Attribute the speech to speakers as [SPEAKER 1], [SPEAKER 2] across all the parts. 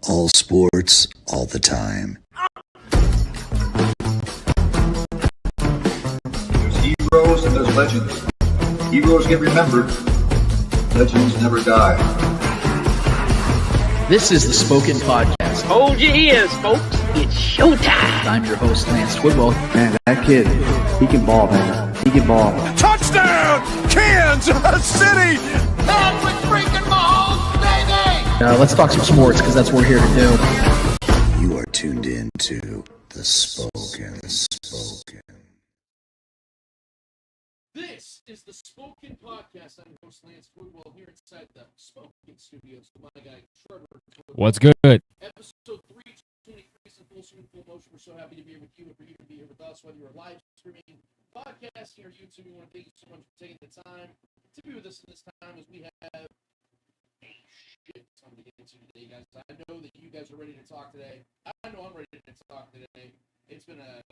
[SPEAKER 1] All sports, all the time.
[SPEAKER 2] There's heroes and there's legends. Heroes get remembered. Legends never die.
[SPEAKER 3] This is the Spoken Podcast.
[SPEAKER 4] Hold your ears, folks. It's showtime.
[SPEAKER 3] I'm your host, Lance Woodwell.
[SPEAKER 5] Man, that kid, he can ball, man. He can ball.
[SPEAKER 6] Touchdown, Kansas City!
[SPEAKER 7] Patrick freaking Mahomes, baby!
[SPEAKER 3] Let's talk some sports, because that's what we're here to do.
[SPEAKER 1] You are tuned in to the Spoken.
[SPEAKER 8] This is the Spoken Podcast. I'm your host, Lance Woodwell, here inside the Spoken Studios with my guy, Trevor.
[SPEAKER 9] What's good?
[SPEAKER 8] Episode 323 is in full swing, full motion. We're so happy to be here with you and for you to be here with us, whether you're live streaming, podcasting, or YouTube. We want to thank you so much for taking the time to be with us in this time as we have a shit ton to get into today, guys. I know that you guys are ready to talk today. I know I'm ready to talk today. It's been a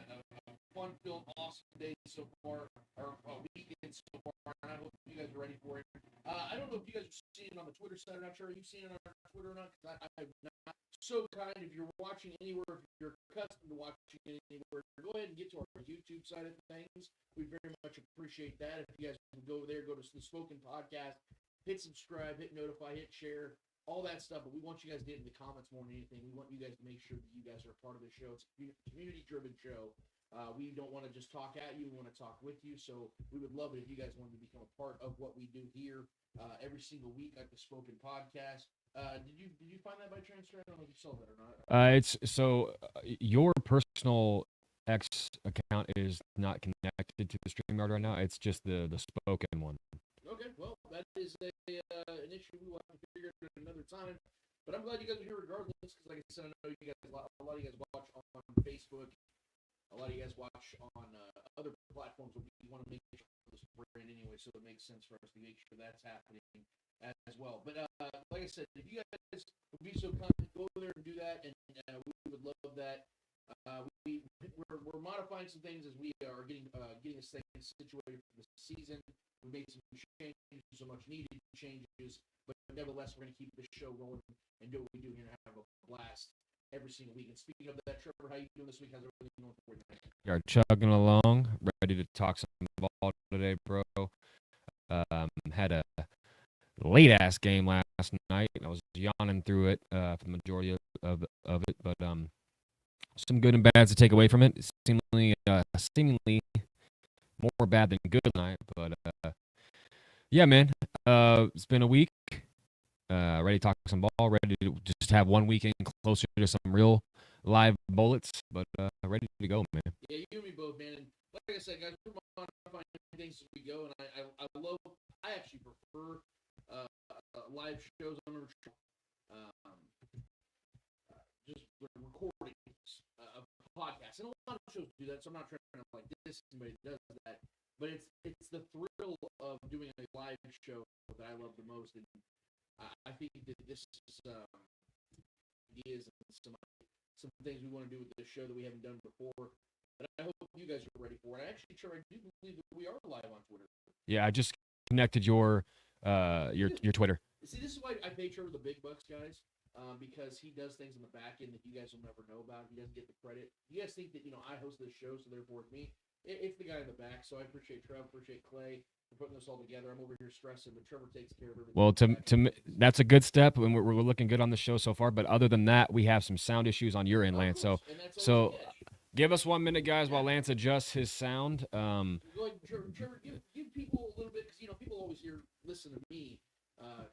[SPEAKER 8] fun-filled, awesome day so far, or a weekend so far, and I hope you guys are ready for it. I don't know if you guys are seeing it on the Twitter side. I'm not sure. Are you seeing it on our Twitter or not? Because I'm not so kind. If you're watching anywhere, if you're accustomed to watching it anywhere, go ahead and get to our YouTube side of things. We very much appreciate that. If you guys can go there, go to the Spoken Podcast, hit subscribe, hit notify, hit share, all that stuff. But we want you guys to get in the comments more than anything. We want you guys to make sure that you guys are a part of the show. It's a community-driven show. We don't want to just talk at you. We want to talk with you. So we would love it if you guys wanted to become a part of what we do here every single week at the Spoken Podcast. Did you find that by chance? I don't know if you saw that or not.
[SPEAKER 9] It's so your personal X account is not connected to the StreamYard right now. It's just the Spoken one.
[SPEAKER 8] Okay, well, that is an issue we will have to figure out another time. But I'm glad you guys are here regardless, because like I said, I know you guys, a lot of you guys watch on Facebook. A lot of you guys watch on other platforms, but we want to make sure this brand anyway, so it makes sense for us to make sure that's happening as well. But like I said, if you guys would be so kind, go there and do that, and we would love that. We're modifying some things as we are getting this thing situated for the season. We made some changes, so much needed changes, but nevertheless, we're going to keep this show rolling and do what we do here and have a blast every single week. And speaking of that, Trevor, how you doing this week? How's everything going for you?
[SPEAKER 9] You're chugging along, ready to talk some ball today, bro. Had a late-ass game last night. I was yawning through it for the majority of it, but some good and bad to take away from it. Seemingly more bad than good tonight, but yeah, man. It's been a week. Ready to talk some ball. Ready to just have one weekend closer to some real live bullets, but ready to go, man.
[SPEAKER 8] Yeah, you and me both, man. And like I said, guys, we're modifying things as we go, and I actually prefer live shows on just recordings of podcasts, and a lot of shows do that. So I'm not trying to like diss anybody that does that, but it's the thrill of doing a live show that I love the most, and I think that this is ideas and some things we want to do with this show that we haven't done before. But I hope you guys are ready for it. Actually, Trevor, I do believe that we are live on Twitter.
[SPEAKER 9] Yeah, I just connected your Twitter.
[SPEAKER 8] See, this is why I pay Trevor the big bucks, guys, because he does things in the back end that you guys will never know about. He doesn't get the credit. You guys think that I host this show, so therefore it's me. It's the guy in the back. So I appreciate Trevor, appreciate Clay for putting this all together. I'm over here stressing, but Trevor takes care of everything.
[SPEAKER 9] Well, to me, that's a good step, and we're looking good on the show so far. But other than that, we have some sound issues on your end, Lance. So give us 1 minute, guys, while Lance adjusts his sound.
[SPEAKER 8] Go ahead, Trevor, give people a little bit, because people always listen to me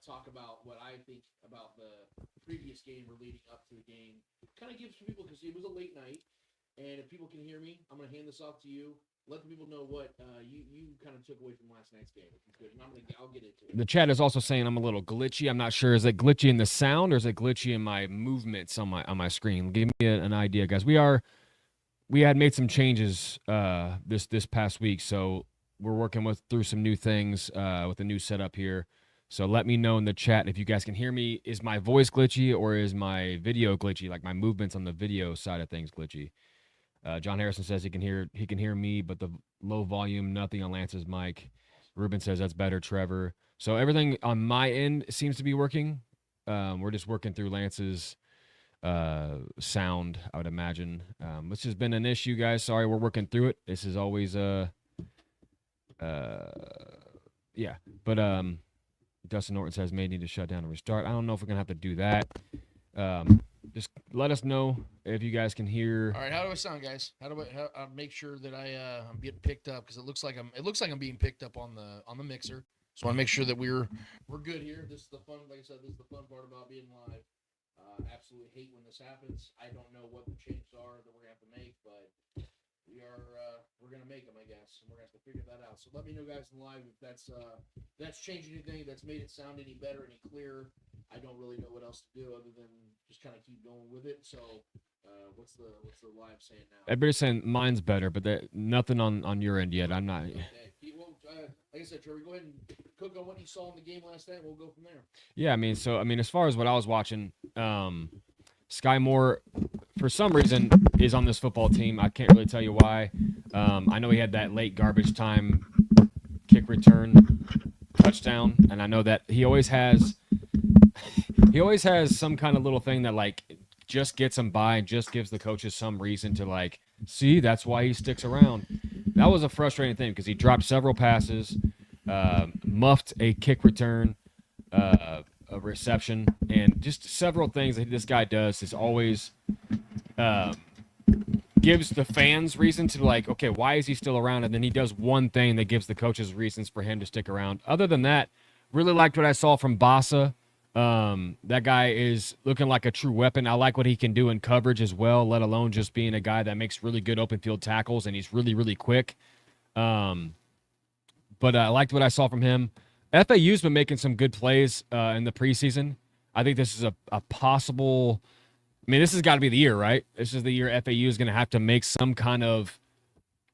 [SPEAKER 8] talk about what I think about the previous game or leading up to the game. Kind of gives people, because it was a late night, and if people can hear me, I'm going to hand this off to you. Let the people know what you kind of took away from last night's game, which is good. And I'll get into it.
[SPEAKER 9] The chat is also saying I'm a little glitchy. I'm not sure. Is it glitchy in the sound, or is it glitchy in my movements on my screen? Give me an idea, guys. We had made some changes this past week, so we're working through some new things with a new setup here. So let me know in the chat if you guys can hear me. Is my voice glitchy, or is my video glitchy? Like my movements on the video side of things glitchy? John Harrison says he can hear me, but the low volume, nothing on Lance's mic. Ruben says that's better, Trevor. So everything on my end seems to be working. We're just working through Lance's sound, I would imagine, which has been an issue, guys. Sorry, we're working through it. This is always yeah, but Dustin Norton says may need to shut down and restart. I don't know if we're gonna have to do that. Just let us know if you guys can hear.
[SPEAKER 8] All right, how do I sound, guys? How do I make sure that I'm getting picked up? Because it looks like I'm being picked up on the mixer. So I want to make sure that we're good here. This is the fun, like I said, this is the fun part about being live. Absolutely hate when this happens. I don't know what the changes are that we're gonna have to make, but we're gonna make them, I guess, and we're gonna have to figure that out. So let me know, guys, in live if that's changed anything, that's made it sound any better, any clearer. I don't really know what else to do other than just kind of keep going with it. So what's the live saying now?
[SPEAKER 9] Everybody's saying mine's better, but nothing on your end yet. I'm not.
[SPEAKER 8] Okay. Well, like I said, Trevor, go ahead and cook on what you saw in the game last night. And we'll go from there.
[SPEAKER 9] Yeah, I mean, as far as what I was watching, Skyy Moore, for some reason, is on this football team. I can't really tell you why. I know he had that late garbage time kick return touchdown, and I know that he always has some kind of little thing that like just gets him by and just gives the coaches some reason to like, see, that's why he sticks around. That was a frustrating thing because he dropped several passes, muffed a kick return, a reception, and just several things that this guy does is always gives the fans reason to like, okay, why is he still around? And then he does one thing that gives the coaches reasons for him to stick around. Other than that, really liked what I saw from Bassa. That guy is looking like a true weapon. I like what he can do in coverage as well, let alone just being a guy that makes really good open field tackles, and he's really, really quick. But I liked what I saw from him. FAU's been making some good plays in the preseason. I think this is a possible – I mean, this has got to be the year, right? This is the year FAU is going to have to make some kind of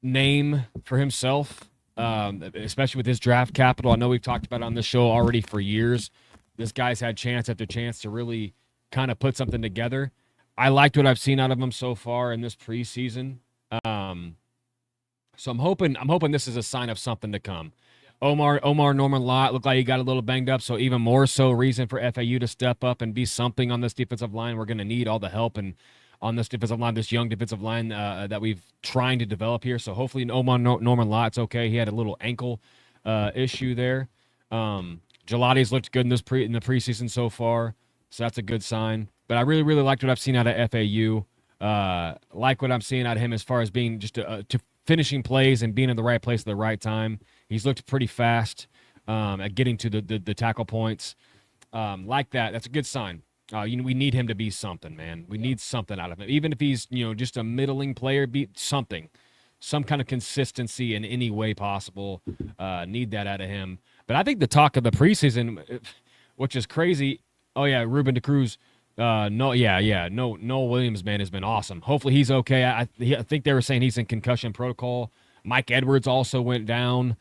[SPEAKER 9] name for himself, especially with his draft capital. I know we've talked about it on this show already for years. This guy's had chance after chance to really kind of put something together. I liked what I've seen out of him so far in this preseason. So I'm hoping this is a sign of something to come. Omar Norman Lott looked like he got a little banged up, so even more so reason for FAU to step up and be something on this defensive line. We're going to need all the help and on this defensive line, this young defensive line that we've trying to develop here. So hopefully Omar Norman Lott's okay. He had a little ankle issue there. Gelati's looked good in the preseason so far, so that's a good sign. But I really, really liked what I've seen out of FAU. Like what I'm seeing out of him as far as being just to finishing plays and being in the right place at the right time. He's looked pretty fast at getting to the tackle points. Like that, that's a good sign. We need him to be something, man. We need something out of him. Even if he's just a middling player, be something. Some kind of consistency in any way possible. Need that out of him. But I think the talk of the preseason, which is crazy. Oh, yeah, Ruben DeCruz. Noel Williams, man, has been awesome. Hopefully he's okay. I think they were saying he's in concussion protocol. Mike Edwards also went down.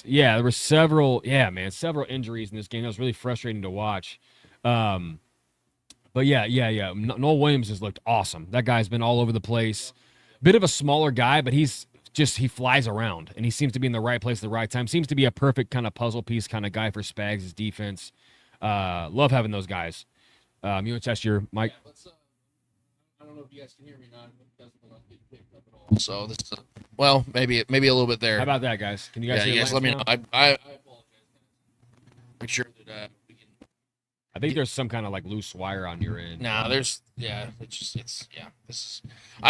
[SPEAKER 9] Yeah, there were several injuries in this game. That was really frustrating to watch. But yeah. Noel Williams has looked awesome. That guy's been all over the place. Bit of a smaller guy, but he flies around, and he seems to be in the right place at the right time. Seems to be a perfect kind of puzzle piece kind of guy for Spags' defense. Love having those guys. You want to test your mic?
[SPEAKER 8] Yeah, I don't know if you guys can hear me or not. It doesn't look like it's picked up at all. So this is maybe a little bit there.
[SPEAKER 9] How about that, guys? Can you guys hear
[SPEAKER 8] you guys let me know. I apologize. Make sure that we can.
[SPEAKER 9] I think there's some kind of like loose wire on your end.
[SPEAKER 8] No, I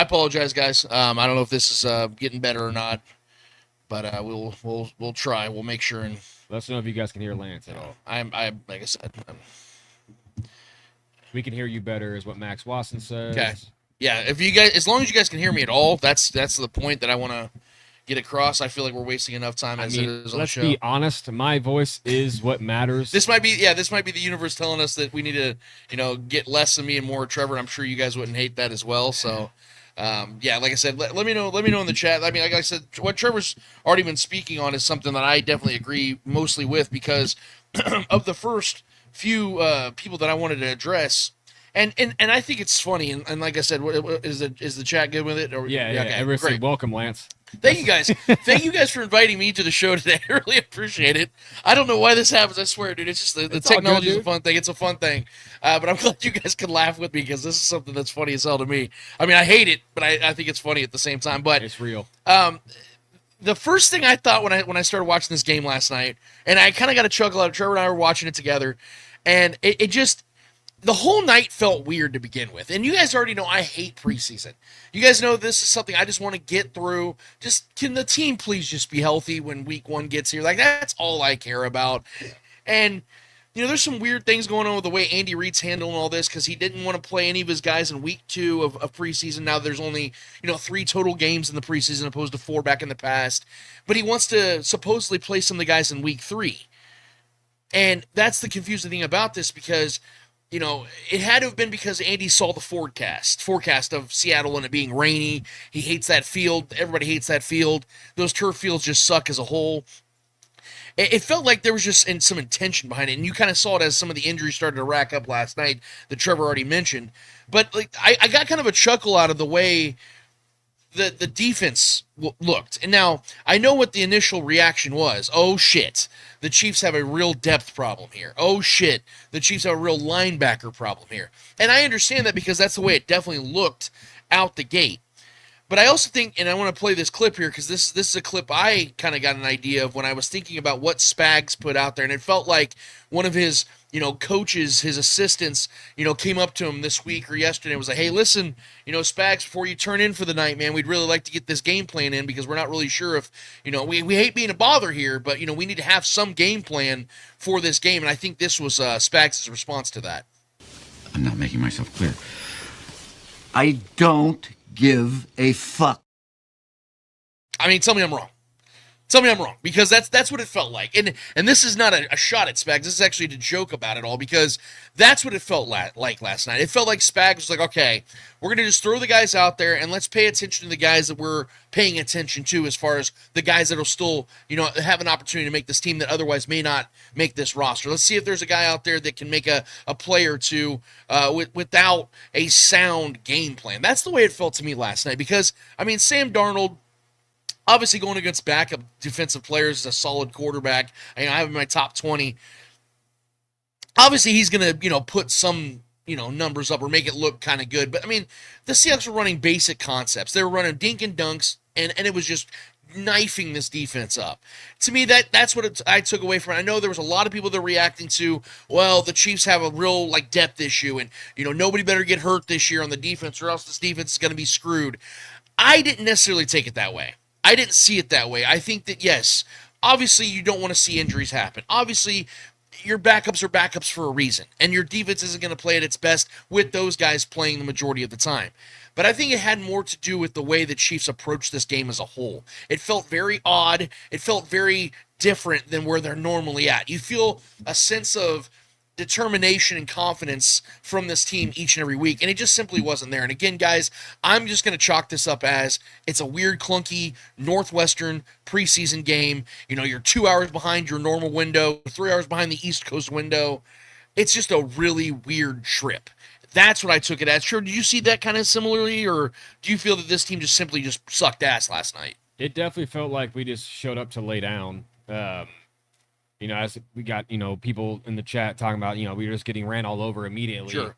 [SPEAKER 8] apologize, guys. I don't know if this is getting better or not, but we'll try. We'll make sure and
[SPEAKER 9] let us know if you guys can hear Lance at all.
[SPEAKER 8] I like I said.
[SPEAKER 9] We can hear you better, is what Max Watson says.
[SPEAKER 8] Okay. Yeah, as long as you guys can hear me at all, that's the point that I want to get across. I feel like we're wasting enough time it is on the show.
[SPEAKER 9] Let's be honest. My voice is what matters.
[SPEAKER 8] This might be the universe telling us that we need to, get less of me and more of Trevor. And I'm sure you guys wouldn't hate that as well. So, like I said, let me know in the chat. I mean, like I said, what Trevor's already been speaking on is something that I definitely agree mostly with because of the first few people that I wanted to address. And I think it's funny, and like I said, is the chat good with it? Or,
[SPEAKER 9] yeah.
[SPEAKER 8] Okay,
[SPEAKER 9] Everybody
[SPEAKER 8] great.
[SPEAKER 9] welcome, Lance.
[SPEAKER 10] Thank you guys. Thank you guys for inviting me to the show today. I really appreciate it. I don't know why this happens. I swear, dude. It's just the technology is a fun thing. It's a fun thing. But I'm glad you guys can laugh with me because this is something that's funny as hell to me. I mean, I hate it, but I think it's funny at the same time. But
[SPEAKER 9] it's real.
[SPEAKER 10] The first thing I thought when I started watching this game last night, and I kind of got a chuckle out of Trevor and I were watching it together, and it just the whole night felt weird to begin with. And you guys already know I hate preseason. You guys know this is something I just want to get through. Just can the team please just be healthy when week 1 gets here? Like, that's all I care about. And, you know, there's some weird things going on with the way Andy Reid's handling all this because he didn't want to play any of his guys in week 2 of preseason. Now there's only, 3 total games in the preseason opposed to 4 back in the past. But he wants to supposedly play some of the guys in week 3. And that's the confusing thing about this because it had to have been because Andy saw the forecast of Seattle and it being rainy. He hates that field. Everybody hates that field. Those turf fields just suck as a whole. It felt like there was just some intention behind it, and you kind of saw it as some of the injuries started to rack up last night that Trevor already mentioned. But I got kind of a chuckle out of the way the defense looked. And now, I know what the initial reaction was. Oh, shit. The Chiefs have a real depth problem here. Oh, shit. The Chiefs have a real linebacker problem here. And I understand that because that's the way it definitely looked out the gate. But I also think, and I want to play this clip here because this is a clip I kind of got an idea of when I was thinking about what Spags put out there. And it felt like one of his, coaches, his assistants, came up to him this week or yesterday and was like, hey, listen, Spags, before you turn in for the night, man, we'd really like to get this game plan in because we're not really sure if, we hate being a bother here, but, we need to have some game plan for this game. And I think this was Spags' response to that.
[SPEAKER 11] I'm not making myself clear. I don't give a fuck.
[SPEAKER 10] I mean, tell me I'm wrong. Tell me I'm wrong, because that's what it felt like. And this is not a shot at Spags. This is actually to joke about it all, because that's what it felt like last night. It felt like Spags was like, okay, we're going to just throw the guys out there, and let's pay attention to the guys that we're paying attention to as far as the guys that will still, have an opportunity to make this team that otherwise may not make this roster. Let's see if there's a guy out there that can make a play or two without a sound game plan. That's the way it felt to me last night, because, I mean, Sam Darnold, obviously, going against backup defensive players is a solid quarterback. I have him in my top 20. Obviously, he's going to, put some, numbers up or make it look kind of good. But, I mean, the Seahawks were running basic concepts. They were running dink and dunks, and it was just knifing this defense up. To me, that's what I took away from it. I know there was a lot of people that were reacting to, well, the Chiefs have a real, depth issue, and, nobody better get hurt this year on the defense or else this defense is going to be screwed. I didn't necessarily take it that way. I didn't see it that way. I think that, yes, obviously you don't want to see injuries happen. Obviously, your backups are backups for a reason, and your defense isn't going to play at its best with those guys playing the majority of the time. But I think it had more to do with the way the Chiefs approached this game as a whole. It felt very odd. It felt very different than where they're normally at. You feel a sense of determination and confidence from this team each and every week, and it just simply wasn't there. And again, guys, I'm just going to chalk this up as it's a weird, clunky Northwestern preseason game. You're 2 hours behind your normal window, 3 hours behind the East Coast window. It's just a really weird trip. That's what I took it as. Sure, did you see that kind of similarly, or do you feel that this team just simply just sucked ass last night?
[SPEAKER 9] It definitely felt like we just showed up to lay down. As we got, people in the chat talking about, we were just getting ran all over immediately.
[SPEAKER 10] Sure.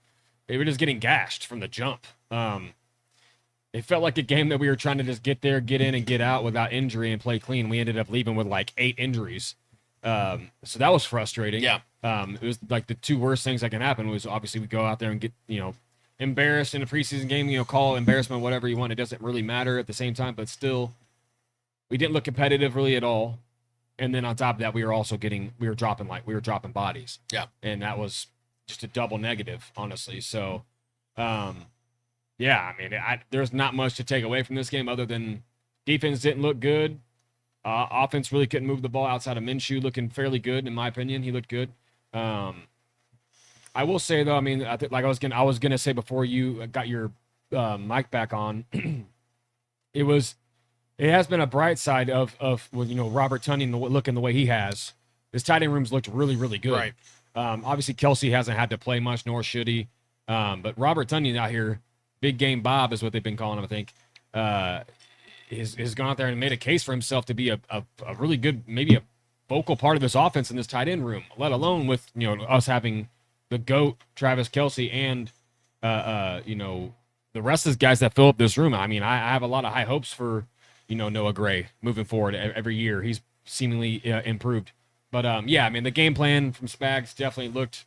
[SPEAKER 9] They were just getting gashed from the jump. It felt like a game that we were trying to just get there, get in, and get out without injury and play clean. We ended up leaving with 8 injuries. So that was frustrating.
[SPEAKER 10] Yeah.
[SPEAKER 9] It was like the 2 worst things that can happen was obviously we go out there and get, embarrassed in a preseason game, call embarrassment, whatever you want. It doesn't really matter at the same time, but still, we didn't look competitive really at all. And then on top of that, we were dropping bodies.
[SPEAKER 10] Yeah.
[SPEAKER 9] And that was just a double negative, honestly. So, there's not much to take away from this game other than defense didn't look good. Offense really couldn't move the ball outside of Minshew looking fairly good, in my opinion. He looked good. I will say, though, I was going to say before you got your mic back on, it has been a bright side of Robert Tonyan looking the way he has. His tight end rooms looked really, really good.
[SPEAKER 10] Right.
[SPEAKER 9] Obviously, Kelsey hasn't had to play much, nor should he. But Robert Tonyan out here, Big Game Bob is what they've been calling him, I think. has gone out there and made a case for himself to be a really good, maybe a vocal part of this offense in this tight end room, let alone with, us having the GOAT, Travis Kelce, and, the rest of the guys that fill up this room. I mean, I have a lot of high hopes for, Noah Gray moving forward every year. He's seemingly improved. But, the game plan from Spags definitely looked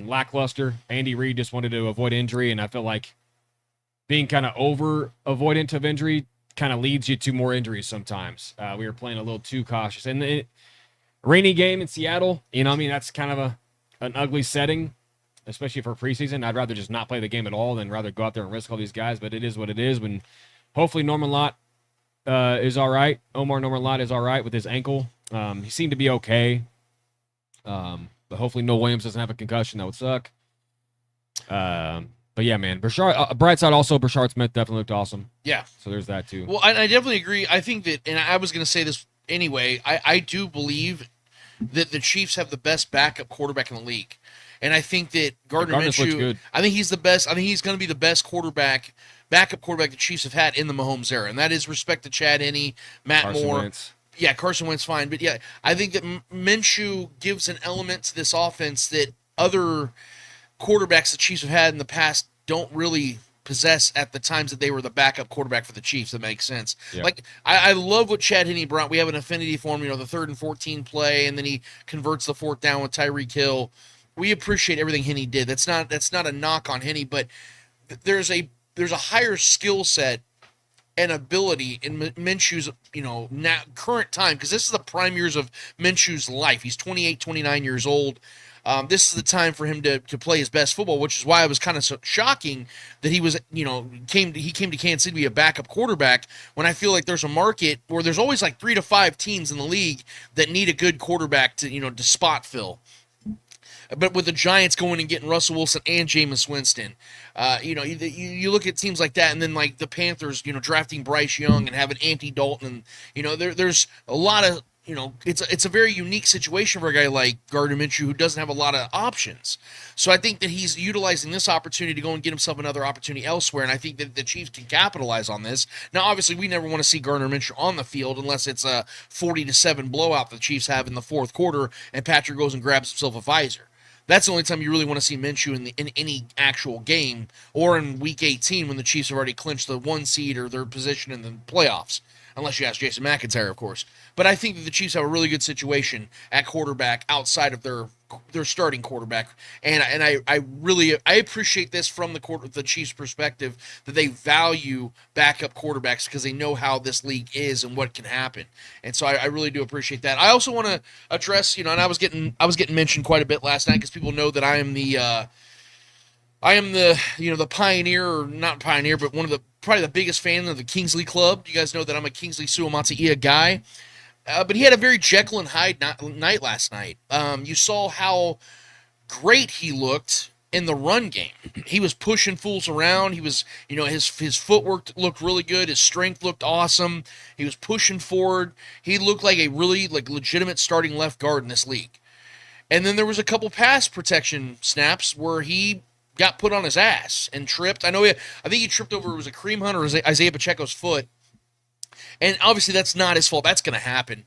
[SPEAKER 9] lackluster. Andy Reid just wanted to avoid injury, and I feel like being kind of over avoidant of injury kind of leads you to more injuries sometimes. We were playing a little too cautious. And the rainy game in Seattle, that's kind of an ugly setting, especially for preseason. I'd rather just not play the game at all than rather go out there and risk all these guys, but it is what it is. When hopefully Norman Lott is all right. Norman Lott is all right with his ankle. He seemed to be okay. But hopefully Noah Williams doesn't have a concussion. That would suck. But yeah, man, bright side also, Brashard Smith definitely looked awesome.
[SPEAKER 10] Yeah.
[SPEAKER 9] So there's that too.
[SPEAKER 10] Well, I definitely agree. I think that, and I was going to say this anyway, I do believe that the Chiefs have the best backup quarterback in the league. And I think that Gardner Minshew, I think he's the best. I think he's going to be the best backup quarterback the Chiefs have had in the Mahomes era. And that is respect to Chad Henne, Matt
[SPEAKER 9] Carson
[SPEAKER 10] Moore.
[SPEAKER 9] Wentz.
[SPEAKER 10] Yeah, Carson Wentz fine. But yeah, I think that Minshew gives an element to this offense that other quarterbacks the Chiefs have had in the past don't really possess at the times that they were the backup quarterback for the Chiefs. That makes sense.
[SPEAKER 9] Yeah.
[SPEAKER 10] Like, I love what Chad Henne brought. We have an affinity for him, the 3rd and 14 play, and then he converts the 4th down with Tyreek Hill. We appreciate everything Henne did. That's not a knock on Henne, but there's a higher skill set and ability in Minshew's, now current time, because this is the prime years of Minshew's life. He's 28, 29 years old. This is the time for him to play his best football, which is why it was kind of so shocking that he was, came to Kansas City to be a backup quarterback, when I feel like there's a market where there's always like 3 to 5 teams in the league that need a good quarterback to spot fill. But with the Giants going and getting Russell Wilson and Jameis Winston, you look at teams like that, and then like the Panthers, drafting Bryce Young and having Andy Dalton, and there's a lot of, it's a very unique situation for a guy like Gardner Minshew who doesn't have a lot of options. So I think that he's utilizing this opportunity to go and get himself another opportunity elsewhere, and I think that the Chiefs can capitalize on this. Now, obviously, we never want to see Gardner Minshew on the field unless it's a 40-7 blowout the Chiefs have in the 4th quarter, and Patrick goes and grabs himself a visor. That's the only time you really want to see Minshew in any actual game, or in Week 18 when the Chiefs have already clinched the 1 seed or their position in the playoffs, unless you ask Jason McIntyre, of course. But I think that the Chiefs have a really good situation at quarterback outside of their starting quarterback, and I really appreciate this from the Chiefs' perspective, that they value backup quarterbacks because they know how this league is and what can happen, and so I really do appreciate that. I also want to address, and I was getting mentioned quite a bit last night because people know that I am the the pioneer, or not pioneer, but probably the biggest fan of the Kingsley Club. You guys know that I'm a Kingsley 𝚂𝙾𝙳 guy. But he had a very Jekyll and Hyde night last night. You saw how great he looked in the run game. He was pushing fools around. He was, his footwork looked really good. His strength looked awesome. He was pushing forward. He looked like a really legitimate starting left guard in this league. And then there was a couple pass protection snaps where he got put on his ass and tripped. I think he tripped over, it was a Kareem Hunt or Isaiah Pacheco's foot. And obviously that's not his fault. That's going to happen.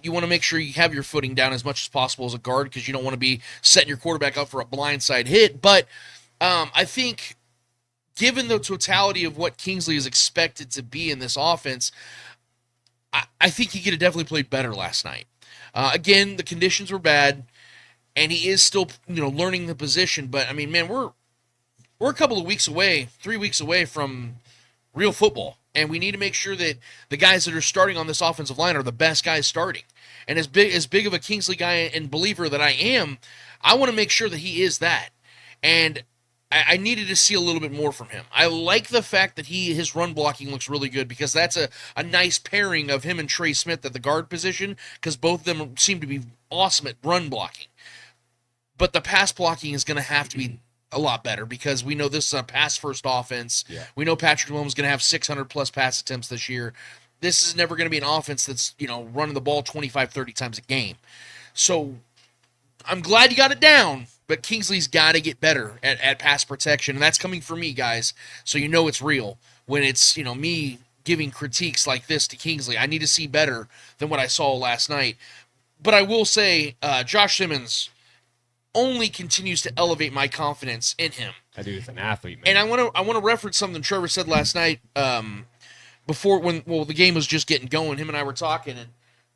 [SPEAKER 10] You want to make sure you have your footing down as much as possible as a guard, because you don't want to be setting your quarterback up for a blindside hit. But I think given the totality of what Kingsley is expected to be in this offense, I think he could have definitely played better last night. Again, the conditions were bad, and he is still learning the position. But, I mean, man, we're a couple of weeks away, 3 weeks away from real football. And we need to make sure that the guys that are starting on this offensive line are the best guys starting. And as big of a Kingsley guy and believer that I am, I want to make sure that he is that. And I needed to see a little bit more from him. I like the fact that his run blocking looks really good, because that's a nice pairing of him and Trey Smith at the guard position, because both of them seem to be awesome at run blocking. But the pass blocking is going to have to be a lot better, because we know this is a pass-first offense. Yeah. We know Patrick Mahomes is going to have 600-plus pass attempts this year. This is never going to be an offense that's, running the ball 25, 30 times a game. So I'm glad you got it down, but Kingsley's got to get better at pass protection, and that's coming from me, guys, so you know it's real. When it's, me giving critiques like this to Kingsley. I need to see better than what I saw last night. But I will say, Josh Simmons only continues to elevate my confidence in him.
[SPEAKER 9] That dude's an athlete, man.
[SPEAKER 10] And I want to reference something Trevor said last night before the game was just getting going. Him and I were talking,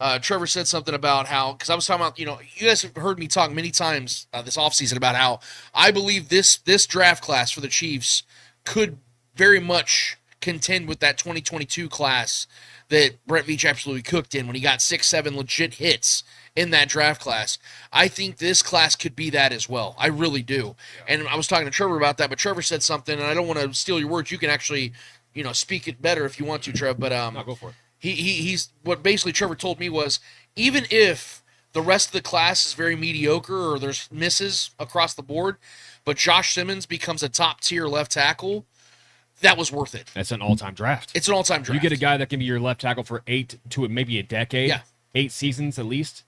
[SPEAKER 10] and Trevor said something about how, because I was talking about, you guys have heard me talk many times this offseason about how I believe this draft class for the Chiefs could very much contend with that 2022 class that Brett Veach absolutely cooked in when he got 6-7 legit hits in that draft class. I think this class could be that as well. I really do. Yeah. And I was talking to Trevor about that, but Trevor said something, and I don't want to steal your words. You can actually, speak it better if you want to, Trev. But
[SPEAKER 9] no, go for it.
[SPEAKER 10] He's what basically Trevor told me was, even if the rest of the class is very mediocre or there's misses across the board, but Josh Simmons becomes a top-tier left tackle, that was worth it.
[SPEAKER 9] That's an all-time draft.
[SPEAKER 10] It's an all-time draft.
[SPEAKER 9] You get a guy that can be your left tackle for 8 to maybe a decade, 8 seasons at least.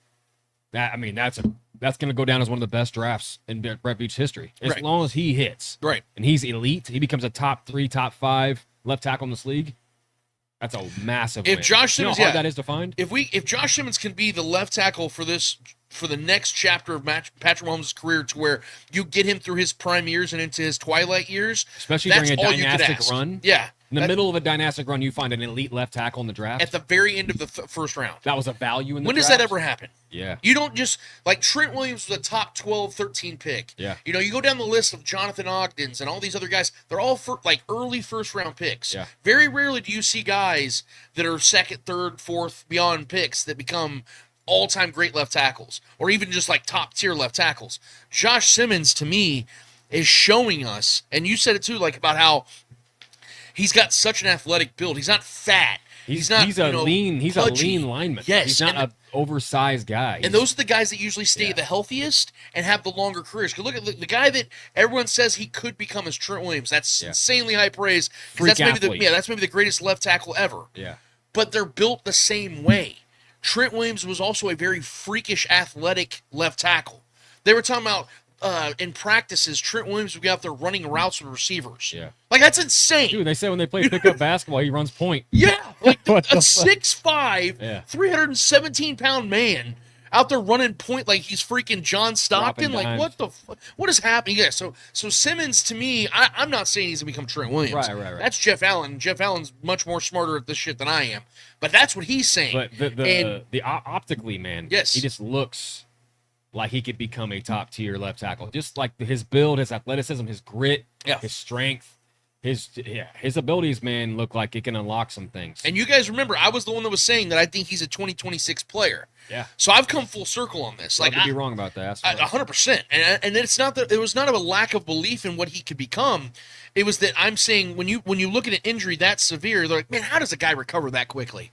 [SPEAKER 9] That's going to go down as one of the best drafts in Brett Veach's history. As long as he hits.
[SPEAKER 10] Right.
[SPEAKER 9] And he's elite. He becomes a top 3, top 5 left tackle in this league. That's a massive win.
[SPEAKER 10] Josh Simmons,
[SPEAKER 9] how hard that is to find?
[SPEAKER 10] If Josh Simmons can be the left tackle for the next chapter of Patrick Mahomes' career, to where you get him through his prime years and into his twilight years,
[SPEAKER 9] especially during a dynastic run.
[SPEAKER 10] Yeah.
[SPEAKER 9] In the middle of a dynastic run, you find an elite left tackle in the draft.
[SPEAKER 10] At the very end of the first round.
[SPEAKER 9] That was a value in the draft.
[SPEAKER 10] When does that ever happen?
[SPEAKER 9] Yeah.
[SPEAKER 10] You don't just, like Trent Williams was a top 12, 13 pick.
[SPEAKER 9] Yeah.
[SPEAKER 10] You go down the list of Jonathan Ogden's and all these other guys, they're all early first round picks.
[SPEAKER 9] Yeah.
[SPEAKER 10] Very rarely do you see guys that are second, third, fourth, beyond picks that become all-time great left tackles, or even just like top-tier left tackles. Josh Simmons, to me, is showing us, and you said it too, like about how he's got such an athletic build. He's not fat. He's a
[SPEAKER 9] lean lineman.
[SPEAKER 10] Yes.
[SPEAKER 9] He's not an oversized guy.
[SPEAKER 10] And those are the guys that usually stay the healthiest and have the longer careers. Because look at the guy that everyone says he could become is Trent Williams. That's insanely high praise. That's maybe the greatest left tackle ever.
[SPEAKER 9] Yeah.
[SPEAKER 10] But they're built the same way. Trent Williams was also a very freakish, athletic left tackle. They were talking about in practices, Trent Williams would be out there running routes with receivers.
[SPEAKER 9] Yeah.
[SPEAKER 10] Like, that's insane.
[SPEAKER 9] Dude, they say when they play pickup basketball, he runs point.
[SPEAKER 10] Yeah. Like a
[SPEAKER 9] 6'5",
[SPEAKER 10] 317-pound man out there running point like he's freaking John Stockton. Like, what the fuck? What is happening? Yeah, so Simmons, to me, I'm not saying he's going to become Trent Williams.
[SPEAKER 9] Right.
[SPEAKER 10] That's Jeff Allen. Jeff Allen's much more smarter at this shit than I am. But that's what he's saying.
[SPEAKER 9] But optically, man,
[SPEAKER 10] yes,
[SPEAKER 9] he just looks like he could become a top-tier left tackle. Just like his build, his athleticism, his grit, his strength. His abilities, man, look like it can unlock some things.
[SPEAKER 10] And you guys remember, I was the one that was saying that I think he's a 2026 player.
[SPEAKER 9] Yeah.
[SPEAKER 10] So I've come full circle on this.
[SPEAKER 9] I could be wrong about that.
[SPEAKER 10] 100%. And it's not that it was not a lack of belief in what he could become. It was that I'm saying when you look at an injury that severe, they're like, man, how does a guy recover that quickly?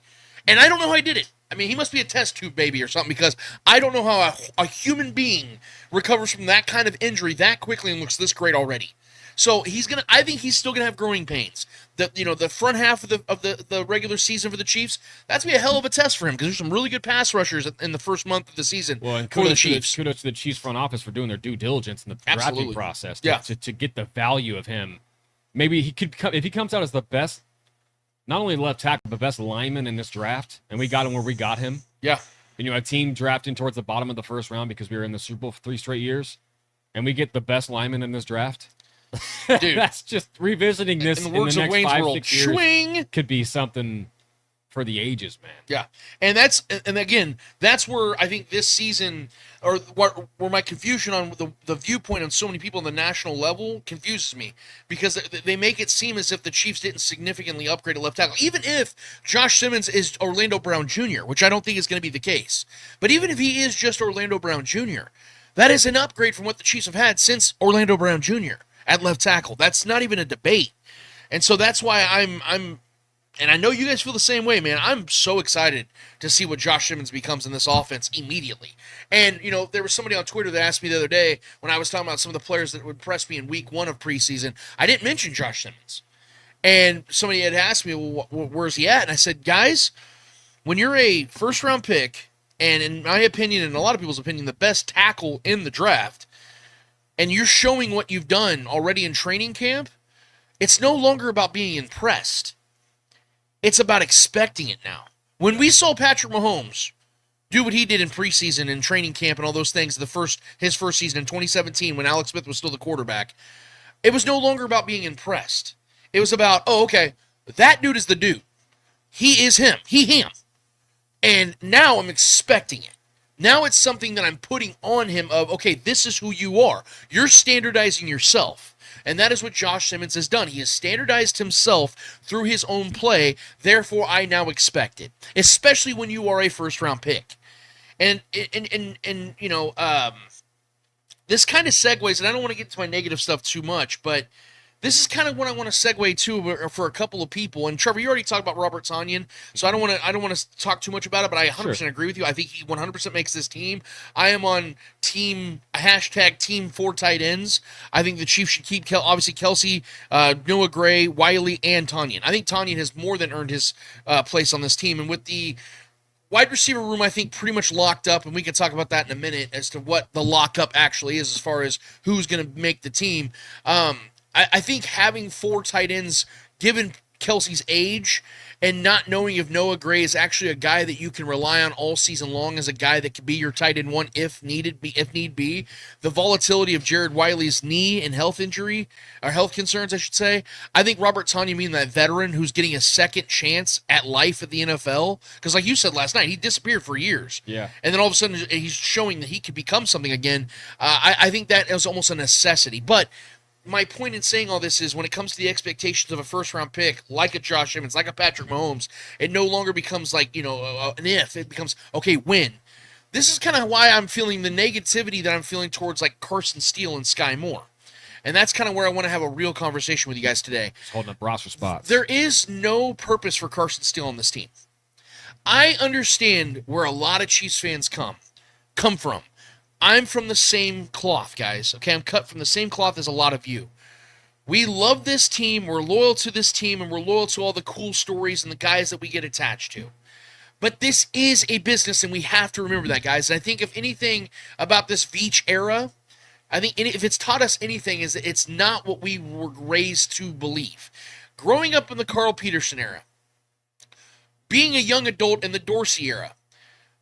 [SPEAKER 10] And I don't know how he did it. I mean, he must be a test tube baby or something, because I don't know how a human being recovers from that kind of injury that quickly and looks this great already. So I think he's still gonna have growing pains. The front half of the regular season for the Chiefs, that's gonna be a hell of a test for him, because there's some really good pass rushers in the first month of the season for the Chiefs.
[SPEAKER 9] Kudos to the Chiefs front office for doing their due diligence in the drafting process to get the value of him. Maybe he could come, if he comes out as the best, not only left tackle, but best lineman in this draft, and we got him where we got him.
[SPEAKER 10] Yeah.
[SPEAKER 9] And a team drafting towards the bottom of the first round because we were in the Super Bowl for 3 straight years, and we get the best lineman in this draft. Dude, that's just revisiting this in the next 5-6 years.
[SPEAKER 10] Swing
[SPEAKER 9] could be something for the ages, man.
[SPEAKER 10] Yeah, and again, that's where I think this season, or where my confusion on the viewpoint on so many people on the national level confuses me, because they make it seem as if the Chiefs didn't significantly upgrade a left tackle, even if Josh Simmons is Orlando Brown Jr., which I don't think is going to be the case. But even if he is just Orlando Brown Jr., that is an upgrade from what the Chiefs have had since Orlando Brown Jr. at left tackle. That's not even a debate. And so that's why I'm and I know you guys feel the same way, man. I'm so excited to see what Josh Simmons becomes in this offense immediately. And, there was somebody on Twitter that asked me the other day when I was talking about some of the players that would impress me in week 1 of preseason. I didn't mention Josh Simmons. And somebody had asked me, well, where's he at? And I said, guys, when you're a first-round pick, and in my opinion, and a lot of people's opinion, the best tackle in the draft, and you're showing what you've done already in training camp, it's no longer about being impressed. It's about expecting it now. When we saw Patrick Mahomes do what he did in preseason and training camp and all those things, his first season in 2017 when Alex Smith was still the quarterback, it was no longer about being impressed. It was about, oh, okay, that dude is the dude. He is him. Him. And now I'm expecting it. Now it's something that I'm putting on him of, okay, this is who you are. You're standardizing yourself. And that is what Josh Simmons has done. He has standardized himself through his own play. Therefore, I now expect it, especially when you are a first-round pick. And you know, this kind of segues, and I don't want to get into my negative stuff too much, but this is kind of what I want to segue to for a couple of people. And Trevor, you already talked about Robert Tonyan, so I don't want to talk too much about it, but I 100% agree with you. I think he 100% makes this team. I am on team #team4 tight ends. I think the Chiefs should keep obviously Kelsey, Noah Gray, Wiley, and Tonyan. I think Tonyan has more than earned his place on this team, and with the wide receiver room, I think, pretty much locked up, and we can talk about that in a minute as to what the lockup actually is as far as who's going to make the team. I think having 4 tight ends, given Kelsey's age, and not knowing if Noah Gray is actually a guy that you can rely on all season long as a guy that could be your tight end 1 if need be. The volatility of Jared Wiley's knee and health concerns, I should say. I think Robert Tonyan being that veteran who's getting a second chance at life at the NFL, because like you said last night, he disappeared for years.
[SPEAKER 9] Yeah.
[SPEAKER 10] And then all of a sudden he's showing that he could become something again. I think that is almost a necessity. But my point in saying all this is when it comes to the expectations of a first-round pick, like a Josh Simmons, like a Patrick Mahomes, it no longer becomes like, an if. It becomes, okay, when. This is kind of why I'm feeling the negativity that I'm feeling towards like Carson Steele and Skyy Moore. And that's kind of where I want to have a real conversation with you guys today.
[SPEAKER 9] Just holding up roster spots.
[SPEAKER 10] There is no purpose for Carson Steele on this team. I understand where a lot of Chiefs fans come from. I'm from the same cloth, guys. Okay, I'm cut from the same cloth as a lot of you. We love this team, we're loyal to this team, and we're loyal to all the cool stories and the guys that we get attached to. But this is a business, and we have to remember that, guys. And I think if anything about this Veach era, I think if it's taught us anything, is that it's not what we were raised to believe. Growing up in the Carl Peterson era, being a young adult in the Dorsey era,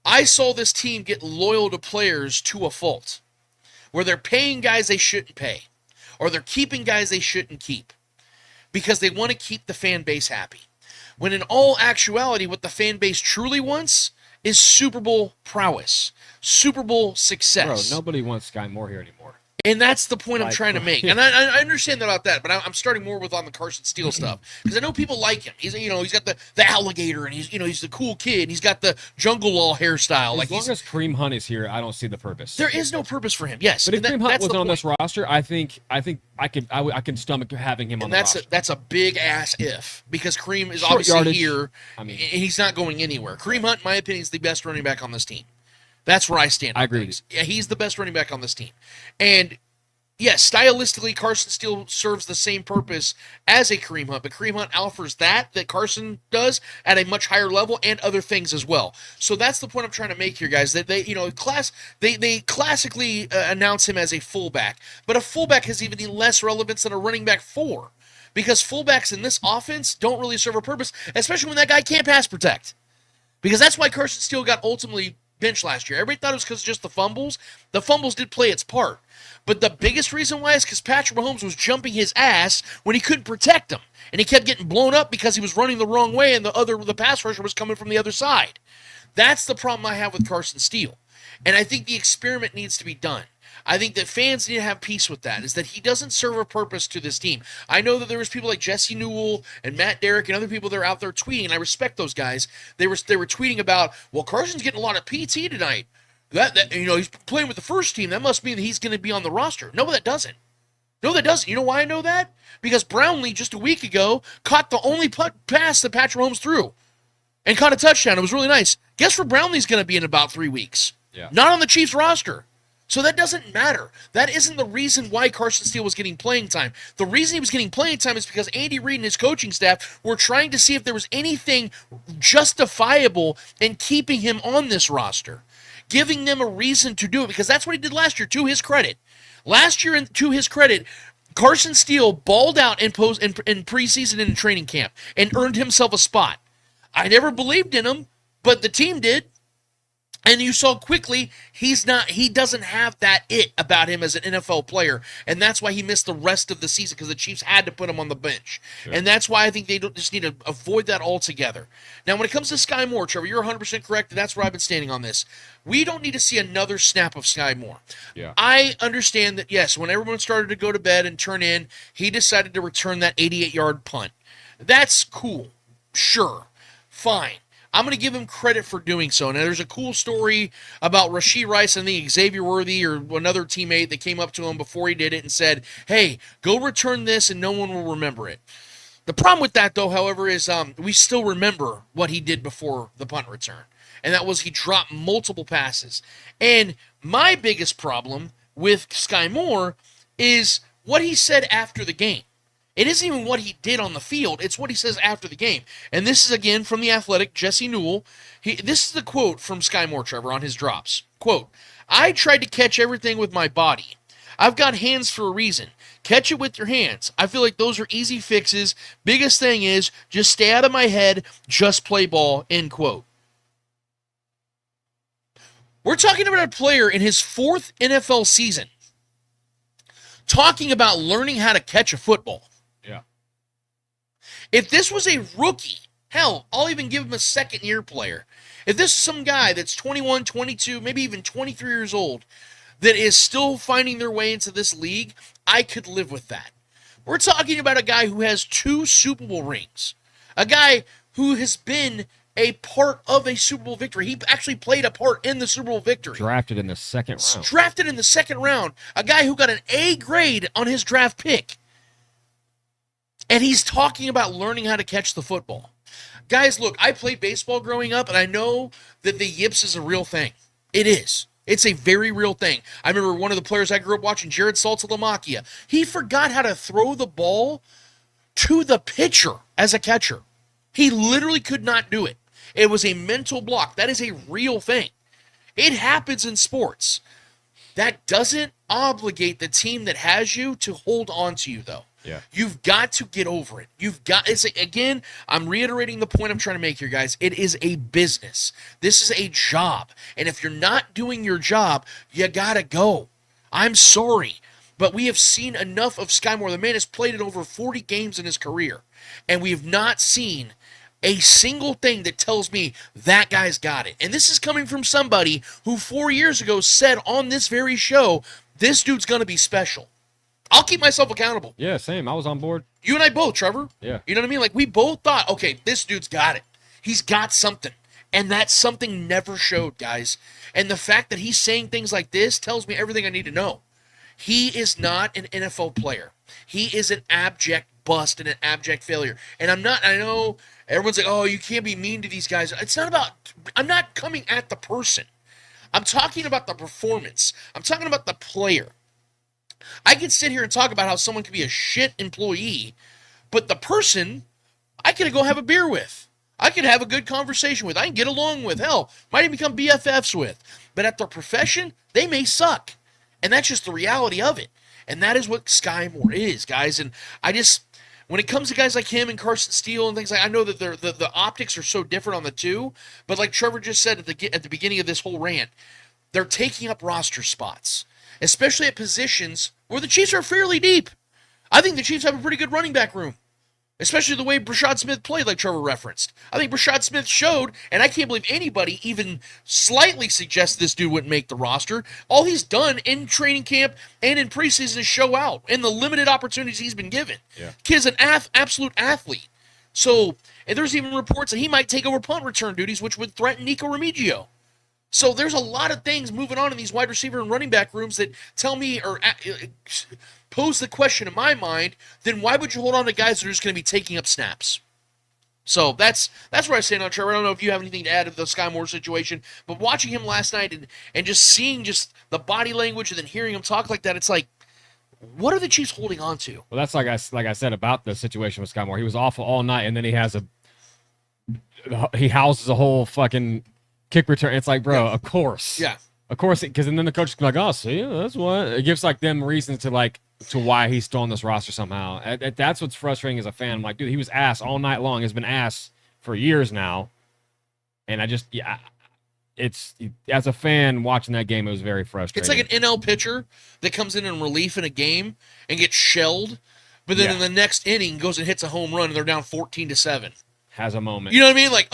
[SPEAKER 10] I saw this team get loyal to players to a fault, where they're paying guys they shouldn't pay, or they're keeping guys they shouldn't keep, because they want to keep the fan base happy. When in all actuality, what the fan base truly wants is Super Bowl prowess, Super Bowl success.
[SPEAKER 9] Bro, nobody wants Skyy Moore here anymore.
[SPEAKER 10] And that's the point I'm trying to make. And I understand about that, but I'm starting more with on the Carson Steele stuff. Because I know people like him. He's got the alligator, and he's the cool kid, and he's got the jungle law hairstyle.
[SPEAKER 9] As long as Kareem Hunt is here, I don't see the purpose.
[SPEAKER 10] There is no purpose for him, yes.
[SPEAKER 9] But if Kareem Hunt wasn't on this roster, I think I can stomach having him on the roster.
[SPEAKER 10] That's a big ass if, because Kareem is obviously
[SPEAKER 9] yardage.
[SPEAKER 10] here, and he's not going anywhere. Kareem Hunt, in my opinion, is the best running back on this team. That's where I stand.
[SPEAKER 9] I agree.
[SPEAKER 10] Yeah, he's the best running back on this team. And yes, stylistically, Carson Steele serves the same purpose as a Kareem Hunt, but Kareem Hunt offers that Carson does at a much higher level and other things as well. So that's the point I'm trying to make here, guys. That they classically announce him as a fullback, but a fullback has even less relevance than a running back 4, because fullbacks in this offense don't really serve a purpose, especially when that guy can't pass protect. Because that's why Carson Steele got ultimately benched last year. Everybody thought it was because of just the fumbles. The fumbles did play its part. But the biggest reason why is because Patrick Mahomes was jumping his ass when he couldn't protect him. And he kept getting blown up because he was running the wrong way and the pass rusher was coming from the other side. That's the problem I have with Carson Steele. And I think the experiment needs to be done. I think that fans need to have peace with that, is that he doesn't serve a purpose to this team. I know that there was people like Jesse Newell and Matt Derrick and other people that are out there tweeting, and I respect those guys. They were tweeting about, well, Carson's getting a lot of PT tonight. That he's playing with the first team. That must mean that he's going to be on the roster. No, that doesn't. No, that doesn't. You know why I know that? Because Brownlee just a week ago caught the only pass that Patrick Mahomes threw and caught a touchdown. It was really nice. Guess where Brownlee's going to be in about 3 weeks?
[SPEAKER 9] Yeah.
[SPEAKER 10] Not on the Chiefs roster. So that doesn't matter. That isn't the reason why Carson Steele was getting playing time. The reason he was getting playing time is because Andy Reid and his coaching staff were trying to see if there was anything justifiable in keeping him on this roster, giving them a reason to do it, because that's what he did last year, to his credit. Last year, to his credit, Carson Steele balled out in preseason and in training camp and earned himself a spot. I never believed in him, but the team did. And you saw quickly he doesn't have that it about him as an NFL player. And that's why he missed the rest of the season, because the Chiefs had to put him on the bench. Sure. And that's why I think they just need to avoid that altogether. Now, when it comes to Skyy Moore, Trevor, you're 100% correct, and that's where I've been standing on this. We don't need to see another snap of Skyy Moore.
[SPEAKER 9] Yeah.
[SPEAKER 10] I understand that, yes, when everyone started to go to bed and turn in, he decided to return that 88-yard punt. That's cool. Sure. Fine. I'm going to give him credit for doing so. Now, there's a cool story about Rashee Rice and the Xavier Worthy or another teammate that came up to him before he did it and said, hey, go return this and no one will remember it. The problem with that, though, however, is we still remember what he did before the punt return, and that was he dropped multiple passes. And my biggest problem with Skyy Moore is what he said after the game. It isn't even what he did on the field. It's what he says after the game. And this is, again, from The Athletic, Jesse Newell. This is the quote from Skyy Moore, Trevor, on his drops. Quote, I tried to catch everything with my body. I've got hands for a reason. Catch it with your hands. I feel like those are easy fixes. Biggest thing is just stay out of my head. Just play ball, end quote. We're talking about a player in his 4th NFL season talking about learning how to catch a football.
[SPEAKER 9] Yeah.
[SPEAKER 10] If this was a rookie, hell, I'll even give him a second-year player. If this is some guy that's 21, 22, maybe even 23 years old that is still finding their way into this league, I could live with that. We're talking about a guy who has 2 Super Bowl rings, a guy who has been a part of a Super Bowl victory. He actually played a part in the Super Bowl victory.
[SPEAKER 9] Drafted in the second round.
[SPEAKER 10] Drafted in the second round. A guy who got an A grade on his draft pick. And he's talking about learning how to catch the football. Guys, look, I played baseball growing up, and I know that the yips is a real thing. It is. It's a very real thing. I remember one of the players I grew up watching, Jared Saltalamacchia. He forgot how to throw the ball to the pitcher as a catcher. He literally could not do it. It was a mental block. That is a real thing. It happens in sports. That doesn't obligate the team that has you to hold on to you, though.
[SPEAKER 9] Yeah.
[SPEAKER 10] You've got to get over it. Again, I'm reiterating the point I'm trying to make here, guys. It is a business. This is a job. And if you're not doing your job, you got to go. I'm sorry. But we have seen enough of Skyy Moore. The man has played in over 40 games in his career. And we have not seen a single thing that tells me that guy's got it. And this is coming from somebody who 4 years ago said on this very show, this dude's going to be special. I'll keep myself accountable.
[SPEAKER 9] Yeah, same. I was on board.
[SPEAKER 10] You and I both, Trevor.
[SPEAKER 9] Yeah.
[SPEAKER 10] You know what I mean? Like, we both thought, okay, this dude's got it. He's got something. And that something never showed, guys. And the fact that he's saying things like this tells me everything I need to know. He is not an NFL player. He is an abject bust and an abject failure. And I know everyone's like, oh, you can't be mean to these guys. I'm not coming at the person. I'm talking about the performance. I'm talking about the player. I could sit here and talk about how someone could be a shit employee, but the person, I could go have a beer with. I could have a good conversation with. I can get along with. Hell, might even become BFFs with. But at their profession, they may suck. And that's just the reality of it. And that is what Skyy Moore is, guys. And when it comes to guys like him and Carson Steele and things like, I know that the optics are so different on the two, but like Trevor just said at the beginning of this whole rant, they're taking up roster spots, especially at positions where the Chiefs are fairly deep. I think the Chiefs have a pretty good running back room, especially the way Brashad Smith played, like Trevor referenced. I think Brashad Smith showed, and I can't believe anybody even slightly suggests this dude wouldn't make the roster. All he's done in training camp and in preseason is show out in the limited opportunities he's been given.
[SPEAKER 9] Yeah.
[SPEAKER 10] Kid's an absolute athlete. So, and there's even reports that he might take over punt return duties, which would threaten Nico Remigio. So there's a lot of things moving on in these wide receiver and running back rooms that tell me or pose the question in my mind, then why would you hold on to guys that are just going to be taking up snaps? So that's where I stand on Trevor. I don't know if you have anything to add to the Skyy Moore situation, but watching him last night and just seeing just the body language and then hearing him talk like that, it's like, what are the Chiefs holding on to?
[SPEAKER 9] Well, that's like I said about the situation with Skyy Moore. He was awful all night, and then he houses a whole fucking kick return. It's like, bro, of course.
[SPEAKER 10] Yeah.
[SPEAKER 9] Of course, because then the coach is like, oh, see, that's what. It gives like them reasons to why he's still on this roster somehow. That's what's frustrating as a fan. I'm like, dude, he was ass all night long. Has been ass for years now. And I just, it's, as a fan watching that game, it was very frustrating.
[SPEAKER 10] It's like an NL pitcher that comes in relief in a game and gets shelled, but then in the next inning goes and hits a home run and they're down 14-7.
[SPEAKER 9] Has a moment.
[SPEAKER 10] You know what I mean? Like,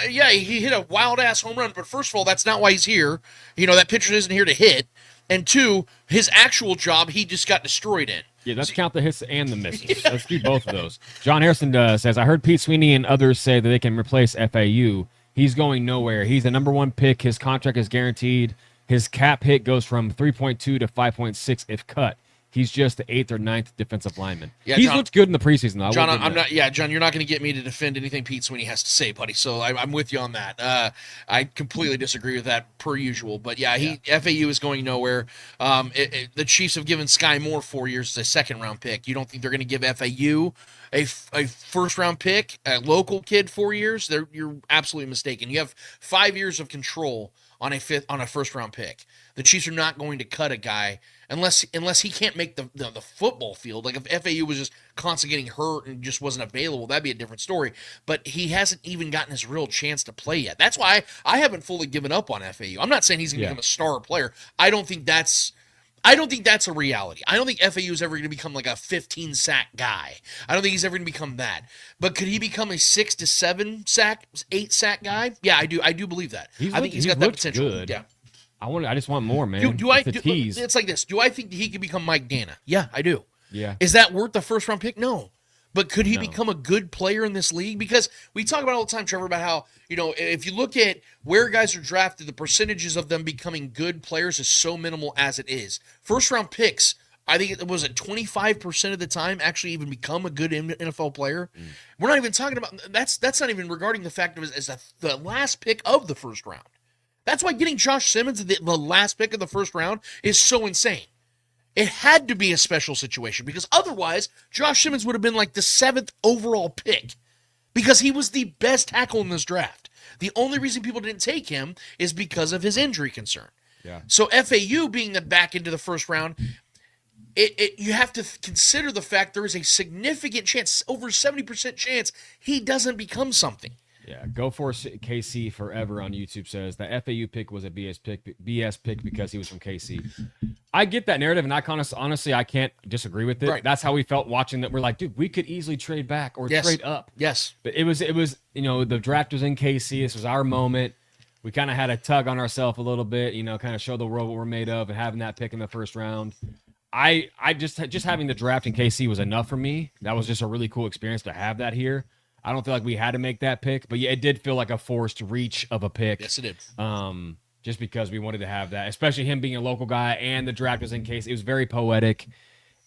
[SPEAKER 10] he hit a wild-ass home run, but first of all, that's not why he's here. You know, that pitcher isn't here to hit. And two, his actual job, he just got destroyed in.
[SPEAKER 9] Yeah, let's count the hits and the misses. Let's do both of those. John Harrison says, I heard Pete Sweeney and others say that they can replace FAU. He's going nowhere. He's the #1 pick. His contract is guaranteed. His cap hit goes from 3.2 to 5.6 if cut. He's just the 8th or 9th defensive lineman. Yeah, He's looked good in the preseason, though.
[SPEAKER 10] John, John, you're not going to get me to defend anything Pete Sweeney has to say, buddy. So I'm with you on that. I completely disagree with that per usual. But FAU is going nowhere. The Chiefs have given Skyy Moore 4 years as a second-round pick. You don't think they're going to give FAU a first-round pick, a local kid, 4 years? You're absolutely mistaken. You have 5 years of control on a first-round pick. The Chiefs are not going to cut a guy unless he can't make the football field. Like if FAU was just constantly getting hurt and just wasn't available, that'd be a different story. But he hasn't even gotten his real chance to play yet. That's why I haven't fully given up on FAU. I'm not saying he's going to become a star player. I don't think that's a reality. I don't think FAU is ever going to become like a 15-sack guy. I don't think he's ever going to become that. But could he become a 6 to 7 sack, 8-sack guy? Yeah, I do. I do believe that. I think he's got that potential.
[SPEAKER 9] Good.
[SPEAKER 10] Yeah.
[SPEAKER 9] I just want more, man.
[SPEAKER 10] It's like this. Do I think he could become Mike Dana? Yeah, I do.
[SPEAKER 9] Yeah.
[SPEAKER 10] Is that worth the first-round pick? No. But could he become a good player in this league? Because we talk about all the time, Trevor, about how, if you look at where guys are drafted, the percentages of them becoming good players is so minimal as it is. First-round picks, I think it was 25% of the time actually even become a good NFL player. We're not even talking about that's not even regarding the fact of as the last pick of the first round. That's why getting Josh Simmons the last pick of the first round is so insane. It had to be a special situation because otherwise Josh Simmons would have been like the 7th overall pick because he was the best tackle in this draft. The only reason people didn't take him is because of his injury concern.
[SPEAKER 9] Yeah.
[SPEAKER 10] So FAU being the back into the first round, you have to consider the fact there is a significant chance, over 70% chance, he doesn't become something.
[SPEAKER 9] Yeah, Go for KC Forever on YouTube says the FAU pick was a BS pick because he was from KC. I get that narrative, and honestly, I can't disagree with it.
[SPEAKER 10] Right.
[SPEAKER 9] That's how we felt watching that. We're like, dude, we could easily trade back or trade up.
[SPEAKER 10] Yes.
[SPEAKER 9] But it was the draft was in KC. This was our moment. We kind of had a tug on ourselves a little bit, kind of show the world what we're made of, and having that pick in the first round. I just having the draft in KC was enough for me. That was just a really cool experience to have that here. I don't feel like we had to make that pick, but yeah, it did feel like a forced reach of a pick.
[SPEAKER 10] Yes, it did.
[SPEAKER 9] Just because we wanted to have that, especially him being a local guy and the draft was in KC. It was very poetic.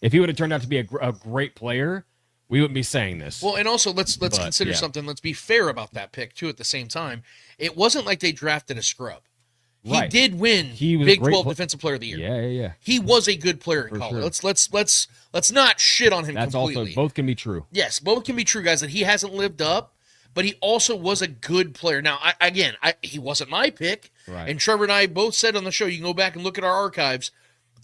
[SPEAKER 9] If he would have turned out to be a great player, we wouldn't be saying this.
[SPEAKER 10] Well, and also let's consider something. Let's be fair about that pick too. At the same time, it wasn't like they drafted a scrub. He did win Big 12 Defensive Player of the Year.
[SPEAKER 9] Yeah.
[SPEAKER 10] He was a good player in college.
[SPEAKER 9] Sure.
[SPEAKER 10] Let's not shit on him
[SPEAKER 9] That's
[SPEAKER 10] completely.
[SPEAKER 9] Also both can be true.
[SPEAKER 10] Yes, both can be true, guys. That he hasn't lived up, but he also was a good player. Now, he wasn't my pick,
[SPEAKER 9] right.
[SPEAKER 10] And Trevor and I both said on the show. You can go back and look at our archives.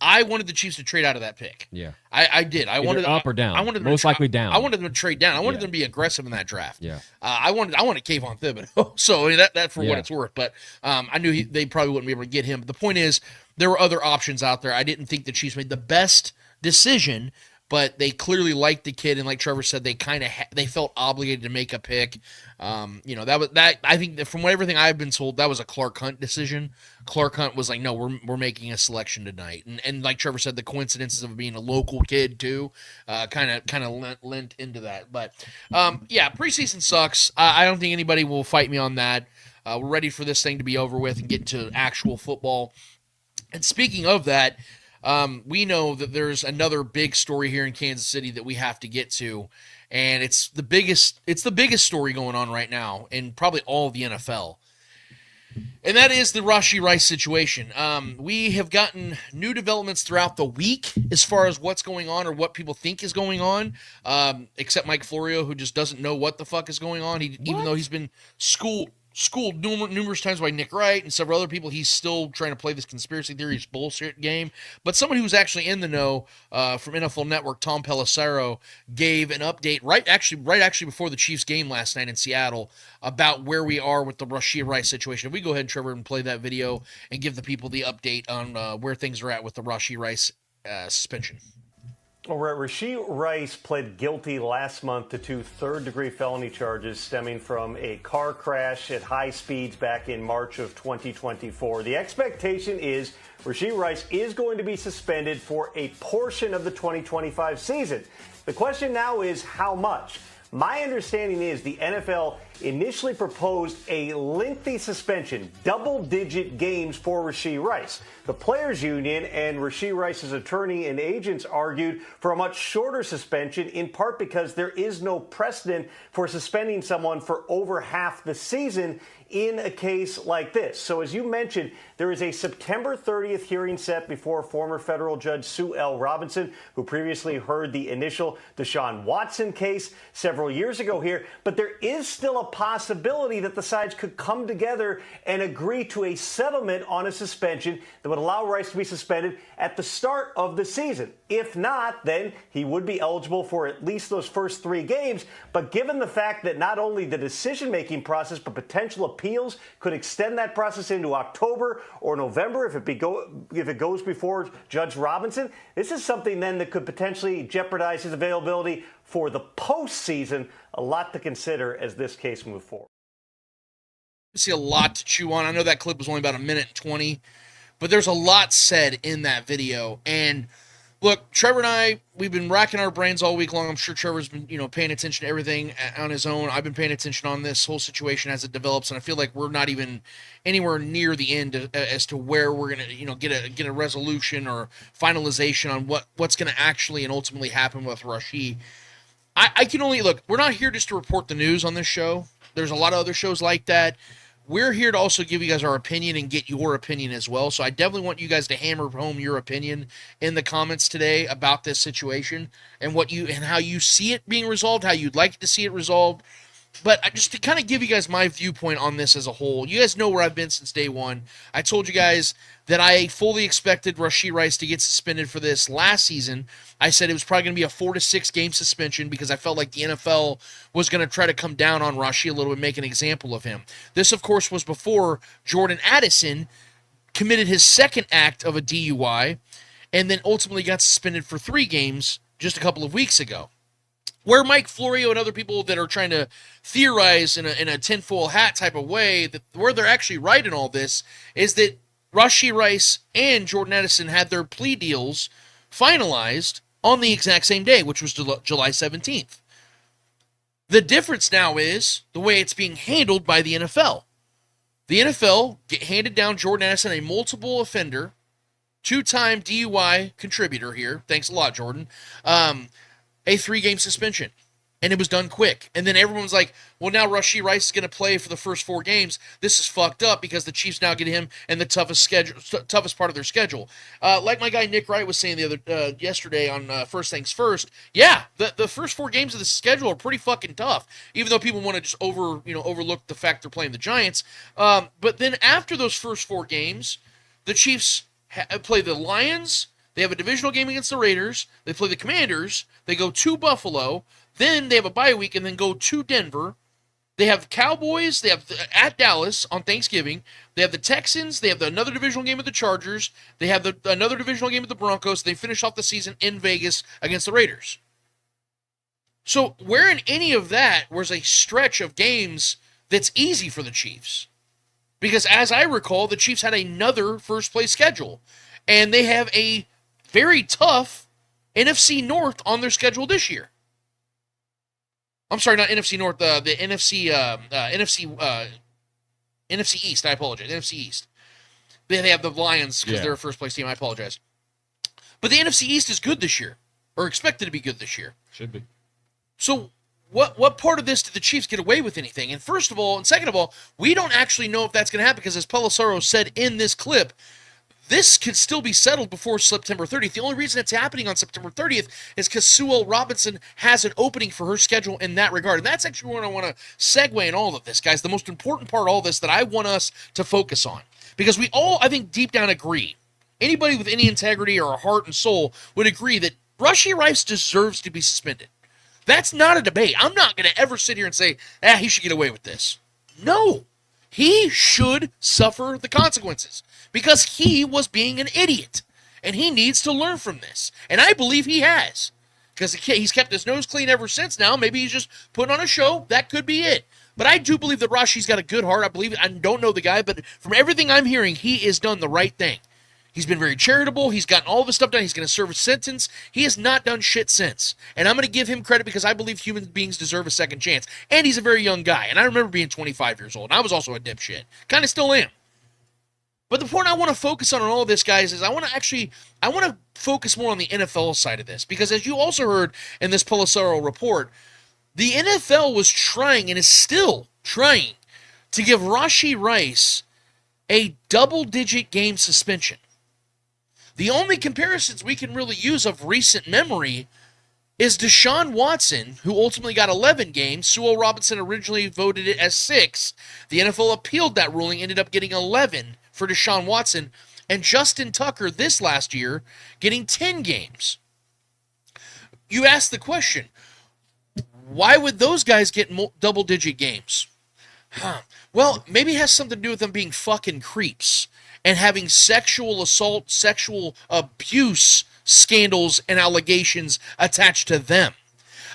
[SPEAKER 10] I wanted the Chiefs to trade out of that pick.
[SPEAKER 9] Yeah,
[SPEAKER 10] I did. I wanted
[SPEAKER 9] up or down.
[SPEAKER 10] I wanted them
[SPEAKER 9] most likely down.
[SPEAKER 10] I wanted them to trade down. I wanted them to be aggressive in that draft.
[SPEAKER 9] Yeah.
[SPEAKER 10] I wanted Kayvon Thibodeau. So that for what it's worth. But I knew they probably wouldn't be able to get him. But the point is, there were other options out there. I didn't think the Chiefs made the best decision, but they clearly liked the kid, and like Trevor said, they kind of they felt obligated to make a pick. That I think that from everything I've been told, that was a Clark Hunt decision. Clark Hunt was like, no, we're making a selection tonight, and like Trevor said, the coincidences of being a local kid too, kind of lent into that. But preseason sucks. I don't think anybody will fight me on that. We're ready for this thing to be over with and get into actual football. And speaking of that. We know that there's another big story here in Kansas City that we have to get to, and it's the biggest story going on right now in probably all of the NFL. And that is the Rashee Rice situation. We have gotten new developments throughout the week as far as what's going on or what people think is going on, except Mike Florio, who just doesn't know what the fuck is going on. Even though he's been schooled schooled numerous times by Nick Wright and several other people. He's still trying to play this conspiracy theories bullshit game. But someone who's actually in the know from NFL Network, Tom Pelissero, gave an update right actually before the Chiefs game last night in Seattle about where we are with the Rashee Rice situation. If we go ahead, Trevor, and play that video and give the people the update on where things are at with the Rashee Rice suspension.
[SPEAKER 12] All right, Rashee Rice pled guilty last month to 2 third-degree felony charges stemming from a car crash at high speeds back in March of 2024. The expectation is Rashee Rice is going to be suspended for a portion of the 2025 season. The question now is how much? My understanding is the NFL initially proposed a lengthy suspension, double-digit games for Rashee Rice. The Players Union and Rashee Rice's attorney and agents argued for a much shorter suspension, in part because there is no precedent for suspending someone for over half the season in a case like this. So as you mentioned, there is a September 30th hearing set before former federal judge Sue L. Robinson, who previously heard the initial Deshaun Watson case several years ago here. But there is still a possibility that the sides could come together and agree to a settlement on a suspension that would allow Rice to be suspended at the start of the season. If not, then he would be eligible for at least those first 3 games. But given the fact that not only the decision-making process, but potential appeals could extend that process into October or November if it goes before Judge Robinson, this is something then that could potentially jeopardize his availability for the postseason. A lot to consider as this case moves forward.
[SPEAKER 10] I see a lot to chew on. I know that clip was only about 1:20, but there's a lot said in that video. And look, Trevor and I, we've been racking our brains all week long. I'm sure Trevor's been, paying attention to everything on his own. I've been paying attention on this whole situation as it develops, and I feel like we're not even anywhere near the end as to where we're gonna, get a resolution or finalization on what's gonna actually and ultimately happen with Rashee. I can only look. We're not here just to report the news on this show. There's a lot of other shows like that. We're here to also give you guys our opinion and get your opinion as well. So I definitely want you guys to hammer home your opinion in the comments today about this situation and how you see it being resolved, how you'd like to see it resolved. But just to kind of give you guys my viewpoint on this as a whole, you guys know where I've been since day one. I told you guys that I fully expected Rashee Rice to get suspended for this last season. I said it was probably going to be a 4 to 6 game suspension because I felt like the NFL was going to try to come down on Rashee a little bit, make an example of him. This, of course, was before Jordan Addison committed his second act of a DUI and then ultimately got suspended for 3 games just a couple of weeks ago. Where Mike Florio and other people that are trying to theorize in a tinfoil hat type of way, that where they're actually right in all this is that Rashee Rice and Jordan Addison had their plea deals finalized on the exact same day, which was July 17th. The difference now is the way it's being handled by the NFL. The NFL handed down Jordan Addison, a multiple offender, 2-time DUI contributor here. Thanks a lot, Jordan. A 3-game suspension, and it was done quick. And then everyone's like, well, now Rashee Rice is going to play for the first 4 games. This is fucked up because the Chiefs now get him in the toughest part of their schedule. Like my guy Nick Wright was saying yesterday on First Things First, yeah, the first 4 games of the schedule are pretty fucking tough, even though people want to just overlook the fact they're playing the Giants. But then after those first 4 games, the Chiefs play the Lions. They have a divisional game against the Raiders. They play the Commanders. They go to Buffalo. Then they have a bye week and then go to Denver. They have the Cowboys. They have at Dallas on Thanksgiving. They have the Texans. They have another divisional game with the Chargers. They have another divisional game with the Broncos. They finish off the season in Vegas against the Raiders. So where in any of that was a stretch of games that's easy for the Chiefs? Because as I recall, the Chiefs had another first-place schedule. And they have a very tough NFC North on their schedule this year. I'm sorry, not NFC North, the NFC East, I apologize, NFC East. They have the Lions because they're a first-place team, I apologize. But the NFC East is good this year, or expected to be good this year.
[SPEAKER 9] Should be.
[SPEAKER 10] So what part of this did the Chiefs get away with anything? And first of all, and second of all, we don't actually know if that's going to happen because as Pelissero said in this clip, This could still be settled before September 30th. The only reason it's happening on September 30th is because 𝚂𝙿𝙸𝚂 has an opening for her schedule in that regard. And that's actually where I want to segue in all of this, guys. The most important part of all this that I want us to focus on. Because we all, I think, deep down agree. Anybody with any integrity or a heart and soul would agree that Rashee Rice deserves to be suspended. That's not a debate. I'm not going to ever sit here and say, he should get away with this. No. He should suffer the consequences because he was being an idiot. And he needs to learn from this. And I believe he has. Because he's kept his nose clean ever since now. Maybe he's just putting on a show. That could be it. But I do believe that Rashee's got a good heart. I don't know the guy, but from everything I'm hearing, he has done the right thing. He's been very charitable. He's gotten all of his stuff done. He's going to serve a sentence. He has not done shit since. And I'm going to give him credit because I believe human beings deserve a second chance. And he's a very young guy. And I remember being 25 years old. And I was also a dipshit. Kind of still am. But the point I want to focus on all of this, guys, is I want to focus more on the NFL side of this. Because as you also heard in this Pelissero report, the NFL was trying and is still trying to give Rashee Rice a double-digit game suspension. The only comparisons we can really use of recent memory is Deshaun Watson, who ultimately got 11 games. 𝚂𝙿𝙸𝚂 originally voted it as 6. The NFL appealed that ruling, ended up getting 11 for Deshaun Watson. And Justin Tucker this last year getting 10 games. You ask the question, why would those guys get double-digit games? Well, maybe it has something to do with them being fucking creeps and having sexual assault, sexual abuse scandals and allegations attached to them.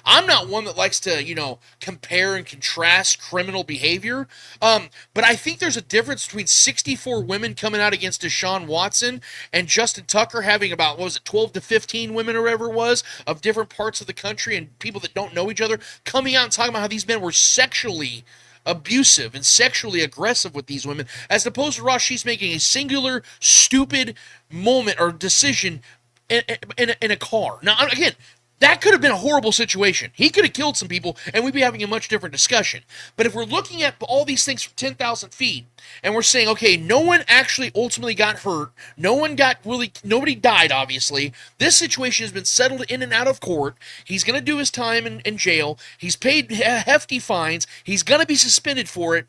[SPEAKER 10] I'm not one that likes to, compare and contrast criminal behavior, but I think there's a difference between 64 women coming out against Deshaun Watson and Justin Tucker having about, 12 to 15 women or whatever it was, of different parts of the country and people that don't know each other, coming out and talking about how these men were sexually abusive and sexually aggressive with these women, as opposed to Rashee's making a singular, stupid moment or decision in a car. Now, again, that could have been a horrible situation. He could have killed some people, and we'd be having a much different discussion. But if we're looking at all these things from 10,000 feet, and we're saying, okay, no one actually ultimately got hurt, nobody died, obviously. This situation has been settled in and out of court. He's going to do his time in jail. He's paid hefty fines. He's going to be suspended for it.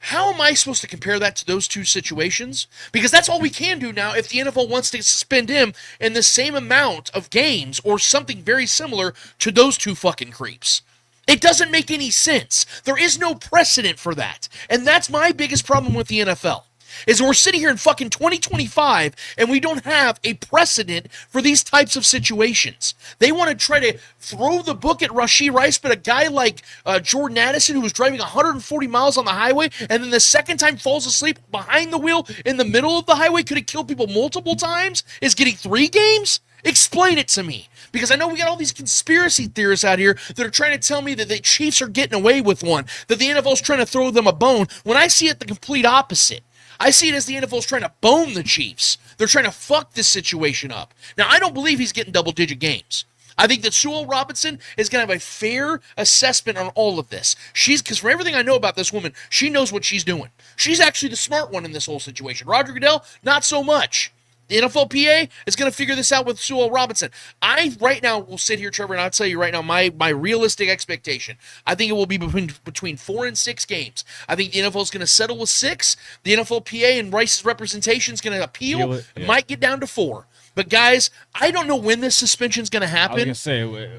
[SPEAKER 10] How am I supposed to compare that to those two situations? Because that's all we can do now if the NFL wants to suspend him in the same amount of games or something very similar to those two fucking creeps. It doesn't make any sense. There is no precedent for that. And that's my biggest problem with the NFL. Is we're sitting here in fucking 2025 and we don't have a precedent for these types of situations. They want to try to throw the book at Rashee Rice, but a guy like Jordan Addison, who was driving 140 miles on the highway and then the second time falls asleep behind the wheel in the middle of the highway, could have killed people multiple times, is getting 3 games? Explain it to me. Because I know we got all these conspiracy theorists out here that are trying to tell me that the Chiefs are getting away with one, that the NFL's trying to throw them a bone, when I see it the complete opposite. I see it as the NFL's trying to bone the Chiefs. They're trying to fuck this situation up. Now, I don't believe he's getting double-digit games. I think that 𝚂𝙿𝙸𝚂 is going to have a fair assessment on all of this. Because from everything I know about this woman, she knows what she's doing. She's actually the smart one in this whole situation. Roger Goodell, not so much. The NFLPA is going to figure this out with 𝚂𝙿𝙸𝙂. I, right now, will sit here, Trevor, and I'll tell you right now my realistic expectation. I think it will be between 4 and 6 games. I think the NFL is going to settle with 6. The NFLPA and Rice's representation is going to appeal. It might get down to 4. But, guys, I don't know when this suspension is going to happen.
[SPEAKER 9] I was going to say,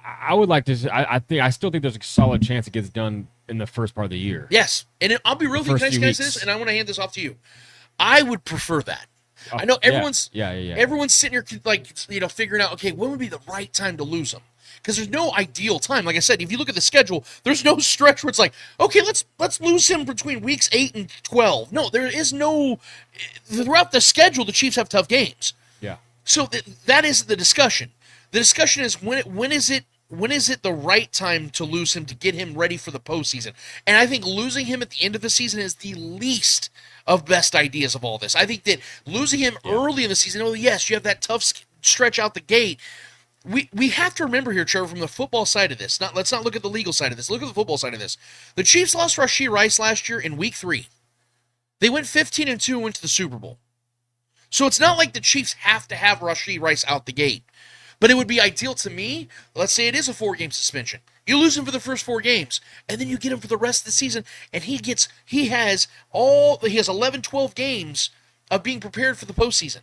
[SPEAKER 9] I would like to. I still think there's a solid chance it gets done in the first part of the year.
[SPEAKER 10] Yes, and I'll be real nice, guys, this, and I want to hand this off to you. I would prefer that. I know everyone's everyone's sitting here figuring out, okay, when would be the right time to lose them? Because there's no ideal time. Like I said, if you look at the schedule, there's no stretch where it's like, okay, let's lose him between weeks 8 and 12. No, there is no. Throughout the schedule, the Chiefs have tough games.
[SPEAKER 9] Yeah.
[SPEAKER 10] So that is the discussion. The discussion is when is it the right time to lose him to get him ready for the postseason? And I think losing him at the end of the season is the least of best ideas of all this. I think that losing him early in the season, yes, you have that tough stretch out the gate. We have to remember here, Trevor, from the football side of this. Let's not look at the legal side of this. Look at the football side of this. The Chiefs lost Rashee Rice last year in Week 3. They went 15-2 and went to the Super Bowl. So it's not like the Chiefs have to have Rashee Rice out the gate. But it would be ideal to me, let's say it is a 4-game suspension. You lose him for the first 4 games, and then you get him for the rest of the season, and he has 11, 12 games of being prepared for the postseason.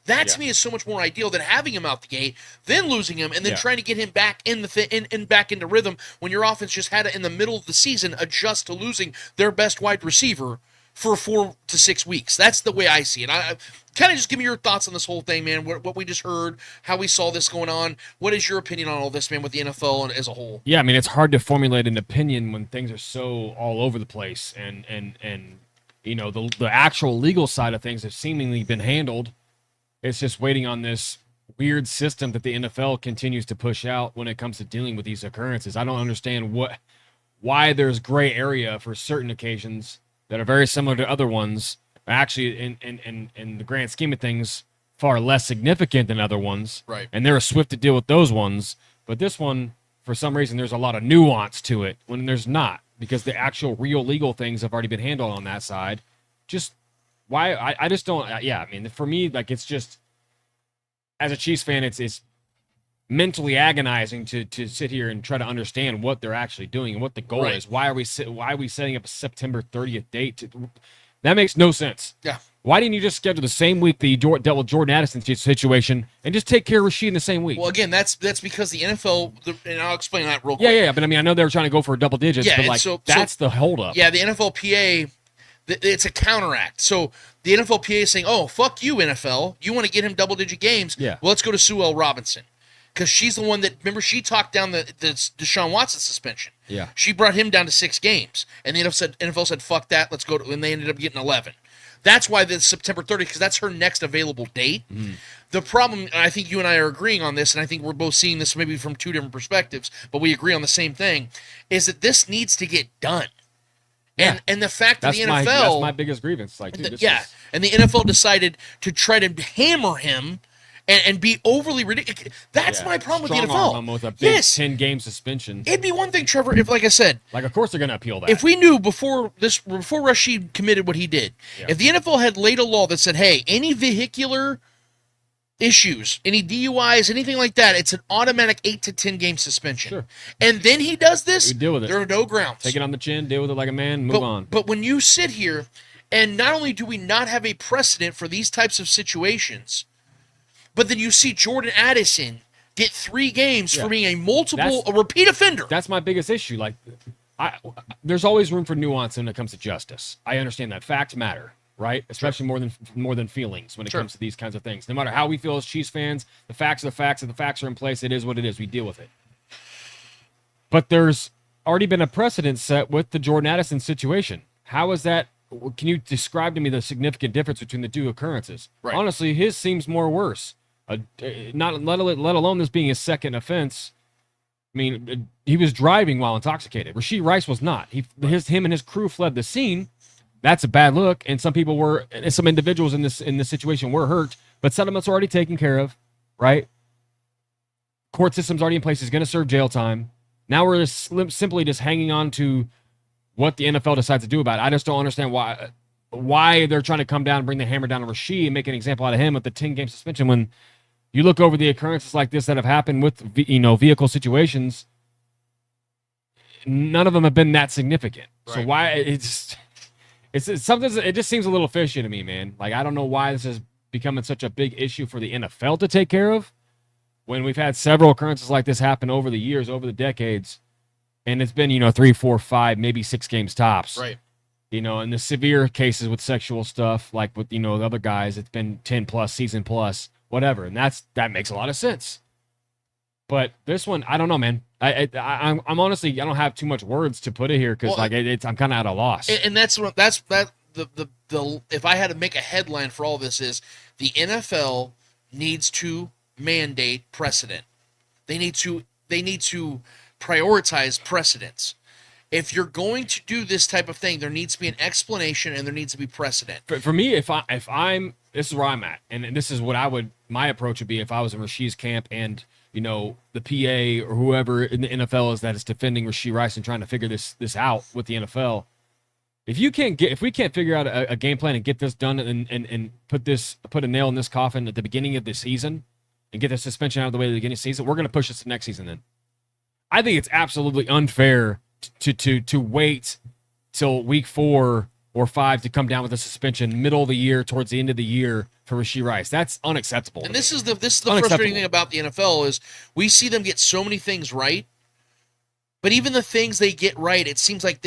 [SPEAKER 10] That to me is so much more ideal than having him out the gate, then losing him, and then trying to get him back back into rhythm when your offense just had to, in the middle of the season, adjust to losing their best wide receiver for 4 to 6 weeks. That's the way I see it. I kind of just give me your thoughts on this whole thing, man. What we just heard, how we saw this going on. What is your opinion on all this, man, with the NFL as a whole?
[SPEAKER 9] Yeah, I mean, it's hard to formulate an opinion when things are so all over the place, and you know, the actual legal side of things have seemingly been handled. It's just waiting on this weird system that the NFL continues to push out when it comes to dealing with these occurrences. I don't understand why there's gray area for certain occasions that are very similar to other ones, actually in the grand scheme of things, far less significant than other ones.
[SPEAKER 10] Right.
[SPEAKER 9] And they're swift to deal with those ones. But this one, for some reason, there's a lot of nuance to it when there's not, because the actual real legal things have already been handled on that side. Just why I just don't. Yeah, I mean, for me, like, it's just, as a Chiefs fan, it's mentally agonizing to sit here and try to understand what they're actually doing and what the goal is. Why are we setting up a September 30th date? That makes no sense.
[SPEAKER 10] Yeah.
[SPEAKER 9] Why didn't you just schedule the same week that you dealt with Jordan Addison's situation and just take care of Rashee in the same week?
[SPEAKER 10] Well, again, that's because the NFL, and I'll explain that real quick.
[SPEAKER 9] Yeah, but I mean, I know they were trying to go for double digits, but like, that's the holdup.
[SPEAKER 10] Yeah, the NFLPA, it's a counteract. So the NFLPA is saying, oh, fuck you, NFL. You want to get him double-digit games?
[SPEAKER 9] Yeah.
[SPEAKER 10] Well, let's go to Sue Robinson. Because she's the one that, remember, she talked down the Deshaun Watson suspension.
[SPEAKER 9] Yeah.
[SPEAKER 10] She brought him down to 6 games. And the NFL said, fuck that, let's go to, and they ended up getting 11. That's why the September 30th, because that's her next available date. Mm-hmm. The problem, and I think you and I are agreeing on this, and I think we're both seeing this maybe from 2 different perspectives, but we agree on the same thing, is that this needs to get done. And the fact that the NFL...
[SPEAKER 9] That's my biggest grievance. Like, dude,
[SPEAKER 10] and the NFL decided to try to hammer him and be overly ridiculous. That's my problem with the NFL.
[SPEAKER 9] With a big 10-game suspension.
[SPEAKER 10] It'd be one thing, Trevor, if, like I said...
[SPEAKER 9] Like, of course they're going to appeal that.
[SPEAKER 10] If we knew before Rashee committed what he did, if the NFL had laid a law that said, hey, any vehicular issues, any DUIs, anything like that, it's an automatic 8 to 10-game suspension.
[SPEAKER 9] Sure.
[SPEAKER 10] And then he does this,
[SPEAKER 9] deal with it.
[SPEAKER 10] There are no grounds.
[SPEAKER 9] Take it on the chin, deal with it like a man, move on.
[SPEAKER 10] But when you sit here, and not only do we not have a precedent for these types of situations, but then you see Jordan Addison get 3 games for being a repeat offender.
[SPEAKER 9] That's my biggest issue. Like, there's always room for nuance when it comes to justice. I understand that. Facts matter, right? Especially more than feelings when it comes to these kinds of things. No matter how we feel as Chiefs fans, the facts are the facts. If the facts are in place, it is what it is. We deal with it. But there's already been a precedent set with the Jordan Addison situation. How is that? Can you describe to me the significant difference between the 2 occurrences?
[SPEAKER 10] Right.
[SPEAKER 9] Honestly, his seems more worse. Not let alone this being his second offense. I mean, he was driving while intoxicated. Rashee Rice was not. Him and his crew fled the scene. That's a bad look, and some individuals in this situation were hurt, but settlement's already taken care of, right? Court system's already in place. He's going to serve jail time. Now we're simply just hanging on to what the NFL decides to do about it. I just don't understand why they're trying to come down and bring the hammer down on Rashee and make an example out of him with the 10-game suspension when you look over the occurrences like this that have happened with vehicle situations. None of them have been that significant. Right. So why it's something. It just seems a little fishy to me, man. Like, I don't know why this is becoming such a big issue for the NFL to take care of when we've had several occurrences like this happen over the years, over the decades, and it's been 3, 4, 5, maybe 6 games tops.
[SPEAKER 10] Right.
[SPEAKER 9] And the severe cases with sexual stuff, like with the other guys, it's been 10 plus, season plus, whatever, and that makes a lot of sense. But this one, I don't know, man. I'm honestly, I don't have too much words to put it here because I'm kind of at a loss.
[SPEAKER 10] And that's the if I had to make a headline for all this is the NFL needs to mandate precedent. They need to prioritize precedents. If you're going to do this type of thing, there needs to be an explanation and there needs to be precedent.
[SPEAKER 9] For me, if I'm this is where I'm at, and this is what my approach would be if I was in Rashee's camp and the PA or whoever in the NFL is that is defending Rashee Rice and trying to figure this out with the NFL, if we can't figure out a game plan and get this done and put a nail in this coffin at the beginning of the season and get the suspension out of the way at the beginning of the season, we're going to push this to next season. Then I think it's absolutely unfair to wait till week 4 or 5 to come down with a suspension middle of the year towards the end of the year for Rashee Rice. That's unacceptable.
[SPEAKER 10] And this is the frustrating thing about the NFL is we see them get so many things right, but even the things they get right, it seems like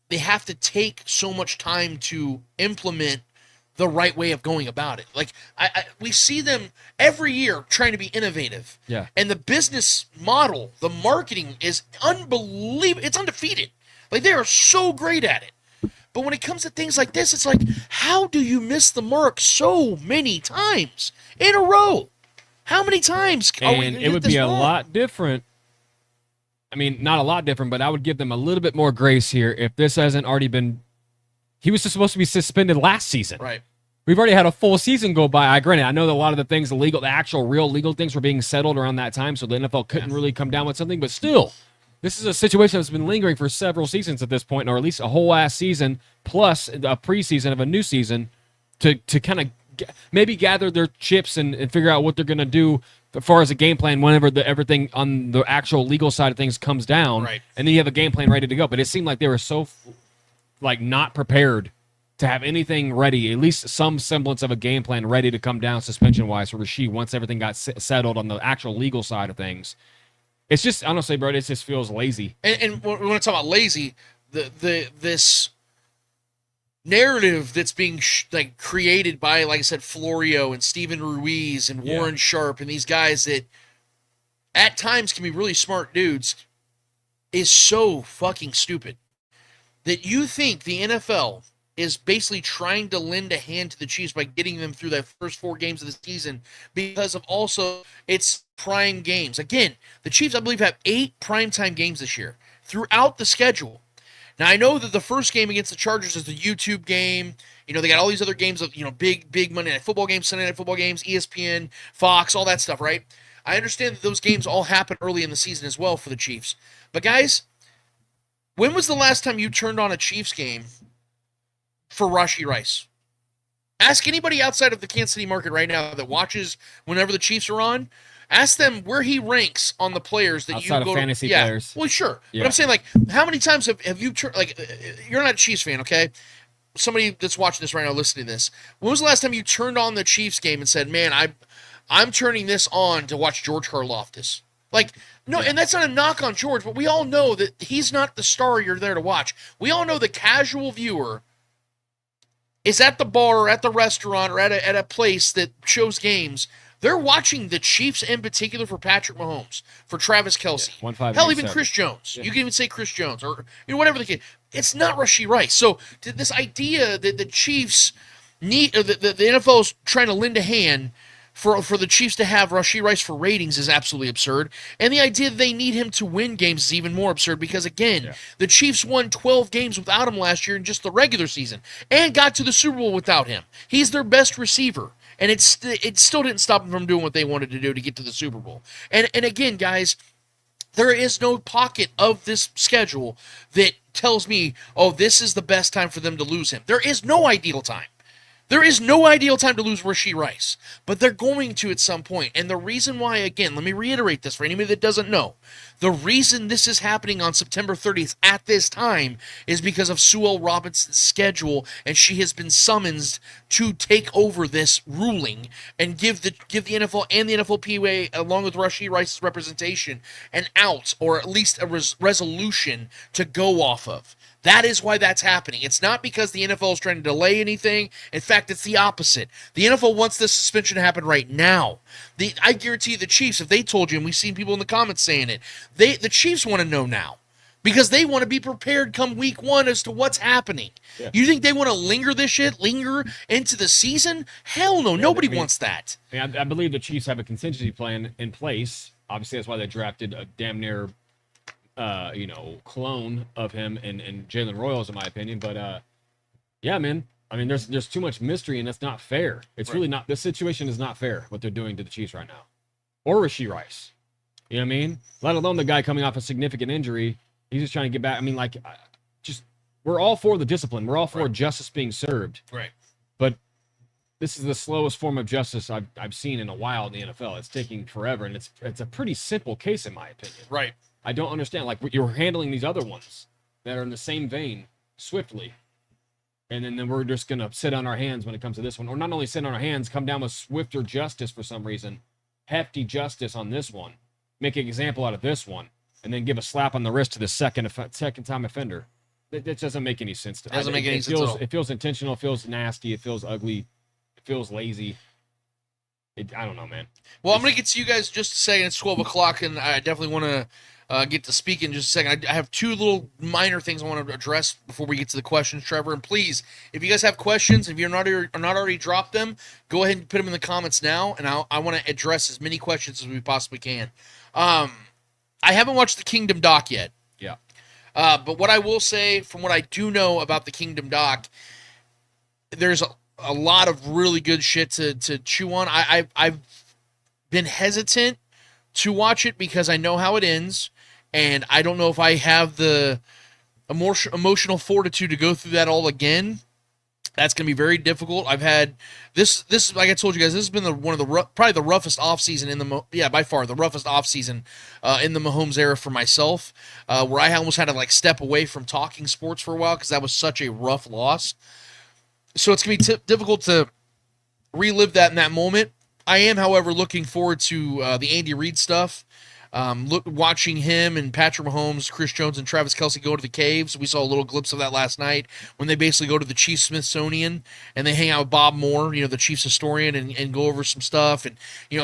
[SPEAKER 10] they have to take so much time to implement the right way of going about it. Like we see them every year trying to be innovative.
[SPEAKER 9] Yeah.
[SPEAKER 10] And the business model, the marketing is unbelievable. It's undefeated. Like they are so great at it. But when it comes to things like this, it's like, how do you miss the mark so many times in a row? How many times are we
[SPEAKER 9] and it would be a lot different. I mean, not a lot different, but I would give them a little bit more grace here if this hasn't already been. He was just supposed to be suspended last season.
[SPEAKER 10] Right.
[SPEAKER 9] We've already had a full season go by. Granted, I know that a lot of the things, the actual real legal things were being settled around that time, so the NFL couldn't really come down with something, but still. This is a situation that's been lingering for several seasons at this point, or at least a whole ass season, plus a preseason of a new season to kind of maybe gather their chips and figure out what they're going to do as far as a game plan whenever everything on the actual legal side of things comes down.
[SPEAKER 10] Right.
[SPEAKER 9] And then you have a game plan ready to go. But it seemed like they were so not prepared to have anything ready, at least some semblance of a game plan ready to come down suspension-wise for Rashee once everything got settled on the actual legal side of things. It's just, honestly, bro, it just feels lazy.
[SPEAKER 10] And when I talk about lazy, this narrative that's being created by, like I said, Florio and Steven Ruiz and Warren Sharp and these guys that at times can be really smart dudes is so fucking stupid that you think the NFL is basically trying to lend a hand to the Chiefs by getting them through the first 4 games of the season because of also its prime games. Again, the Chiefs, I believe, have 8 primetime games this year throughout the schedule. Now, I know that the first game against the Chargers is the YouTube game. You know, they got all these other games of, big Monday Night Football games, Sunday Night Football games, ESPN, Fox, all that stuff, right? I understand that those games all happen early in the season as well for the Chiefs. But, guys, when was the last time you turned on a Chiefs game for Rashee Rice? Ask anybody outside of the Kansas City market right now that watches whenever the Chiefs are on. Ask them where he ranks on the players that
[SPEAKER 9] outside
[SPEAKER 10] you go
[SPEAKER 9] of fantasy
[SPEAKER 10] to. Yeah,
[SPEAKER 9] players.
[SPEAKER 10] well, sure.
[SPEAKER 9] Yeah.
[SPEAKER 10] But I'm saying, how many times have you turned, you're not a Chiefs fan, okay? Somebody that's watching this right now, listening to this. When was the last time you turned on the Chiefs game and said, man, I'm turning this on to watch George Karlaftis? No, and that's not a knock on George, but we all know that he's not the star you're there to watch. We all know the casual viewer is at the bar or at the restaurant or at a place that shows games. They're watching the Chiefs in particular for Patrick Mahomes, for Travis Kelce.
[SPEAKER 9] Yeah,
[SPEAKER 10] hell, even Chris Jones. Yeah. You can even say Chris Jones or whatever the case. It's not Rashee Rice. So this idea that the Chiefs need, the NFL is trying to lend a hand for the Chiefs to have Rashee Rice for ratings is absolutely absurd. And the idea that they need him to win games is even more absurd because, again, the Chiefs won 12 games without him last year in just the regular season and got to the Super Bowl without him. He's their best receiver. And it still didn't stop them from doing what they wanted to do to get to the Super Bowl. And again, guys, there is no pocket of this schedule that tells me, oh, this is the best time for them to lose him. There is no ideal time. There is no ideal time to lose Rashee Rice, but they're going to at some point. And the reason why, again, let me reiterate this for anybody that doesn't know, the reason this is happening on September 30th at this time is because of Sue L. Robinson's schedule, and she has been summoned to take over this ruling and give the NFL and the NFLPA, along with Rashee Rice's representation, an out or at least a resolution to go off of. That is why that's happening. It's not because the NFL is trying to delay anything. In fact, it's the opposite. The NFL wants this suspension to happen right now. I guarantee you the Chiefs, if they told you, and we've seen people in the comments saying it, the Chiefs want to know now because they want to be prepared come week 1 as to what's happening. Yeah. You think they want to linger into the season? Hell no. Nobody wants that.
[SPEAKER 9] I believe the Chiefs have a contingency plan in place. Obviously, that's why they drafted a damn near clone of him and Jalen Royals, in my opinion. But yeah, man. I mean, there's too much mystery, and that's not fair. It's really not. This situation is not fair. What they're doing to the Chiefs right now, or Rashee Rice. You know what I mean? Let alone the guy coming off a significant injury. He's just trying to get back. I mean, we're all for the discipline. We're all for justice being served.
[SPEAKER 10] Right.
[SPEAKER 9] But this is the slowest form of justice I've seen in a while in the NFL. It's taking forever, and it's a pretty simple case in my opinion.
[SPEAKER 10] Right.
[SPEAKER 9] I don't understand. Like, you're handling these other ones that are in the same vein swiftly, and then we're just gonna sit on our hands when it comes to this one, or not only sit on our hands, come down with swifter justice for some reason, hefty justice on this one, make an example out of this one, and then give a slap on the wrist to the second time offender. That doesn't make any sense to me.
[SPEAKER 10] Doesn't make any sense at all.
[SPEAKER 9] It feels intentional. It feels nasty. It feels ugly. It feels lazy. I don't know, man.
[SPEAKER 10] Well, I'm going to get to you guys just a second. It's 12 o'clock, and I definitely want to get to speak in just a second. I have two little minor things I want to address before we get to the questions, Trevor. And please, if you guys have questions, if you're not already dropped them, go ahead and put them in the comments now, and I want to address as many questions as we possibly can. I haven't watched the Kingdom doc yet.
[SPEAKER 9] Yeah.
[SPEAKER 10] But what I will say, from what I do know about the Kingdom doc, there's a lot of really good shit to chew on. I've been hesitant to watch it because I know how it ends, and I don't know if I have the emotional fortitude to go through that all again. That's going to be very difficult. I've had this like I told you guys, this has been probably the roughest offseason by far the roughest offseason in the Mahomes era for myself, where I almost had to step away from talking sports for a while because that was such a rough loss. So it's going to be difficult to relive that in that moment. I am, however, looking forward to the Andy Reid stuff. Watching him and Patrick Mahomes, Chris Jones, and Travis Kelce go to the caves. We saw a little glimpse of that last night when they basically go to the Chiefs Smithsonian and they hang out with Bob Moore, the Chiefs historian, and go over some stuff. And,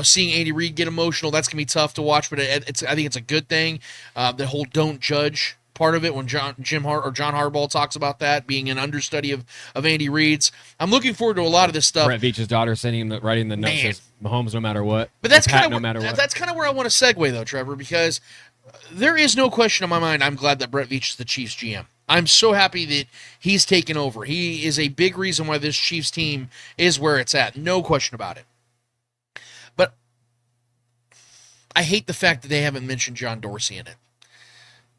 [SPEAKER 10] seeing Andy Reid get emotional, that's going to be tough to watch, but I think it's a good thing. The whole don't judge part of it when John Harbaugh talks about that being an understudy of Andy Reid's. I'm looking forward to a lot of this stuff.
[SPEAKER 9] Brett Veach's daughter sending him writing the note says Mahomes no matter what.
[SPEAKER 10] But that's kind
[SPEAKER 9] of
[SPEAKER 10] that's kind of where I want to segue though, Trevor, because there is no question in my mind. I'm glad that Brett Veach is the Chiefs GM. I'm so happy that he's taken over. He is a big reason why this Chiefs team is where it's at. No question about it. But I hate the fact that they haven't mentioned John Dorsey in it.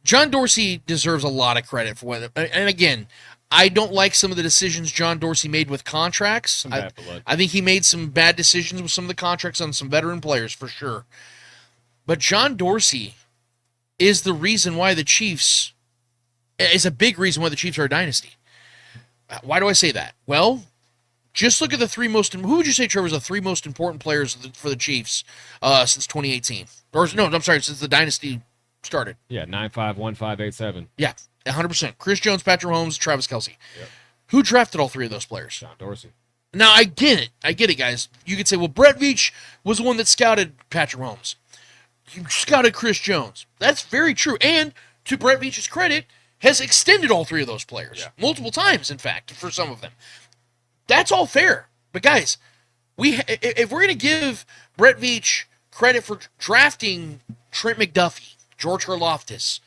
[SPEAKER 10] John Dorsey deserves a lot of credit for what, and again, I don't like some of the decisions John Dorsey made with contracts. I think he made some bad decisions with some of the contracts on some veteran players for sure. But John Dorsey is the reason why the Chiefs is a big reason why the Chiefs are a dynasty. Why do I say that? Well, just look at the who would you say, Trevor, is the three most important players for the Chiefs since 2018? Or no, I'm sorry, since the dynasty started.
[SPEAKER 9] Yeah, 9-5-1-5-8-7.
[SPEAKER 10] Yeah, 100%. Chris Jones, Patrick Mahomes, Travis Kelce.
[SPEAKER 9] Yep.
[SPEAKER 10] Who drafted all three of those players?
[SPEAKER 9] John Dorsey.
[SPEAKER 10] Now, I get it, guys. You could say, well, Brett Veach was the one that scouted Patrick Mahomes. He scouted Chris Jones. That's very true. And to Brett Veach's credit, has extended all three of those players. Multiple times, in fact, for some of them. That's all fair. But, guys, if we're going to give Brett Veach credit for drafting Trent McDuffie, George Karlaftis,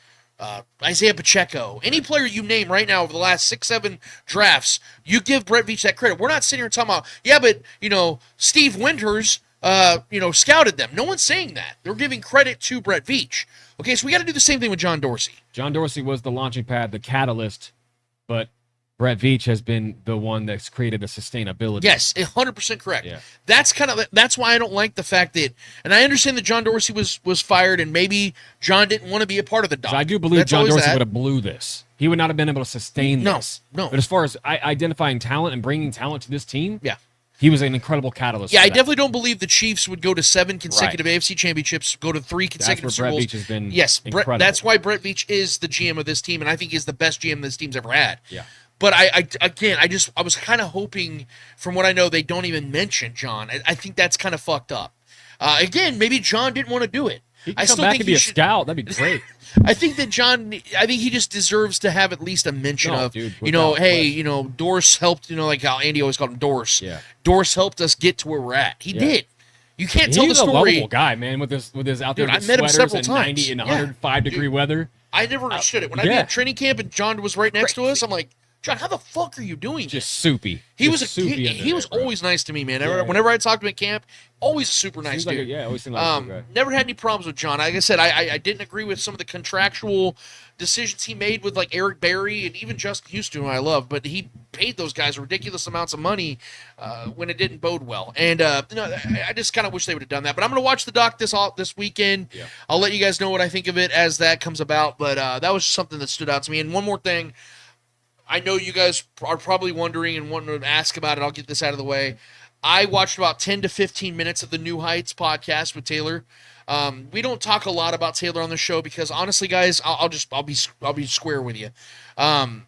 [SPEAKER 10] Isaiah Pacheco, any player you name right now over the last 6-7 drafts, you give Brett Veach that credit. We're not sitting here talking about, but, Steve Winters, scouted them. No one's saying that. They're giving credit to Brett Veach. Okay, so we got to do the same thing with John Dorsey.
[SPEAKER 9] John Dorsey was the launching pad, the catalyst, but Brett Veach has been the one that's created the sustainability.
[SPEAKER 10] Yes, 100% correct.
[SPEAKER 9] Yeah.
[SPEAKER 10] That's why I don't like the fact that, and I understand that John Dorsey was fired, and maybe John didn't want to be a part of the doc.
[SPEAKER 9] I do believe John Dorsey would have blew this. He would not have been able to sustain this.
[SPEAKER 10] No.
[SPEAKER 9] But as far as identifying talent and bringing talent to this team,
[SPEAKER 10] yeah,
[SPEAKER 9] he was an incredible catalyst.
[SPEAKER 10] Yeah, I definitely don't believe the Chiefs would go to 7 consecutive
[SPEAKER 9] Right.
[SPEAKER 10] AFC championships, go to 3 consecutive Super
[SPEAKER 9] Brett
[SPEAKER 10] Bowls.
[SPEAKER 9] Veach has been
[SPEAKER 10] incredible. That's why Brett Veach is the GM of this team, and I think he's the best GM this team's ever had.
[SPEAKER 9] Yeah.
[SPEAKER 10] But I was kind of hoping, from what I know, they don't even mention John. I think that's kind of fucked up. Again, maybe John didn't want to do it.
[SPEAKER 9] He can come back and be a scout. That'd be great.
[SPEAKER 10] I think he just deserves to have at least a mention of, Dorse helped, like how Andy always called him Dorse.
[SPEAKER 9] Yeah.
[SPEAKER 10] Dorse helped us get to where we're at. He did. You can't tell the
[SPEAKER 9] He's
[SPEAKER 10] story.
[SPEAKER 9] a lovable guy, man, with his out there
[SPEAKER 10] Dude,
[SPEAKER 9] with
[SPEAKER 10] I met him several
[SPEAKER 9] sweaters
[SPEAKER 10] times.
[SPEAKER 9] and 90 and 105 degree weather.
[SPEAKER 10] I never understood it. When I'd be at training camp and John was right next to us, I'm like, John, how the fuck are you doing
[SPEAKER 9] Just
[SPEAKER 10] this?
[SPEAKER 9] soupy.
[SPEAKER 10] He
[SPEAKER 9] Just
[SPEAKER 10] was
[SPEAKER 9] soupy
[SPEAKER 10] he was always nice to me, man.
[SPEAKER 9] Yeah.
[SPEAKER 10] Whenever I talked to him at camp, always a super nice
[SPEAKER 9] Seems
[SPEAKER 10] dude.
[SPEAKER 9] like always seemed like a cool guy.
[SPEAKER 10] Never had any problems with John. Like I said, I didn't agree with some of the contractual decisions he made with like Eric Berry and even Justin Houston, who I love, but he paid those guys ridiculous amounts of money when it didn't bode well. And I just kind of wish they would have done that. But I'm going to watch the doc this weekend. Yeah. I'll let you guys know what I think of it as that comes about. But that was something that stood out to me. And one more thing. I know you guys are probably wondering and wanting to ask about it. I'll get this out of the way. I watched about 10 to 15 minutes of the New Heights podcast with Taylor. We don't talk a lot about Taylor on the show because honestly, guys, I'll be square with you. I've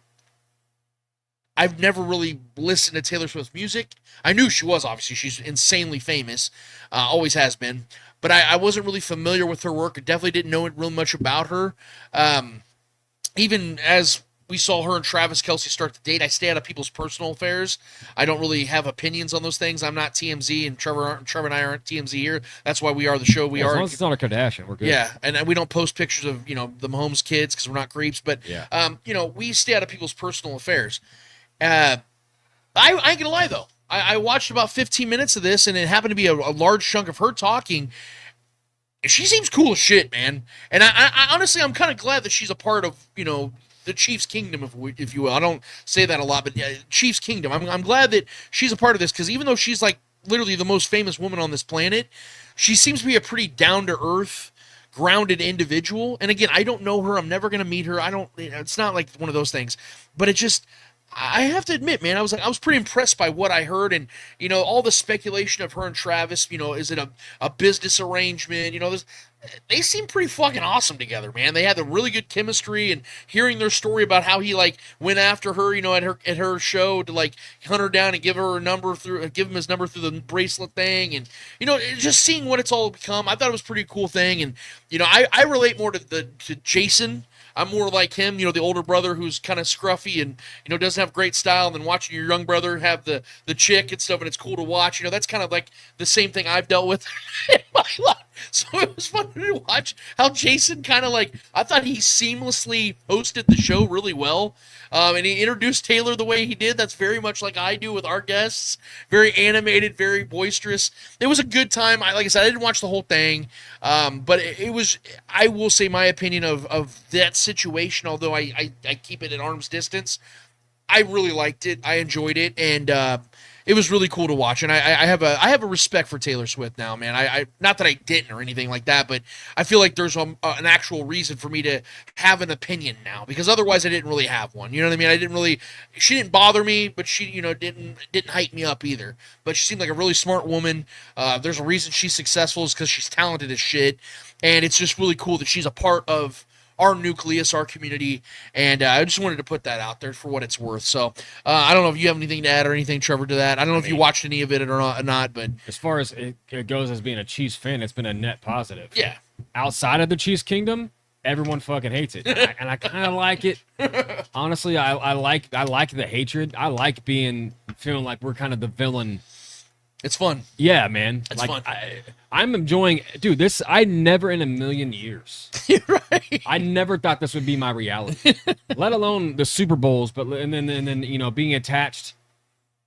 [SPEAKER 10] never really listened to Taylor Swift's music. I knew she was, obviously. She's insanely famous. Always has been. But I wasn't really familiar with her work. I definitely didn't know real much about her. Even as we saw her and Travis Kelce start to date, I stay out of people's personal affairs. I don't really have opinions on those things. I'm not TMZ, and Trevor and I aren't TMZ here. That's why we are the show we are.
[SPEAKER 9] As long as it's not a Kardashian, we're good.
[SPEAKER 10] Yeah, and we don't post pictures of, the Mahomes kids because we're not creeps. But, we stay out of people's personal affairs. I ain't going to lie, though. I watched about 15 minutes of this, and it happened to be a large chunk of her talking. She seems cool as shit, man. And I honestly, I'm kind of glad that she's a part of, the Chiefs Kingdom, if you will. I don't say that a lot, but Chiefs Kingdom. I'm glad that she's a part of this because even though she's like literally the most famous woman on this planet, she seems to be a pretty down-to-earth, grounded individual. And again, I don't know her. I'm never going to meet her. It's not like one of those things. But it just, I have to admit, man, I was pretty impressed by what I heard. And, all the speculation of her and Travis, is it a business arrangement? They seem pretty fucking awesome together, man. They had a really good chemistry, and hearing their story about how he went after her, at her show to hunt her down and give him his number through the bracelet thing, and just seeing what it's all become. I thought it was a pretty cool thing, and I relate more to Jason. I'm more like him, the older brother who's kind of scruffy and, doesn't have great style, and then watching your young brother have the chick and stuff, and it's cool to watch. That's kind of like the same thing I've dealt with in my life. So it was fun to watch how Jason kind of I thought he seamlessly hosted the show really well. And he introduced Taylor the way he did. That's very much like I do with our guests. Very animated, very boisterous. It was a good time. Like I said, I didn't watch the whole thing. But it was, I will say my opinion of that situation, although I keep it at arm's distance. I really liked it. I enjoyed it. And it was really cool to watch. And I have a respect for Taylor Swift now, man. I not that I didn't or anything like that, but I feel like there's an actual reason for me to have an opinion now, because otherwise I didn't really have one. You know what I mean? She didn't bother me, but she, didn't hype me up either. But she seemed like a really smart woman. There's a reason she's successful, is because she's talented as shit. And it's just really cool that she's a part of our nucleus, our community, and I just wanted to put that out there for what it's worth. So I don't know if you have anything to add or anything, Trevor, to that. I don't know if you watched any of it or not, but
[SPEAKER 9] as far as it goes as being a Chiefs fan, it's been a net positive.
[SPEAKER 10] Yeah.
[SPEAKER 9] Outside of the Chiefs Kingdom, everyone fucking hates it, and I kind of like it. Honestly, I like the hatred. I like feeling like we're kind of the villain.
[SPEAKER 10] It's fun.
[SPEAKER 9] Yeah, man.
[SPEAKER 10] It's fun.
[SPEAKER 9] I'm enjoying, dude. This I never in a million years.
[SPEAKER 10] Right.
[SPEAKER 9] I never thought this would be my reality, let alone the Super Bowls. But and then being attached,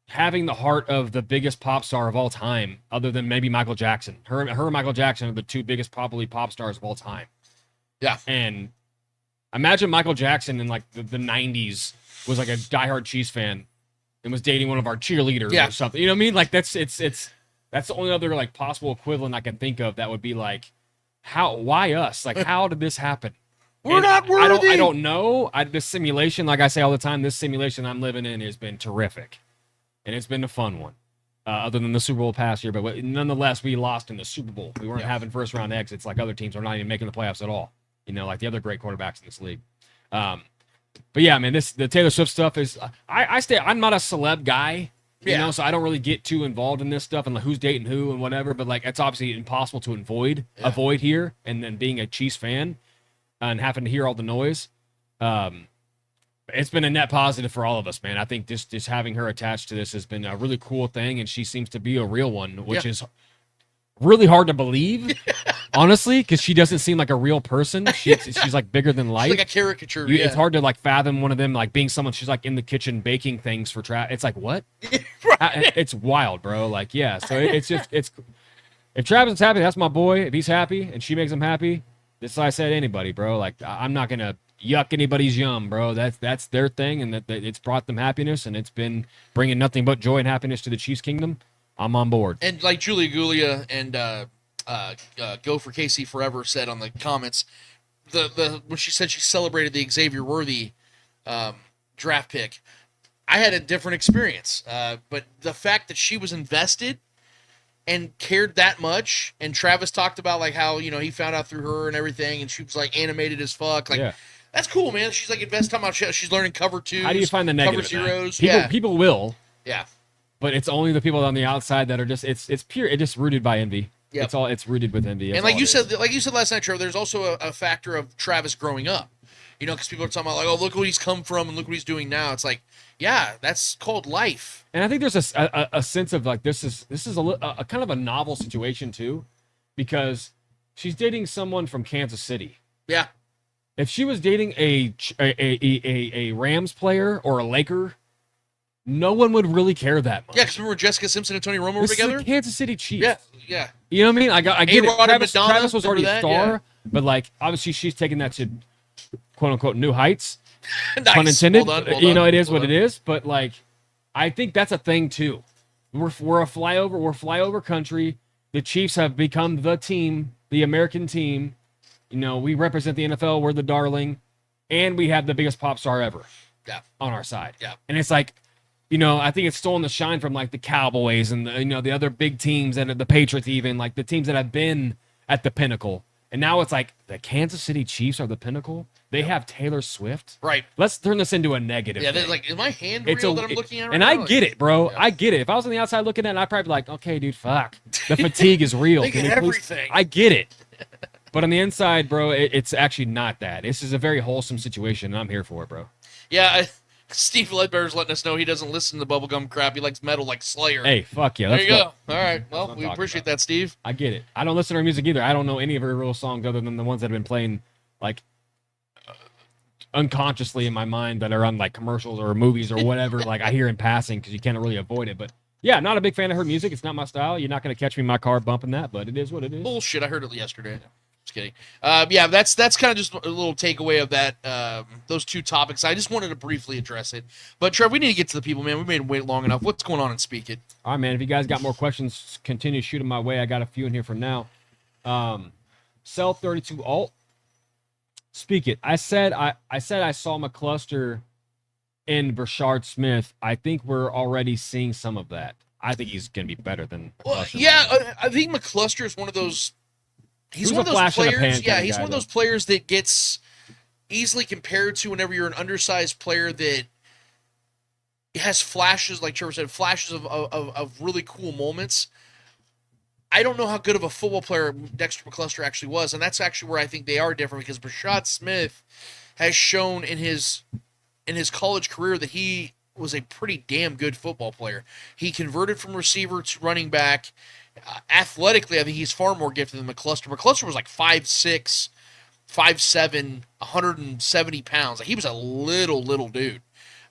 [SPEAKER 9] having the heart of the biggest pop star of all time, other than maybe Michael Jackson. Her and Michael Jackson are the two biggest probably pop stars of all time.
[SPEAKER 10] Yeah.
[SPEAKER 9] And imagine Michael Jackson in the 90s was like a diehard Chiefs fan and was dating one of our cheerleaders or something. You know what I mean? That's the only other possible equivalent I can think of that would be why us? How did this happen?
[SPEAKER 10] We're not worthy.
[SPEAKER 9] I don't know. This simulation, like I say all the time, this simulation I'm living in has been terrific. And it's been a fun one. Other than the Super Bowl past year, but nonetheless, we lost in the Super Bowl. We weren't having first round exits like other teams. We're not even making the playoffs at all. Like the other great quarterbacks in this league. But yeah, man, the Taylor Swift stuff is, I'm not a celeb guy, so I don't really get too involved in this stuff and who's dating who and whatever, but it's obviously impossible to avoid here. And then being a Chiefs fan and having to hear all the noise, it's been a net positive for all of us, man. I think just having her attached to this has been a really cool thing. And she seems to be a real one, which is really hard to believe, honestly, because she doesn't seem like a real person. She's like bigger than life.
[SPEAKER 10] She's like a caricature.
[SPEAKER 9] It's hard to like fathom one of them like being someone. She's like in the kitchen baking things for Travis. It's like what?
[SPEAKER 10] Right.
[SPEAKER 9] It's wild, bro. Like So it's just if Travis is happy, that's my boy. If he's happy and she makes him happy, this is what I said to anybody, bro. Like I'm not gonna yuck anybody's yum, bro. That's their thing, and that it's brought them happiness, and it's been bringing nothing but joy and happiness to the Chiefs Kingdom. I'm on board.
[SPEAKER 10] And like Julia Gulia and Go for KC Forever said on the comments, when she said she celebrated the Xavier Worthy draft pick, I had a different experience. But the fact that she was invested and cared that much, and Travis talked about like how he found out through her and everything, and she was like animated as fuck, like. Yeah. That's cool, man. She's like invested. Talking about she's learning cover 2s.
[SPEAKER 9] How do you find the negative?
[SPEAKER 10] Cover zeros.
[SPEAKER 9] People will.
[SPEAKER 10] Yeah.
[SPEAKER 9] But it's only the people on the outside that are just it's pure. It's just rooted by envy.
[SPEAKER 10] Yep.
[SPEAKER 9] It's rooted with envy.
[SPEAKER 10] And like you said last night, Trevor, there's also a factor of Travis growing up. Because people are talking about like, oh, look what he's come from and look what he's doing now. It's like, yeah, that's called life.
[SPEAKER 9] And I think there's a sense of like this is a kind of a novel situation too, because she's dating someone from Kansas City.
[SPEAKER 10] Yeah.
[SPEAKER 9] If she was dating a Rams player or a Laker, no one would really care that much.
[SPEAKER 10] Yeah, because remember Jessica Simpson and Tony Romo were together?
[SPEAKER 9] Is the Kansas City Chiefs.
[SPEAKER 10] Yeah.
[SPEAKER 9] You know what I mean? I get it. Travis was already a star,
[SPEAKER 10] yeah.
[SPEAKER 9] But like obviously she's taking that to quote unquote new heights.
[SPEAKER 10] Nice.
[SPEAKER 9] Pun intended.
[SPEAKER 10] Well done.
[SPEAKER 9] It is what it is. But like, I think that's a thing too. We're a flyover. We're flyover country. The Chiefs have become the team, the American team. We represent the NFL. We're the darling, and we have the biggest pop star ever.
[SPEAKER 10] Yeah.
[SPEAKER 9] On our side.
[SPEAKER 10] Yeah.
[SPEAKER 9] And it's like, I think it's stolen the shine from like the Cowboys and the other big teams and the Patriots, even like the teams that have been at the pinnacle. And now it's like the Kansas City Chiefs are the pinnacle. They have Taylor Swift.
[SPEAKER 10] Right.
[SPEAKER 9] Let's turn this into a negative.
[SPEAKER 10] Yeah.
[SPEAKER 9] Thing.
[SPEAKER 10] They're like, is my hand real that I'm looking at right
[SPEAKER 9] and
[SPEAKER 10] now?
[SPEAKER 9] I get it, bro. Yeah. I get it. If I was on the outside looking at it, I'd probably be like, okay, dude, fuck. The fatigue is real.
[SPEAKER 10] They get everything.
[SPEAKER 9] I get it. But on the inside, bro, it's actually not that. This is a very wholesome situation, and I'm here for it, bro.
[SPEAKER 10] Yeah, Steve Ledbear's letting us know he doesn't listen to bubblegum crap. He likes metal like Slayer.
[SPEAKER 9] Hey, fuck yeah.
[SPEAKER 10] There you go. All right. Well, we appreciate that, Steve.
[SPEAKER 9] I get it. I don't listen to her music either. I don't know any of her real songs other than the ones that have been playing, like, unconsciously in my mind that are on, like, commercials or movies or whatever. Like, I hear in passing because you can't really avoid it. But, yeah, not a big fan of her music. It's not my style. You're not going to catch me in my car bumping that, but it is what it is.
[SPEAKER 10] Bullshit. I heard it yesterday. Just kidding. Yeah, that's kind of just a little takeaway of that. Those two topics. I just wanted to briefly address it. But Trev, we need to get to the people, man. We made them wait long enough. What's going on in Speak It?
[SPEAKER 9] All right, man. If you guys got more questions, continue shooting my way. I got a few in here for now. Cell 32 Alt. Speak It. I said I saw McCluster in Rashard Smith. I think we're already seeing some of that. I think he's going to be better than.
[SPEAKER 10] Well, yeah, I think McCluster is one of those. He's one of those players. Yeah, he's one of those players that gets easily compared to whenever you're an undersized player that has flashes, like Trevor said, flashes of really cool moments. I don't know how good of a football player Dexter McCluster actually was, and that's actually where I think they are different because Rashad Smith has shown in his college career that he was a pretty damn good football player. He converted from receiver to running back. Athletically, I think he's far more gifted than McCluster. McCluster was like 5'6", 5'7", 170 pounds. Like, he was a little dude.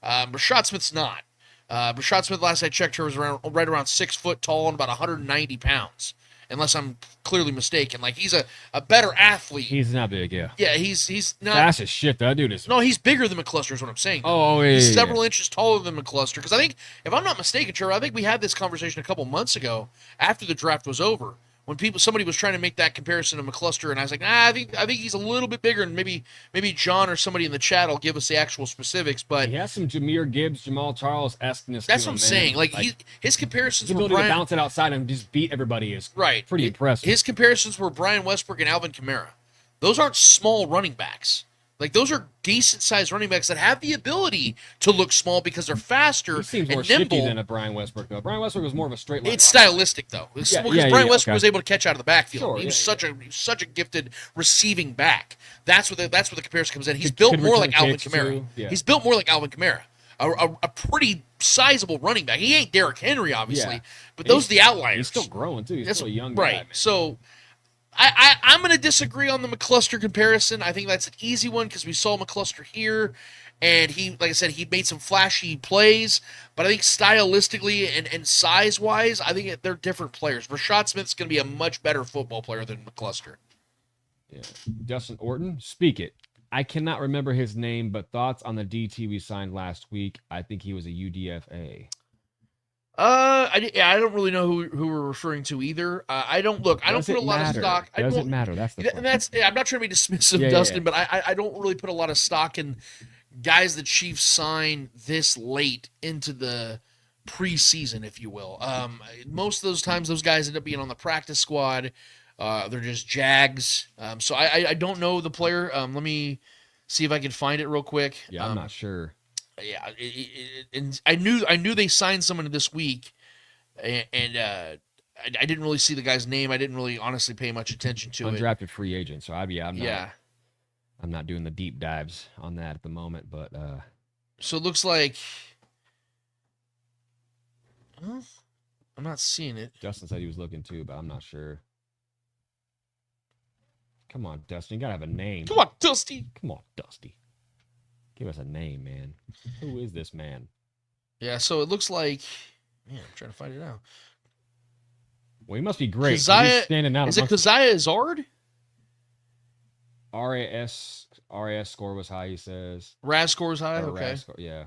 [SPEAKER 10] Rashad Smith's not. Rashad Smith, last I checked, was right around 6 foot tall and about 190 pounds, unless I'm clearly mistaken. Like, he's a better athlete.
[SPEAKER 9] He's not big, yeah.
[SPEAKER 10] Yeah, he's not.
[SPEAKER 9] Fast as shit, that dude is.
[SPEAKER 10] No, he's bigger than McCluster is what I'm saying.
[SPEAKER 9] Oh, yeah.
[SPEAKER 10] He's several inches taller than McCluster. Because I think, if I'm not mistaken, Trevor, I think we had this conversation a couple months ago after the draft was over. When somebody was trying to make that comparison to McCluster, and I was like, I think he's a little bit bigger, and maybe John or somebody in the chat will give us the actual specifics. But
[SPEAKER 9] he has some Jameer Gibbs, Jamal Charles-esqueness.
[SPEAKER 10] That's what I'm saying. Like his comparisons,
[SPEAKER 9] his ability to bounce it outside and just beat everybody is pretty impressive.
[SPEAKER 10] His comparisons were Brian Westbrook and Alvin Kamara. Those aren't small running backs. Like, those are decent-sized running backs that have the ability to look small because they're faster
[SPEAKER 9] he seems
[SPEAKER 10] and
[SPEAKER 9] more
[SPEAKER 10] nimble.
[SPEAKER 9] Shifty than a Brian Westbrook, though. Brian Westbrook was more of a straight line.
[SPEAKER 10] It's stylistic, though. Because Brian Westbrook was able to catch out of the backfield.
[SPEAKER 9] Sure,
[SPEAKER 10] he was such a gifted receiving back. That's where the comparison comes in. He's built more like Alvin Kamara.
[SPEAKER 9] Yeah.
[SPEAKER 10] He's built more like Alvin Kamara. a pretty sizable running back. He ain't Derrick Henry, obviously, but
[SPEAKER 9] And
[SPEAKER 10] those are the outliers.
[SPEAKER 9] He's still growing too. He's still a young guy,
[SPEAKER 10] right.
[SPEAKER 9] man.
[SPEAKER 10] So I'm going to disagree on the McCluster comparison. I think that's an easy one because we saw McCluster here, and he, like I said, he made some flashy plays. But I think stylistically and size-wise, I think they're different players. Rashad Smith's going to be a much better football player than McCluster.
[SPEAKER 9] Yeah. Justin Orton, speak it. I cannot remember his name, but thoughts on the DT we signed last week. I think he was a UDFA.
[SPEAKER 10] I don't really know who we're referring to either. I don't put a lot of stock.
[SPEAKER 9] Doesn't matter. That's the point.
[SPEAKER 10] I'm not trying to be dismissive, Dustin, but I don't really put a lot of stock in guys the Chiefs sign this late into the preseason, if you will. Most of those times, those guys end up being on the practice squad. They're just Jags. So I don't know the player. Let me see if I can find it real quick.
[SPEAKER 9] Yeah, I'm not sure.
[SPEAKER 10] Yeah, and I knew they signed someone this week, and I didn't really see the guy's name. I didn't really honestly pay much attention to it.
[SPEAKER 9] Undrafted free agent, so I'm not doing the deep dives on that at the moment, but
[SPEAKER 10] so it looks like I'm not seeing it.
[SPEAKER 9] Justin said he was looking too, but I'm not sure. Come on, Dustin, you gotta have a name.
[SPEAKER 10] Come on, Dusty.
[SPEAKER 9] Come on, Dusty. Give us a name, man. Who is this man?
[SPEAKER 10] Yeah, so it looks like, man, I'm trying to find it out.
[SPEAKER 9] Well, he must be great. He's
[SPEAKER 10] standing out. Is it 𝚂𝙿𝙸𝙾?
[SPEAKER 9] RAS score was high, he says.
[SPEAKER 10] RAS score is high? Okay.
[SPEAKER 9] Yeah.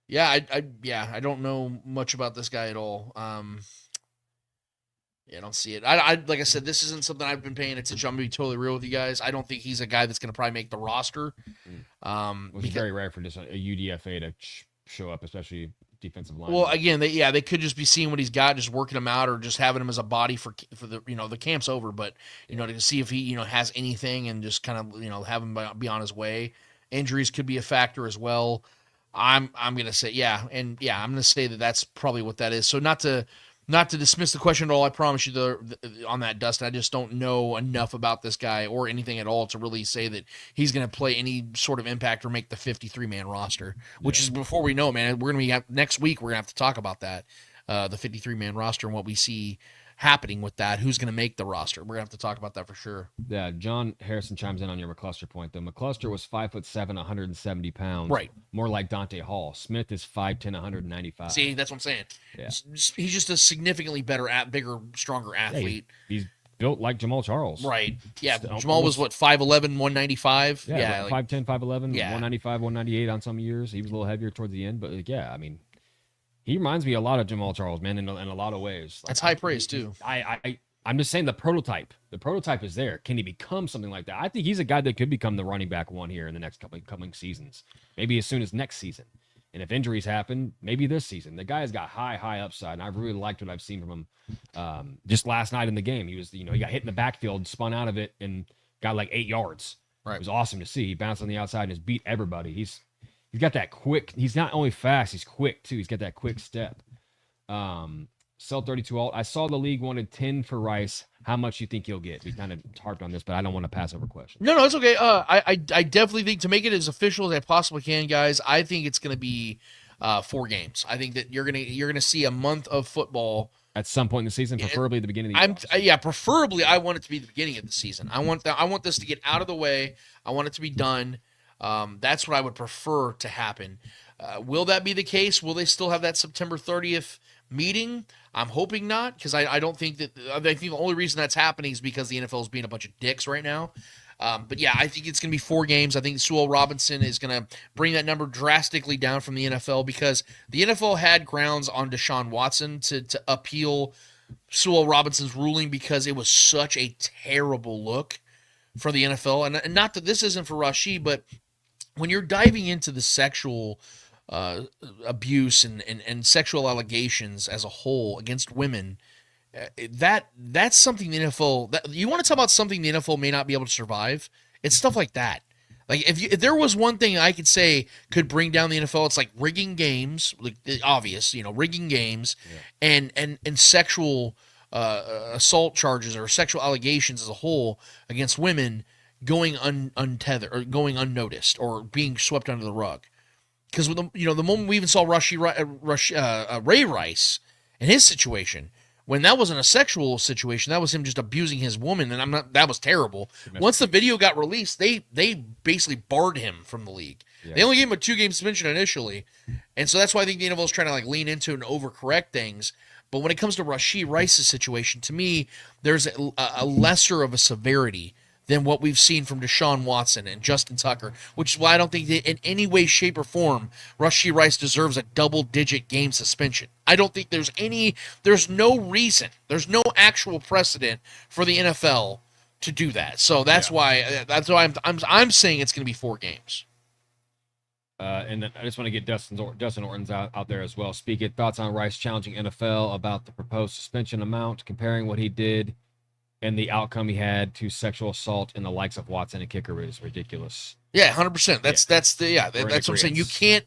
[SPEAKER 10] Yeah, I don't know much about this guy at all. Yeah, I don't see it. I like I said, this isn't something I've been paying attention. I'm gonna be totally real with you guys. I don't think he's a guy that's gonna probably make the roster.
[SPEAKER 9] Which is very rare for just a UDFA to show up, especially defensive line.
[SPEAKER 10] Well, again, they could just be seeing what he's got, just working him out, or just having him as a body for the the camp's over, but to see if he has anything and just kind of have him be on his way. Injuries could be a factor as well. I'm gonna say I'm gonna say that's probably what that is. So not to dismiss the question at all, I promise you on that, Dustin. I just don't know enough about this guy or anything at all to really say that he's going to play any sort of impact or make the 53-man roster, which is before we know, man. We're going to be next week. We're going to have to talk about that, the 53-man roster and what we see happening with that. Who's going to make the roster? We're going to have to talk about that for sure.
[SPEAKER 9] Yeah, John Harrison chimes in on your McCluster point, though. McCluster was 5'7", 170 pounds.
[SPEAKER 10] Right.
[SPEAKER 9] More like Dante Hall. Smith is 5'10", 195.
[SPEAKER 10] See, that's what I'm saying. Yeah. He's just a significantly bigger, stronger athlete.
[SPEAKER 9] Yeah, he's built like Jamal Charles.
[SPEAKER 10] Right. Yeah, Jamal was, 5'11", 195?
[SPEAKER 9] Yeah, 5'10", 5'11", 195, 198 on some years. He was a little heavier towards the end, but, he reminds me a lot of Jamal Charles, man, in a lot of ways.
[SPEAKER 10] That's high praise, too.
[SPEAKER 9] I'm just saying the prototype. The prototype is there. Can he become something like that? I think he's a guy that could become the running back one here in the next coming seasons. Maybe as soon as next season. And if injuries happen, maybe this season. The guy's got high upside, and I've really liked what I've seen from him. Just last night in the game, he was, he got hit in the backfield, spun out of it, and got like 8 yards. Right. It was awesome to see. He bounced on the outside and just beat everybody. He's got that quick. He's not only fast, he's quick too. He's got that quick step. Sell 32 alt. I saw the league wanted 10 for Rice. How much you think he'll get? We kind of harped on this, but I don't want to pass over questions.
[SPEAKER 10] No, it's okay. I definitely think to make it as official as I possibly can, guys. I think it's going to be 4 games. I think that you're gonna see a month of football
[SPEAKER 9] at some point in the season, preferably at the beginning of the
[SPEAKER 10] year. Preferably I want it to be the beginning of the season. I want this to get out of the way. I want it to be done. That's what I would prefer to happen. Will that be the case? Will they still have that September 30th meeting? I'm hoping not, because I don't think that. I think the only reason that's happening is because the NFL is being a bunch of dicks right now. But yeah, I think it's going to be 4 games. I think Sewell Robinson is going to bring that number drastically down from the NFL, because the NFL had grounds on Deshaun Watson to appeal Sewell Robinson's ruling, because it was such a terrible look for the NFL. And not that this isn't for Rashee, but when you're diving into the sexual abuse and sexual allegations as a whole against women, that's something the NFL. You want to talk about something the NFL may not be able to survive? It's stuff like that. Like if there was one thing I could say could bring down the NFL, it's like rigging games, like obvious, rigging games, and sexual assault charges or sexual allegations as a whole against women going untethered or going unnoticed or being swept under the rug. Because the moment we even saw Ray Rice and his situation, when that wasn't a sexual situation, that was him just abusing his woman, and that was terrible. Once the video got released, they basically barred him from the league. Yeah. They only gave him a 2-game suspension initially, and so that's why I think the NFL is trying to lean into and overcorrect things. But when it comes to Rashee Rice's situation, to me, there's a lesser of a severity than what we've seen from Deshaun Watson and Justin Tucker, which is why I don't think that in any way, shape, or form Rashee Rice deserves a double-digit game suspension. I don't think there's no reason, there's no actual precedent for the NFL to do that. So that's why I'm saying it's going to be 4 games.
[SPEAKER 9] And then I just want to get Dustin Orton's out there as well. Speak it. Thoughts on Rice challenging NFL about the proposed suspension amount, comparing what he did and the outcome he had to sexual assault in the likes of Watson and Kicker is ridiculous.
[SPEAKER 10] Yeah, 100%. That's what I'm saying. You can't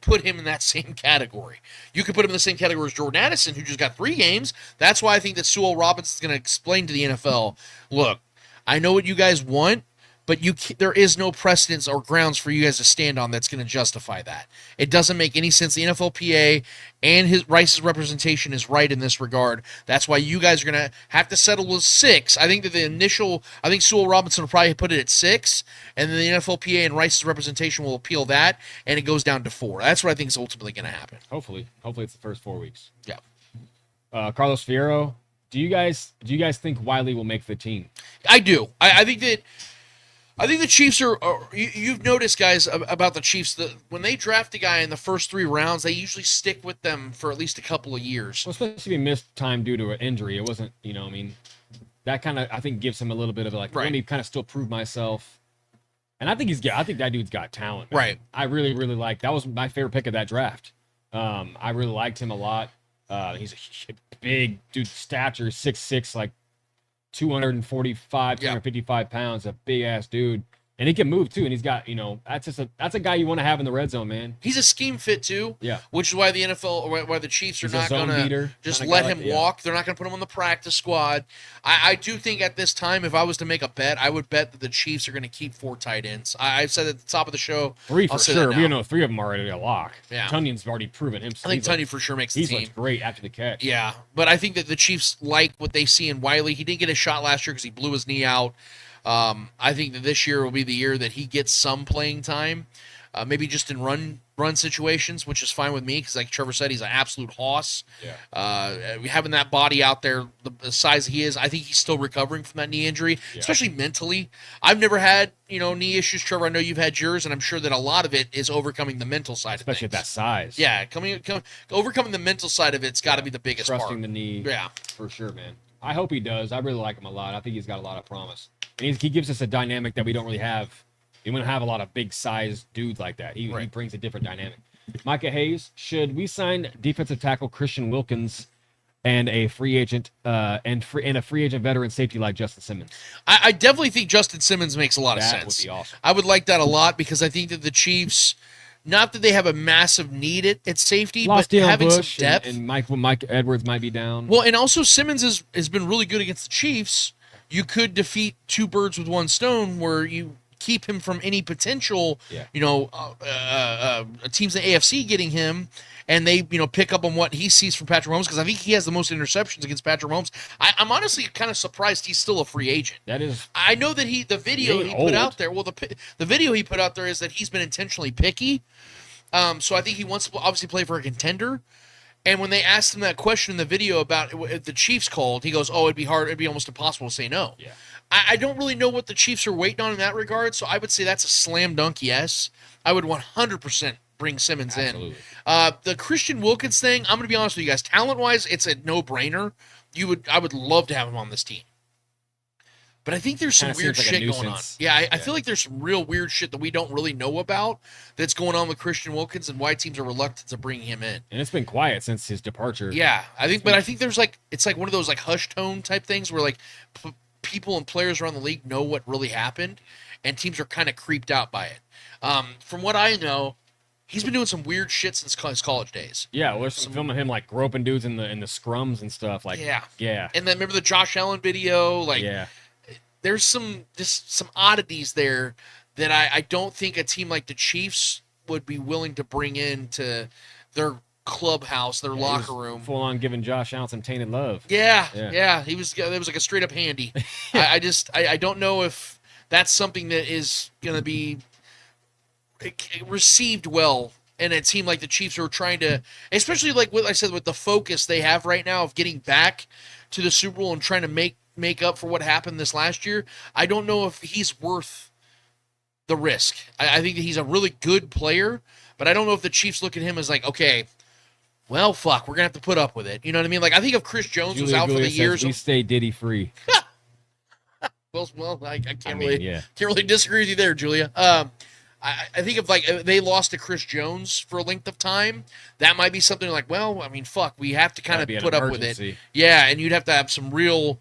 [SPEAKER 10] put him in that same category. You could put him in the same category as Jordan Addison, who just got 3 games. That's why I think that Sewell Robinson is going to explain to the NFL, look, I know what you guys want, but there is no precedence or grounds for you guys to stand on that's going to justify that. It doesn't make any sense. The NFLPA and Rice's representation is right in this regard. That's why you guys are going to have to settle with 6. I think that Sewell Robinson will probably put it at 6, and then the NFLPA and Rice's representation will appeal that, and it goes down to 4. That's what I think is ultimately going to happen.
[SPEAKER 9] Hopefully it's the first 4 weeks.
[SPEAKER 10] Yeah.
[SPEAKER 9] Carlos Fierro, do you guys think Wiley will make the team?
[SPEAKER 10] I do. I think the Chiefs are you've noticed, guys, about the Chiefs, that when they draft a guy in the first 3 rounds, they usually stick with them for at least a couple of years.
[SPEAKER 9] Well, especially if he missed time due to an injury. It wasn't, that kind of, I think, gives him a little bit of let me kind of still prove myself. And I think that dude's got talent, man.
[SPEAKER 10] Right.
[SPEAKER 9] I really, really that was my favorite pick of that draft. I really liked him a lot. He's a big dude, stature, 6'6", 245, 255 pounds, a big ass dude, and he can move too. And he's got, that's a guy you want to have in the red zone, man.
[SPEAKER 10] He's a scheme fit too.
[SPEAKER 9] Yeah,
[SPEAKER 10] which is why the NFL, or why the Chiefs are not going to just let him walk. They're not going to put him on the practice squad. I do think at this time, if I was to make a bet, I would bet that the Chiefs are going to keep 4 tight ends. I've said at the top of the show,
[SPEAKER 9] 3 for sure. We know 3 of them are already a lock.
[SPEAKER 10] Yeah,
[SPEAKER 9] Tunyon's already proven himself.
[SPEAKER 10] I think Tonyan for sure makes the team.
[SPEAKER 9] He's great after the catch.
[SPEAKER 10] Yeah, but I think that the Chiefs like what they see in Wiley. He didn't get a shot last year because he blew his knee out. I think that this year will be the year that he gets some playing time, maybe just in run situations, which is fine with me because, like Trevor said, he's an absolute hoss.
[SPEAKER 9] Yeah.
[SPEAKER 10] Having that body out there, the size he is, I think he's still recovering from that knee injury, especially mentally. I've never had knee issues, Trevor. I know you've had yours, and I'm sure that a lot of it is overcoming the mental side of things.
[SPEAKER 9] Especially at that size.
[SPEAKER 10] Yeah, overcoming the mental side of it's got to be the biggest part.
[SPEAKER 9] Trusting the knee.
[SPEAKER 10] Yeah,
[SPEAKER 9] for sure, man. I hope he does. I really like him a lot. I think he's got a lot of promise. And he gives us a dynamic that we don't really have. We don't have a lot of big-sized dudes like that. He brings a different dynamic. Micah Hayes, should we sign defensive tackle Christian Wilkins and a free agent veteran safety like Justin Simmons?
[SPEAKER 10] I definitely think Justin Simmons makes a lot of sense.
[SPEAKER 9] That would be awesome.
[SPEAKER 10] I would like that a lot because I think that the Chiefs, not that they have a massive need at safety, but having some depth.
[SPEAKER 9] And Mike Edwards might be down.
[SPEAKER 10] Well, and also Simmons has been really good against the Chiefs. You could defeat 2 birds with 1 stone where you keep him from any potential, teams in the AFC getting him, and they, pick up on what he sees from Patrick Mahomes, because I think he has the most interceptions against Patrick Mahomes. I'm honestly kind of surprised he's still a free agent.
[SPEAKER 9] That is.
[SPEAKER 10] I know that the video he put out there, the video he put out there is that he's been intentionally picky. So I think he wants to obviously play for a contender. And when they asked him that question in the video about if the Chiefs called, he goes, it'd be almost impossible to say no.
[SPEAKER 9] Yeah.
[SPEAKER 10] I don't really know what the Chiefs are waiting on in that regard, so I would say that's a slam dunk yes. I would 100% bring Simmons in. The Christian Wilkins thing, I'm going to be honest with you guys, talent-wise, it's a no-brainer. I would love to have him on this team. But I think there's some weird shit going on. Yeah, I feel like there's some real weird shit that we don't really know about that's going on with Christian Wilkins and why teams are reluctant to bring him in.
[SPEAKER 9] And it's been quiet since his departure.
[SPEAKER 10] Yeah, I think there's it's like one of those hush tone type things where people and players around the league know what really happened, and teams are kind of creeped out by it. From what I know, he's been doing some weird shit since his college days.
[SPEAKER 9] Yeah, there's some film of him groping dudes in the scrums and stuff. Yeah.
[SPEAKER 10] And then remember the Josh Allen video?
[SPEAKER 9] Yeah.
[SPEAKER 10] There's some oddities there that I don't think a team like the Chiefs would be willing to bring into their clubhouse, their locker room.
[SPEAKER 9] Full on giving Josh Allen some tainted love.
[SPEAKER 10] Yeah. He was. It was like a straight up handy. I don't know if that's something that is going to be received well in a team like the Chiefs, who are trying to, especially like what I said, with the focus they have right now of getting back to the Super Bowl and trying to make up for what happened this last year. I don't know if he's worth the risk. I think that he's a really good player, but I don't know if the Chiefs look at him as like, okay, well, fuck, we're going to have to put up with it. You know what I mean? Like, I think if Chris Jones was out for the years.
[SPEAKER 9] We stay Diddy free.
[SPEAKER 10] Well, I can't really disagree with you there, Julia. I think if they lost to Chris Jones for a length of time, that might be something like, well, I mean, fuck, we have to kind of put up with it. Yeah, and you'd have to have some real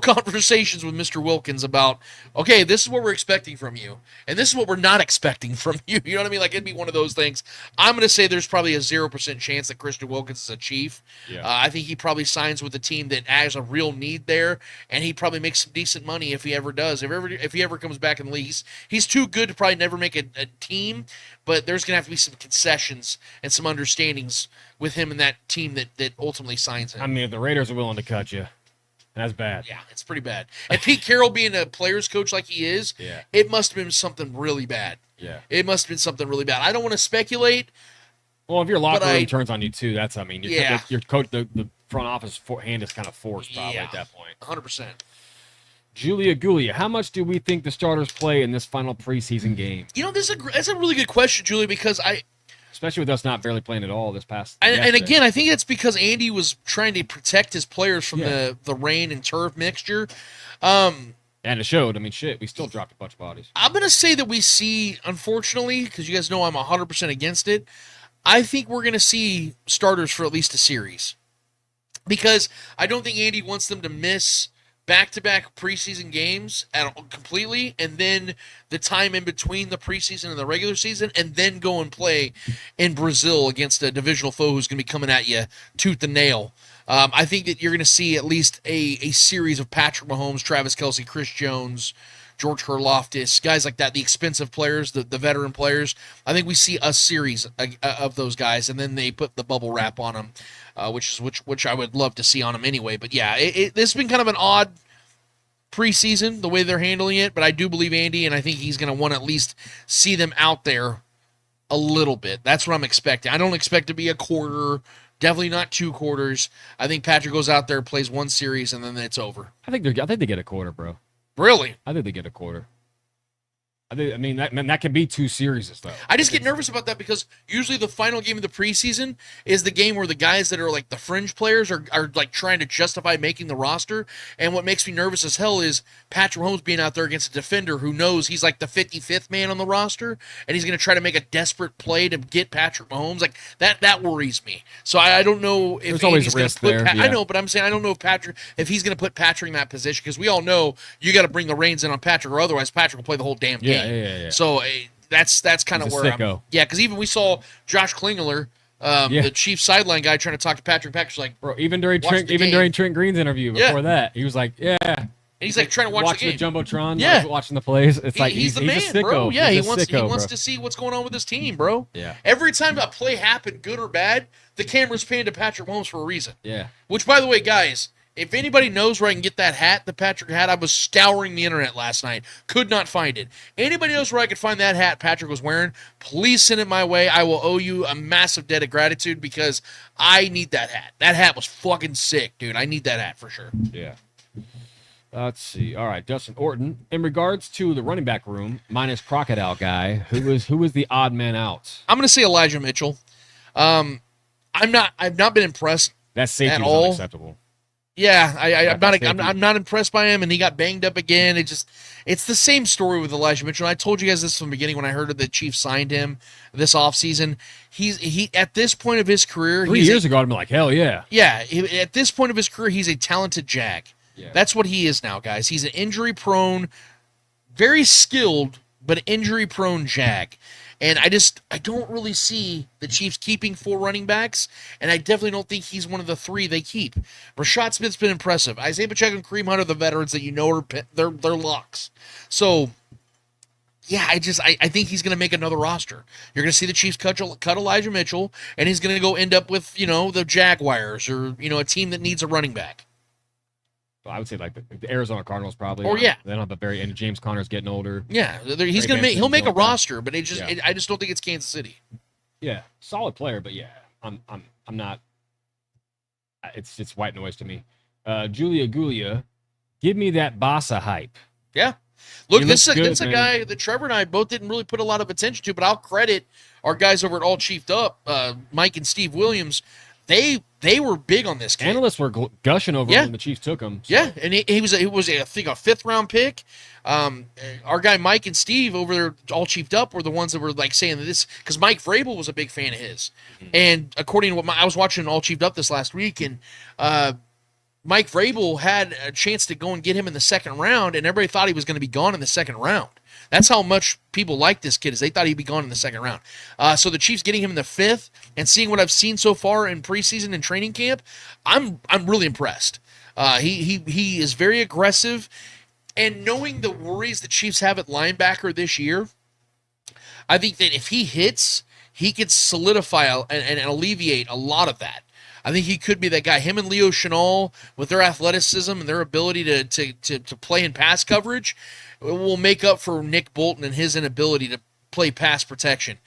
[SPEAKER 10] conversations with Mr. Wilkins about, okay, this is what we're expecting from you, and this is what we're not expecting from you. You know what I mean? Like, it'd be one of those things. I'm going to say there's probably a 0% chance that Christian Wilkins is a Chief. Yeah. I think he probably signs with a team that has a real need there, and he probably makes some decent money if he ever does. If he ever comes back in the league, he's too good to probably never make a team, but there's going to have to be some concessions and some understandings with him and that team that ultimately signs him.
[SPEAKER 9] I mean, if the Raiders are willing to cut you, that's bad.
[SPEAKER 10] Yeah, it's pretty bad. And Pete Carroll being a player's coach like he is, it must have been something really bad.
[SPEAKER 9] Yeah.
[SPEAKER 10] It must have been something really bad. I don't want to speculate.
[SPEAKER 9] Well, if your locker room turns on you too, that's, I mean, your coach, the front office hand is kind of forced probably at that point.
[SPEAKER 10] 100%.
[SPEAKER 9] Julia Gulia, how much do we think the starters play in this final preseason game?
[SPEAKER 10] You know, that's a really good question, Julia, because
[SPEAKER 9] especially with us not barely playing at all this past.
[SPEAKER 10] And again, I think it's because Andy was trying to protect his players from the rain and turf mixture.
[SPEAKER 9] And it showed. I mean, shit, we still dropped a bunch of bodies.
[SPEAKER 10] I'm going to say that we see, unfortunately, because you guys know I'm 100% against it, I think we're going to see starters for at least a series. Because I don't think Andy wants them to miss back-to-back preseason games completely, and then the time in between the preseason and the regular season, and then go and play in Brazil against a divisional foe who's going to be coming at you tooth and nail. I think that you're going to see at least a series of Patrick Mahomes, Travis Kelce, Chris Jones, George Karlaftis, guys like that, the expensive players, the veteran players. I think we see a series of those guys, and then they put the bubble wrap on them, which I would love to see on them anyway. But yeah, this has been kind of an odd preseason, the way they're handling it, but I do believe Andy, and I think he's going to want to at least see them out there a little bit. That's what I'm expecting. I don't expect to be a quarter, definitely not 2 quarters. I think Patrick goes out there, plays one series, and then it's over.
[SPEAKER 9] I think they get a quarter, bro.
[SPEAKER 10] Really?
[SPEAKER 9] I think they get a quarter. I mean, that can be 2 series, though.
[SPEAKER 10] I just get nervous about that because usually the final game of the preseason is the game where the guys that are like the fringe players are like trying to justify making the roster. And what makes me nervous as hell is Patrick Mahomes being out there against a defender who knows he's like the 55th man on the roster, and he's going to try to make a desperate play to get Patrick Mahomes. Like that worries me. So I don't know if
[SPEAKER 9] there's always risk there.
[SPEAKER 10] I know, but I'm saying I don't know if he's going to put Patrick in that position, because we all know you got to bring the reins in on Patrick, or otherwise Patrick will play the whole damn game.
[SPEAKER 9] Yeah.
[SPEAKER 10] So that's kind of where I'm. Yeah, because even we saw Josh Klingler, the Chiefs sideline guy, trying to talk to Patrick. Patrick's like,
[SPEAKER 9] bro, even during Trent Green's interview before that, he was like,
[SPEAKER 10] and he's like trying to watch the game.
[SPEAKER 9] The Jumbotron, watching the plays. It's like he's
[SPEAKER 10] the man,
[SPEAKER 9] a sicko,
[SPEAKER 10] bro. Yeah, he wants
[SPEAKER 9] bro.
[SPEAKER 10] to see what's going on with his team, bro.
[SPEAKER 9] Yeah.
[SPEAKER 10] Every time a play happened, good or bad, the camera's panned to Patrick Mahomes for a reason.
[SPEAKER 9] Yeah.
[SPEAKER 10] Which, by the way, guys, if anybody knows where I can get that hat, the Patrick hat, I was scouring the internet last night. Could not find it. Anybody knows where I could find that hat Patrick was wearing, please send it my way. I will owe you a massive debt of gratitude, because I need that hat. That hat was fucking sick, dude. I need that hat for sure.
[SPEAKER 9] Yeah. Let's see. All right, Justin Orton. In regards to the running back room, minus Crocodile guy, who was the odd man out?
[SPEAKER 10] I'm going to say Elijah Mitchell. I've not been impressed.
[SPEAKER 9] That safety
[SPEAKER 10] at
[SPEAKER 9] was
[SPEAKER 10] all.
[SPEAKER 9] unacceptable.
[SPEAKER 10] Yeah, I'm not impressed by him, and he got banged up again. It's the same story with Elijah Mitchell. I told you guys this from the beginning when I heard that the Chiefs signed him this offseason. He at this point of his career,
[SPEAKER 9] 3 years ago, I'd be like, hell yeah.
[SPEAKER 10] Yeah, at this point of his career, he's a talented jag.
[SPEAKER 9] Yeah.
[SPEAKER 10] That's what he is now, guys. He's an injury-prone, very skilled, but injury-prone jag. And I don't really see the Chiefs keeping 4 running backs, and I definitely don't think he's one of the 3 they keep. Rashad Smith's been impressive. Isaiah Pacheco and Kareem Hunt are the veterans that you know they're locks. So yeah, I think he's going to make another roster. You're going to see the Chiefs cut Elijah Mitchell, and he's going to go end up with, the Jaguars or, a team that needs a running back.
[SPEAKER 9] Well, I would say like the Arizona Cardinals probably.
[SPEAKER 10] Or yeah.
[SPEAKER 9] Then on the very end, James Conner's getting older.
[SPEAKER 10] Yeah, he'll make a roster, but I just don't think it's Kansas City.
[SPEAKER 9] Yeah, solid player, but yeah, I'm not. It's white noise to me. Julia Gulia, give me that Bossa hype.
[SPEAKER 10] Yeah. Look,
[SPEAKER 9] this
[SPEAKER 10] is a guy that Trevor and I both didn't really put a lot of attention to, but I'll credit our guys over at All Chiefed Up, Mike and Steve Williams. They were big on this kid.
[SPEAKER 9] Analysts were gushing over him when the Chiefs took him. So.
[SPEAKER 10] Yeah, and he was I think a 5th round pick. Our guy Mike and Steve over there, All Chiefed Up, were the ones that were like saying that this, because Mike Vrabel was a big fan of his, and according to what I was watching All Chiefed Up this last week, and Mike Vrabel had a chance to go and get him in the 2nd round, and everybody thought he was going to be gone in the 2nd round. That's how much people like this kid, is they thought he'd be gone in the 2nd round. So the Chiefs getting him in the 5th, and seeing what I've seen so far in preseason and training camp, I'm really impressed. He is very aggressive, and knowing the worries the Chiefs have at linebacker this year, I think that if he hits, he could solidify and alleviate a lot of that. I think he could be that guy. Him and Leo Chenal, with their athleticism and their ability to play in pass coverage, will make up for Nick Bolton and his inability to play pass protection.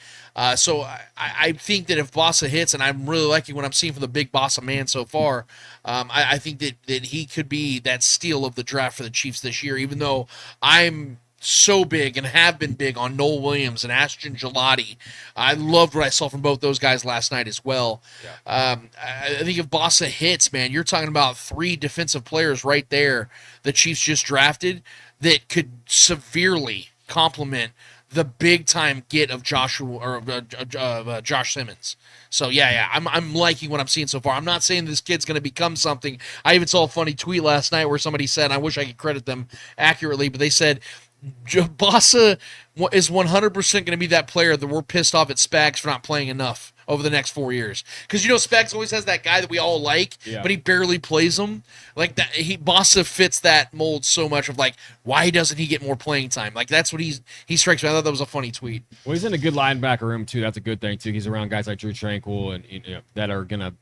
[SPEAKER 10] So I think that if Bossa hits, and I'm really liking what I'm seeing from the big Bossa man so far, I think that he could be that steal of the draft for the Chiefs this year, even though I'm so big and have been big on Noel Williams and Ashton Gelati. I loved what I saw from both those guys last night as well. Yeah. I think if Bossa hits, man, you're talking about 3 defensive players right there the Chiefs just drafted that could severely complement the big-time get of Josh Simmons. So, yeah, I'm liking what I'm seeing so far. I'm not saying this kid's going to become something. I even saw a funny tweet last night where somebody said, I wish I could credit them accurately, but they said, Bossa is 100% going to be that player that we're pissed off at Spags for not playing enough over the next 4 years. Because, Spags always has that guy that we all like, but he barely plays him. Like that, Bossa fits that mold so much of like, why doesn't he get more playing time? Like that's what he strikes me. I thought that was a funny tweet.
[SPEAKER 9] Well, he's in a good linebacker room too. That's a good thing too. He's around guys like Drew Tranquil and that are gonna.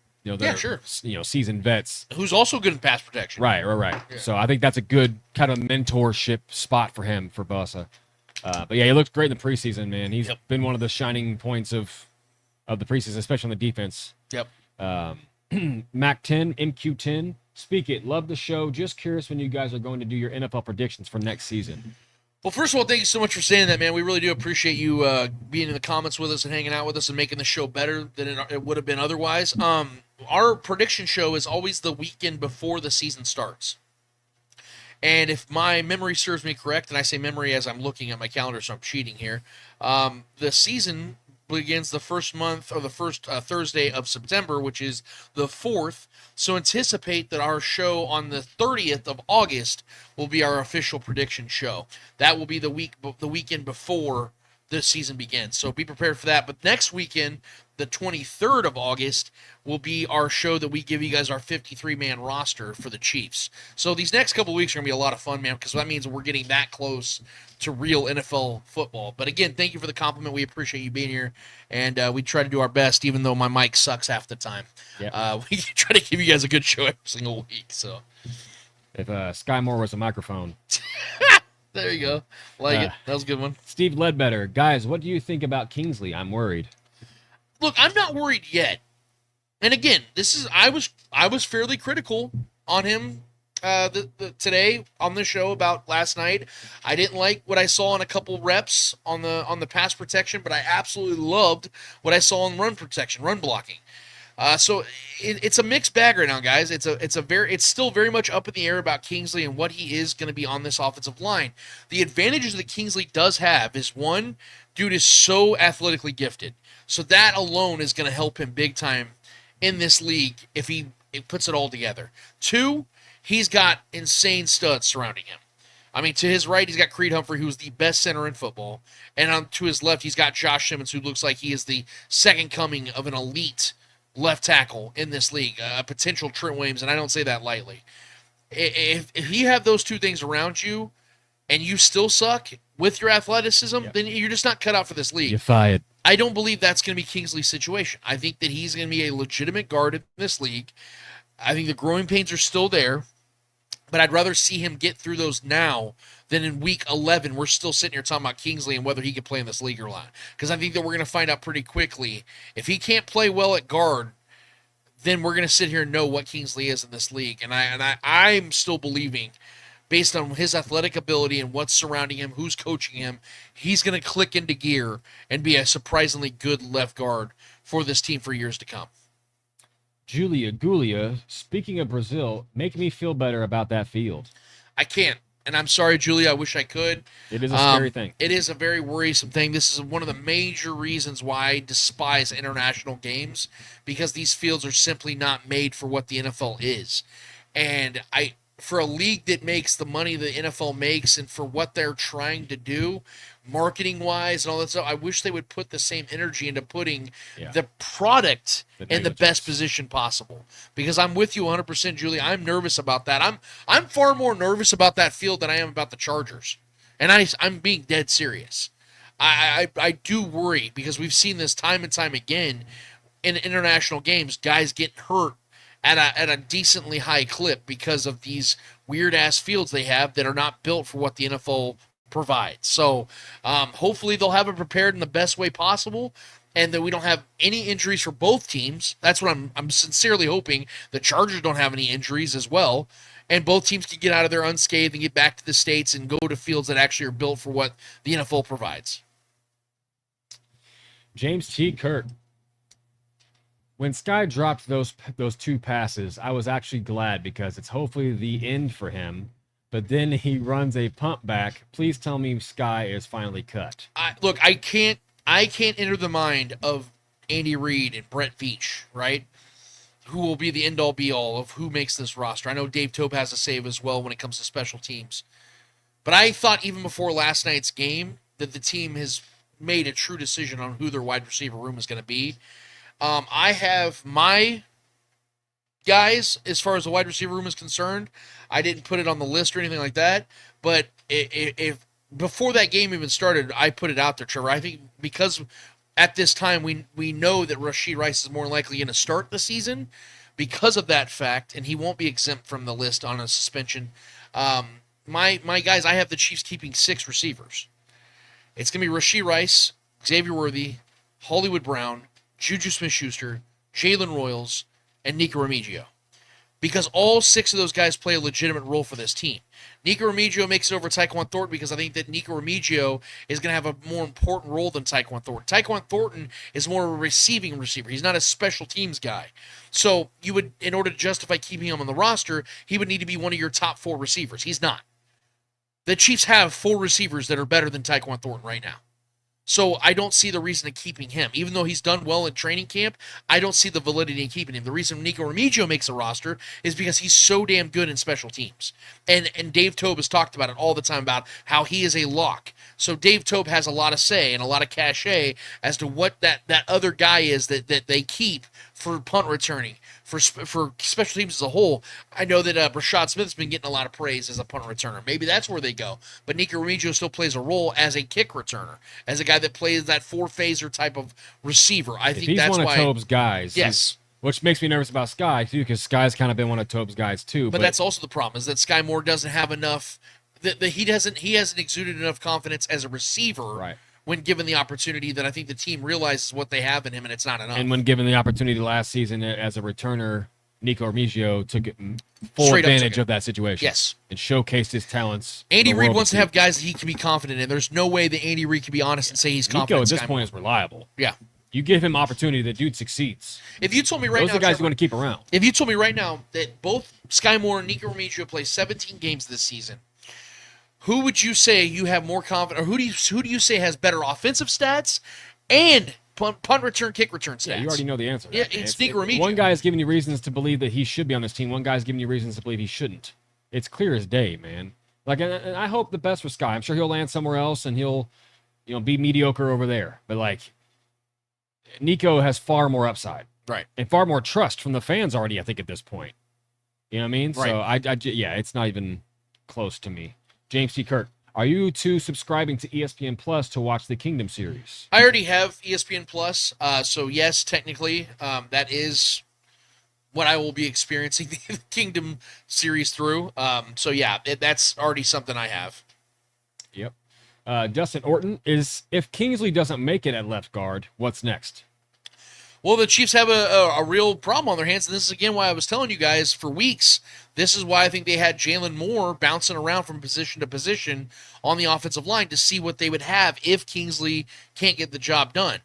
[SPEAKER 10] Sure.
[SPEAKER 9] Seasoned vets.
[SPEAKER 10] Who's also good in pass protection.
[SPEAKER 9] Right. Yeah. So I think that's a good kind of mentorship spot for him, for Bossa. But yeah, he looked great in the preseason, man. He's been one of the shining points of the preseason, especially on the defense.
[SPEAKER 10] Yep.
[SPEAKER 9] Mac10, MQ10, speak it. Love the show. Just curious when you guys are going to do your NFL predictions for next season.
[SPEAKER 10] Well, first of all, thank you so much for saying that, man. We really do appreciate you being in the comments with us and hanging out with us and making the show better than it would have been otherwise. Our prediction show is always the weekend before the season starts. And if my memory serves me correct, and I say memory as I'm looking at my calendar, so I'm cheating here, the season begins the first month or the first Thursday of September, which is the 4th. So anticipate that our show on the 30th of August will be our official prediction show. That will be the weekend before the season begins. So be prepared for that. But next weekend, the 23rd of August, will be our show that we give you guys our 53-man roster for the Chiefs. So these next couple of weeks are going to be a lot of fun, man, because that means we're getting that close to real NFL football. But again, thank you for the compliment. We appreciate you being here, and we try to do our best, even though my mic sucks half the time. Yep. We try to give you guys a good show every single week. So,
[SPEAKER 9] if Skyy Moore was a microphone.
[SPEAKER 10] There you go. It. That was a good one.
[SPEAKER 9] Steve Ledbetter. Guys, what do you think about Kingsley? I'm worried.
[SPEAKER 10] Look, I'm not worried yet. And again, I was fairly critical on him today on the show about last night. I didn't like what I saw in a couple reps on the pass protection, but I absolutely loved what I saw in run protection, run blocking. So it's a mixed bag right now, guys. It's still very much up in the air about Kingsley and what he is going to be on this offensive line. The advantages that Kingsley does have is, one, dude is so athletically gifted. So that alone is going to help him big time in this league if he puts it all together. 2, he's got insane studs surrounding him. I mean, to his right, he's got Creed Humphrey, who's the best center in football. And to his left, he's got Josh Simmons, who looks like he is the second coming of an elite left tackle in this league, a potential Trent Williams, and I don't say that lightly. If you have those two things around you, and you still suck with your athleticism, then you're just not cut out for this league.
[SPEAKER 9] You're fired.
[SPEAKER 10] I don't believe that's going to be Kingsley's situation. I think that he's going to be a legitimate guard in this league. I think the growing pains are still there, but I'd rather see him get through those now than in week 11. We're still sitting here talking about Kingsley and whether he can play in this league or not. Because I think that we're going to find out pretty quickly. If he can't play well at guard, then we're going to sit here and know what Kingsley is in this league. And I'm still believing, based on his athletic ability and what's surrounding him, who's coaching him, he's going to click into gear and be a surprisingly good left guard for this team for years to come.
[SPEAKER 9] Julia Gulia, speaking of Brazil, make me feel better about that field.
[SPEAKER 10] I can't. And I'm sorry, Julia, I wish I could.
[SPEAKER 9] It is a scary thing.
[SPEAKER 10] It is a very worrisome thing. This is one of the major reasons why I despise international games, because these fields are simply not made for what the NFL is. And for a league that makes the money the NFL makes and for what they're trying to do, marketing-wise and all that stuff, I wish they would put the same energy into putting the product in the best position possible. Because I'm with you 100%, Julie. I'm nervous about that. I'm far more nervous about that field than I am about the Chargers. And I'm being dead serious. I do worry, because we've seen this time and time again in international games, guys get hurt at a decently high clip because of these weird-ass fields they have that are not built for what the NFL provides. So hopefully they'll have it prepared in the best way possible, and that we don't have any injuries for both teams. That's what I'm sincerely hoping. The Chargers don't have any injuries as well, and both teams can get out of there unscathed and get back to the States and go to fields that actually are built for what the NFL provides.
[SPEAKER 9] James T. Kirk. When Skyy dropped those two passes, I was actually glad, because it's hopefully the end for him. But then he runs a pump back. Please tell me Skyy is finally cut.
[SPEAKER 10] Look, I can't enter the mind of Andy Reid and Brett Veach, right? Who will be the end-all be-all of who makes this roster. I know Dave Tope has a save as well when it comes to special teams. But I thought even before last night's game that the team has made a true decision on who their wide receiver room is going to be. I have my guys as far as the wide receiver room is concerned. I didn't put it on the list or anything like that, but if before that game even started, I put it out there, Trevor. I think because at this time we know that Rashee Rice is more likely going to start the season because of that fact, and he won't be exempt from the list on a suspension. My guys, I have the Chiefs keeping 6 receivers. It's going to be Rashee Rice, Xavier Worthy, Hollywood Brown, Juju Smith-Schuster, Jalen Royals, and Nico Remigio. Because all 6 of those guys play a legitimate role for this team. Nico Remigio makes it over Tyquan Thornton because I think that Nico Remigio is going to have a more important role than Tyquan Thornton. Tyquan Thornton is more of a receiving receiver. He's not a special teams guy. So you would, in order to justify keeping him on the roster, he would need to be one of your top 4 receivers. He's not. The Chiefs have 4 receivers that are better than Tyquan Thornton right now. So I don't see the reason of keeping him. Even though he's done well in training camp, I don't see the validity in keeping him. The reason Nico Remigio makes a roster is because he's so damn good in special teams. And Dave Tope has talked about it all the time about how he is a lock. So Dave Tope has a lot of say and a lot of cachet as to what that other guy is that they keep for punt returning, for special teams as a whole. I know that Rashad Smith's been getting a lot of praise as a punt returner. Maybe that's where they go. But Nico Remigio still plays a role as a kick returner, as a guy that plays that 4-phaser type of receiver. I think that's why
[SPEAKER 9] he's one of Tope's guys.
[SPEAKER 10] Yes.
[SPEAKER 9] Which makes me nervous about Skyy, too, because Sky's kind of been one of Tope's guys, too.
[SPEAKER 10] But that's also the problem, is that Skyy Moore doesn't have enough. He hasn't exuded enough confidence as a receiver when given the opportunity, that I think the team realizes what they have in him, and it's not enough.
[SPEAKER 9] And when given the opportunity last season as a returner, Nico Remigio took full
[SPEAKER 10] Straight
[SPEAKER 9] advantage of that situation.
[SPEAKER 10] Yes.
[SPEAKER 9] And showcased his talents.
[SPEAKER 10] Andy Reid wants to have guys that he can be confident in. There's no way that Andy Reid can be honest and say he's confident.
[SPEAKER 9] Nico at this point is reliable.
[SPEAKER 10] Yeah.
[SPEAKER 9] You give him opportunity, the dude succeeds.
[SPEAKER 10] If you told me right now,
[SPEAKER 9] those are the guys you want to keep around.
[SPEAKER 10] If you told me right now that both Skyy Moore and Nico Remigio play 17 games this season, who would you say you have more confidence, or who do you say has better offensive stats and punt return, kick return stats?
[SPEAKER 9] Yeah, you already know the answer.
[SPEAKER 10] Yeah, it's Nico Remigio.
[SPEAKER 9] One guy is giving you reasons to believe that he should be on this team. One guy is giving you reasons to believe he shouldn't. It's clear as day, man. Like, and I hope the best for Skyy. I'm sure he'll land somewhere else and he'll, be mediocre over there. But like, Nico has far more upside,
[SPEAKER 10] right,
[SPEAKER 9] and far more trust from the fans already. I think at this point, you know what I mean?
[SPEAKER 10] Right.
[SPEAKER 9] So yeah, it's not even close to me. James T. Kirk. Are you two subscribing to ESPN Plus to watch the Kingdom series?
[SPEAKER 10] I already have ESPN Plus, so yes, technically, that is what I will be experiencing the Kingdom series through. So yeah, that's already something I have.
[SPEAKER 9] Yep. Dustin Orton, if Kingsley doesn't make it at left guard, what's next?
[SPEAKER 10] Well, the Chiefs have a real problem on their hands, and this is, again, why I was telling you guys for weeks. This is why I think they had Jalen Moore bouncing around from position to position on the offensive line to see what they would have if Kingsley can't get the job done.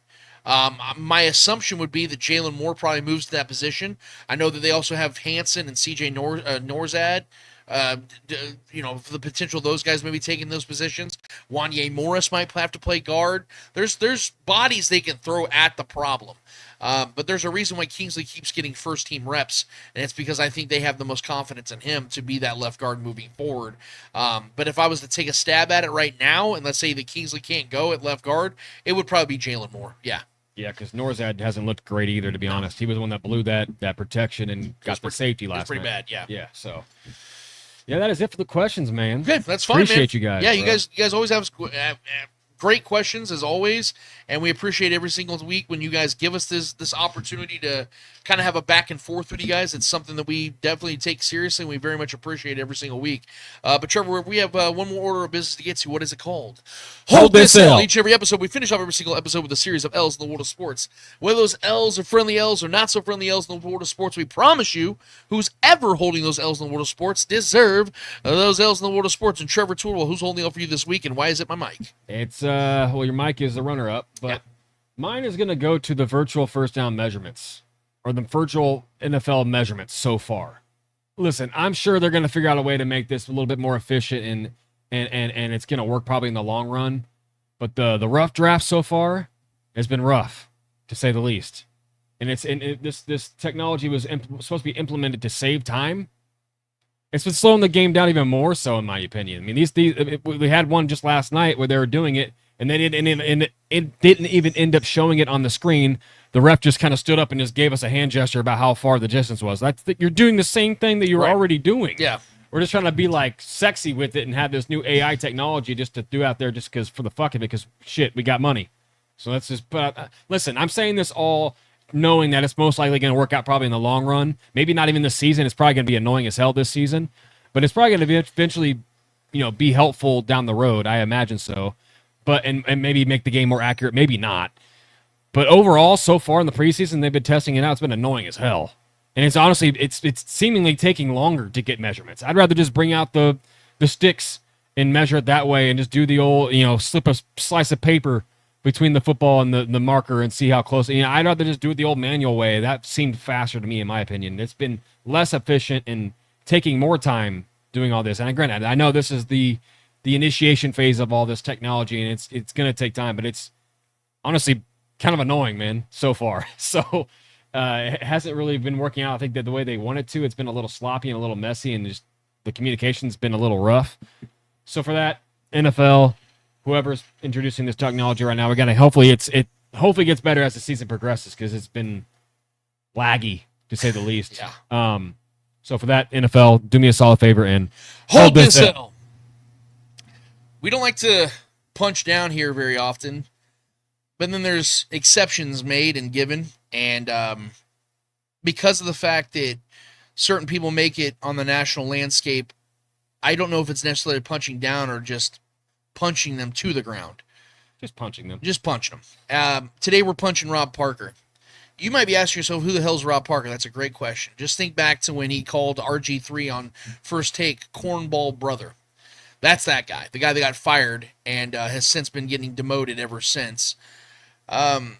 [SPEAKER 10] My assumption would be that Jalen Moore probably moves to that position. I know that they also have Hanson and CJ 𝙴𝙘. For the potential of those guys maybe taking those positions. Wanye Morris might have to play guard. There's bodies they can throw at the problem. But there's a reason why Kingsley keeps getting first-team reps, and it's because I think they have the most confidence in him to be that left guard moving forward. But if I was to take a stab at it right now, and let's say that Kingsley can't go at left guard, it would probably be Jalen Moore. Yeah.
[SPEAKER 9] Yeah, because 𝙴𝙘 hasn't looked great either, to be honest. He was the one that blew that protection and got the safety last night.
[SPEAKER 10] Pretty bad, yeah.
[SPEAKER 9] Yeah, so... Yeah, that is it for the questions, man.
[SPEAKER 10] Okay, that's fine,
[SPEAKER 9] Appreciate you guys.
[SPEAKER 10] Yeah,
[SPEAKER 9] bro.
[SPEAKER 10] you guys always have great questions, as always, and we appreciate every single week when you guys give us this opportunity to kind of have a back and forth with you guys. It's something that we definitely take seriously, and we very much appreciate every single week. But Trevor, we have one more order of business to get to. What is it called?
[SPEAKER 9] Hold this L.
[SPEAKER 10] Each and every episode, we finish off every single episode with a series of L's in the world of sports. Whether those L's are friendly L's or not so friendly L's in the world of sports, we promise you, who's ever holding those L's in the world of sports deserve those L's in the world of sports. And Trevor Tourwell, who's holding the L for you this week, and why is it my mic?
[SPEAKER 9] It's well, your mic is the runner-up, but mine is going to go to the virtual first down measurements, or the virtual NFL measurements so far. Listen, I'm sure they're going to figure out a way to make this a little bit more efficient, and it's going to work probably in the long run. But the rough draft so far has been rough, to say the least. And this technology was supposed to be implemented to save time. It's been slowing the game down even more so, in my opinion. I mean, we had one just last night where they were doing it, and it didn't even end up showing it on the screen. The ref just kind of stood up and just gave us a hand gesture about how far the distance was. You're doing the same thing that you were already doing.
[SPEAKER 10] Yeah.
[SPEAKER 9] We're just trying to be like sexy with it and have this new AI technology just to do out there just because for the fuck of it, because shit, we got money. So let's just listen, I'm saying this all knowing that it's most likely going to work out probably in the long run. Maybe not even this season. It's probably going to be annoying as hell this season, but it's probably going to eventually, be helpful down the road. I imagine so. But and maybe make the game more accurate, maybe not. But overall, so far in the preseason, they've been testing it out. It's been annoying as hell. And it's honestly, it's seemingly taking longer to get measurements. I'd rather just bring out the sticks and measure it that way and just do the old, slip a slice of paper between the football and the marker and see how close. I'd rather just do it the old manual way. That seemed faster to me, in my opinion. It's been less efficient and taking more time doing all this. And granted, I know this is the initiation phase of all this technology, and it's going to take time, but it's honestly kind of annoying, man, so far. So it hasn't really been working out. I think that the way they want it to, it's been a little sloppy and a little messy, and just the communication's been a little rough. So for that, NFL, whoever's introducing this technology right now, hopefully it gets better as the season progresses, because it's been laggy, to say the least.
[SPEAKER 10] Yeah.
[SPEAKER 9] So for that, NFL, do me a solid favor and
[SPEAKER 10] hold this L. We don't like to punch down here very often, but then there's exceptions made and given, and because of the fact that certain people make it on the national landscape, I don't know if it's necessarily punching down or just punching them to the ground.
[SPEAKER 9] Just punching them.
[SPEAKER 10] Just punching them. Today we're punching Rob Parker. You might be asking yourself, who the hell's Rob Parker? That's a great question. Just think back to when he called RG3 on First Take Cornball Brother. That's that guy, the guy that got fired and has since been getting demoted ever since. The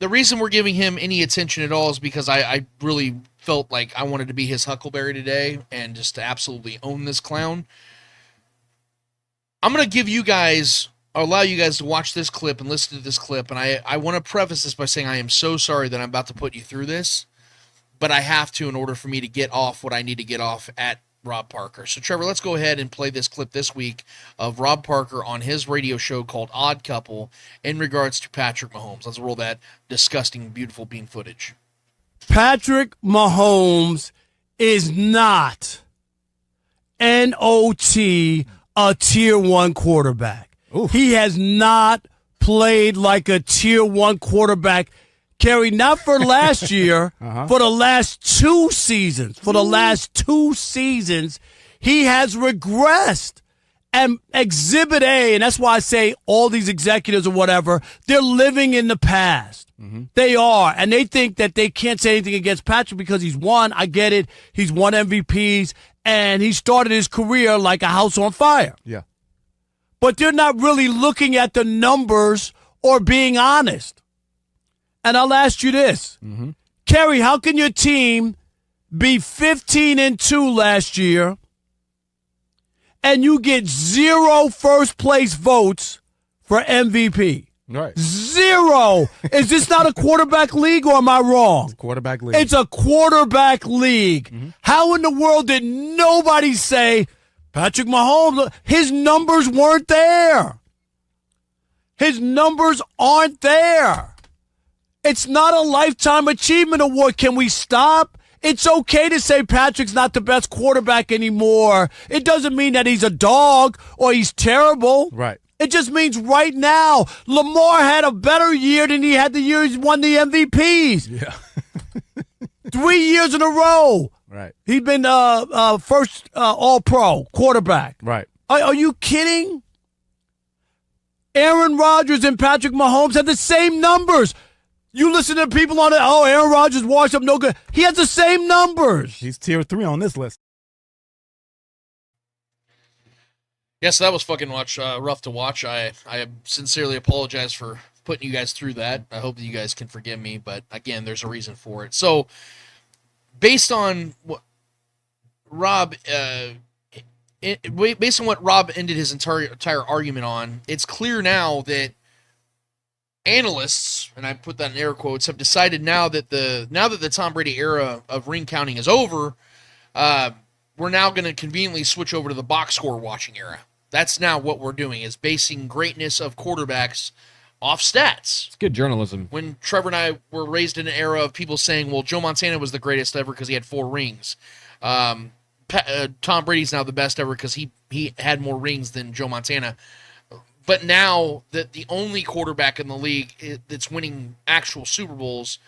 [SPEAKER 10] reason we're giving him any attention at all is because I really felt like I wanted to be his Huckleberry today and just to absolutely own this clown. I'm going to allow you guys to watch this clip and listen to this clip, and I want to preface this by saying I am so sorry that I'm about to put you through this, but I have to in order for me to get off what I need to get off at Rob Parker. So, Trevor, let's go ahead and play this clip this week of Rob Parker on his radio show called Odd Couple in regards to Patrick Mahomes. Let's roll that disgusting, beautiful bean footage.
[SPEAKER 13] Patrick Mahomes is not not a tier 1 quarterback. He has not played like a tier 1 quarterback, Kerry, not for last year, for the last 2 seasons. For the last 2 seasons, he has regressed. And Exhibit A, and that's why I say all these executives or whatever, they're living in the past. They are. And they think that they can't say anything against Patrick because he's won. I get it. He's won MVPs, and he started his career like a house on fire.
[SPEAKER 14] Yeah.
[SPEAKER 13] But they're not really looking at the numbers or being honest. And I'll ask you this. Kerry, how can your team be 15-2 last year and you get 0 first-place votes for MVP?
[SPEAKER 14] Right.
[SPEAKER 13] 0. Is this not a quarterback league, or am I wrong?
[SPEAKER 14] It's a quarterback league.
[SPEAKER 13] It's a quarterback league. How in the world did nobody say, Patrick Mahomes, his numbers weren't there? His numbers aren't there. It's not a Lifetime Achievement Award. Can we stop? It's okay to say Patrick's not the best quarterback anymore. It doesn't mean that he's a dog or he's terrible.
[SPEAKER 14] Right.
[SPEAKER 13] It just means right now, Lamar had a better year than he had the year he won the MVPs.
[SPEAKER 14] Yeah.
[SPEAKER 13] 3 years in a row.
[SPEAKER 14] Right.
[SPEAKER 13] He's been first All-Pro quarterback.
[SPEAKER 14] Right.
[SPEAKER 13] Are you kidding? Aaron Rodgers and Patrick Mahomes have the same numbers. You listen to people on it, Aaron Rodgers washed up, no good. He has the same numbers.
[SPEAKER 14] He's tier 3 on this list.
[SPEAKER 10] Yes, that was fucking rough to watch. I sincerely apologize for putting you guys through that. I hope that you guys can forgive me, but again, there's a reason for it. So, based on what Rob, based on what Rob ended his entire argument on, it's clear now that analysts, and I put that in air quotes, have decided now that the Tom Brady era of ring counting is over, we're now going to conveniently switch over to the box score watching era. That's now what we're doing, is basing greatness of quarterbacks off stats.
[SPEAKER 9] It's good journalism.
[SPEAKER 10] When Trevor and I were raised in an era of people saying, well, Joe Montana was the greatest ever because he had 4 rings. Tom Brady's now the best ever because he had more rings than Joe Montana. But now that the only quarterback in the league that's winning actual Super Bowls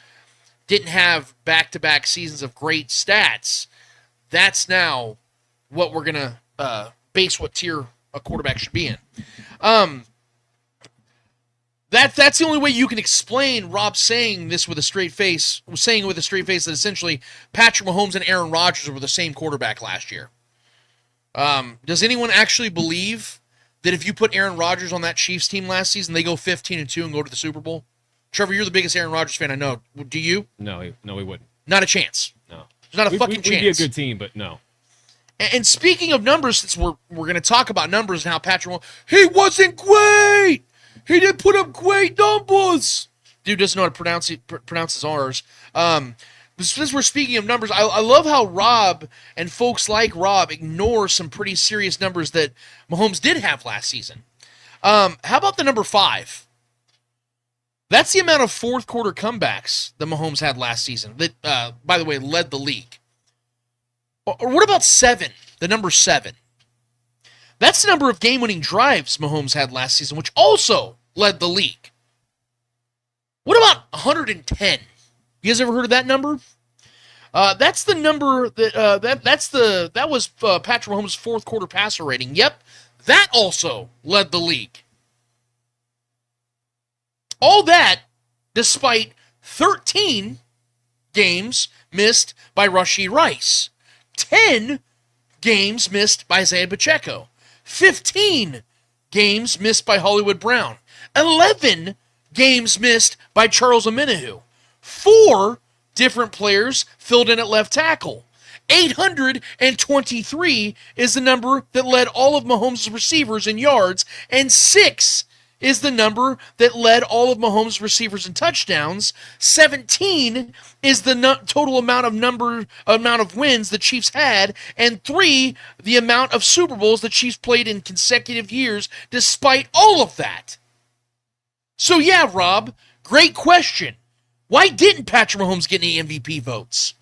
[SPEAKER 10] didn't have back-to-back seasons of great stats, that's what we're going to base what tier a quarterback should be in. That's the only way you can explain Rob saying this with a straight face, that essentially Patrick Mahomes and Aaron Rodgers were the same quarterback last year. Does anyone actually believe that if you put Aaron Rodgers on that Chiefs team last season, they go 15-2 and go to the Super Bowl? Trevor, you're the biggest Aaron Rodgers fan I know. Do you?
[SPEAKER 9] No, we wouldn't.
[SPEAKER 10] Not a chance.
[SPEAKER 9] No.
[SPEAKER 10] There's not a fucking chance.
[SPEAKER 9] We'd be a good team, but no.
[SPEAKER 10] And speaking of numbers, since we're going to talk about numbers and how Patrick Mahomes, he wasn't great. He didn't put up great numbers. Dude doesn't know how to pronounce his R's. Since we're speaking of numbers, I love how Rob and folks like Rob ignore some pretty serious numbers that Mahomes did have last season. How about the number 5? That's the amount of fourth quarter comebacks that Mahomes had last season. That, by the way, led the league. Or what about 7? The number 7. That's the number of game-winning drives Mahomes had last season, which also led the league. What about 110? You guys ever heard of that number? That's the number that was Patrick Mahomes' fourth quarter passer rating. Yep, that also led the league. All that despite 13 games missed by Rashee Rice, 10 games missed by Isaiah Pacheco, 15 games missed by Hollywood Brown, 11 games missed by Charles Omenihu. 4 different players filled in at left tackle. 823 is the number that led all of Mahomes' receivers in yards, and 6 is the number that led all of Mahomes' receivers in touchdowns. 17 is the total amount of wins the Chiefs had, and 3 the amount of Super Bowls the Chiefs played in consecutive years despite all of that. So yeah, Rob, great question. Why didn't Patrick Mahomes get any MVP votes?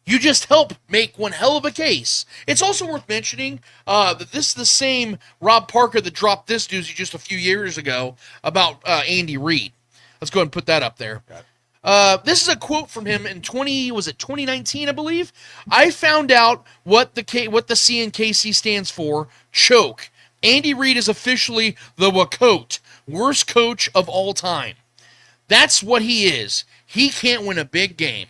[SPEAKER 10] you just help make one hell of a case. It's also worth mentioning that this is the same Rob Parker that dropped this doozy just a few years ago about Andy Reid. Let's go ahead and put that up there. This is a quote from him in 2019, I believe. I found out what the C in KC stands for. Choke. Andy Reid is officially the WCOAT, worst coach of all time. That's what he is. He can't win a big game.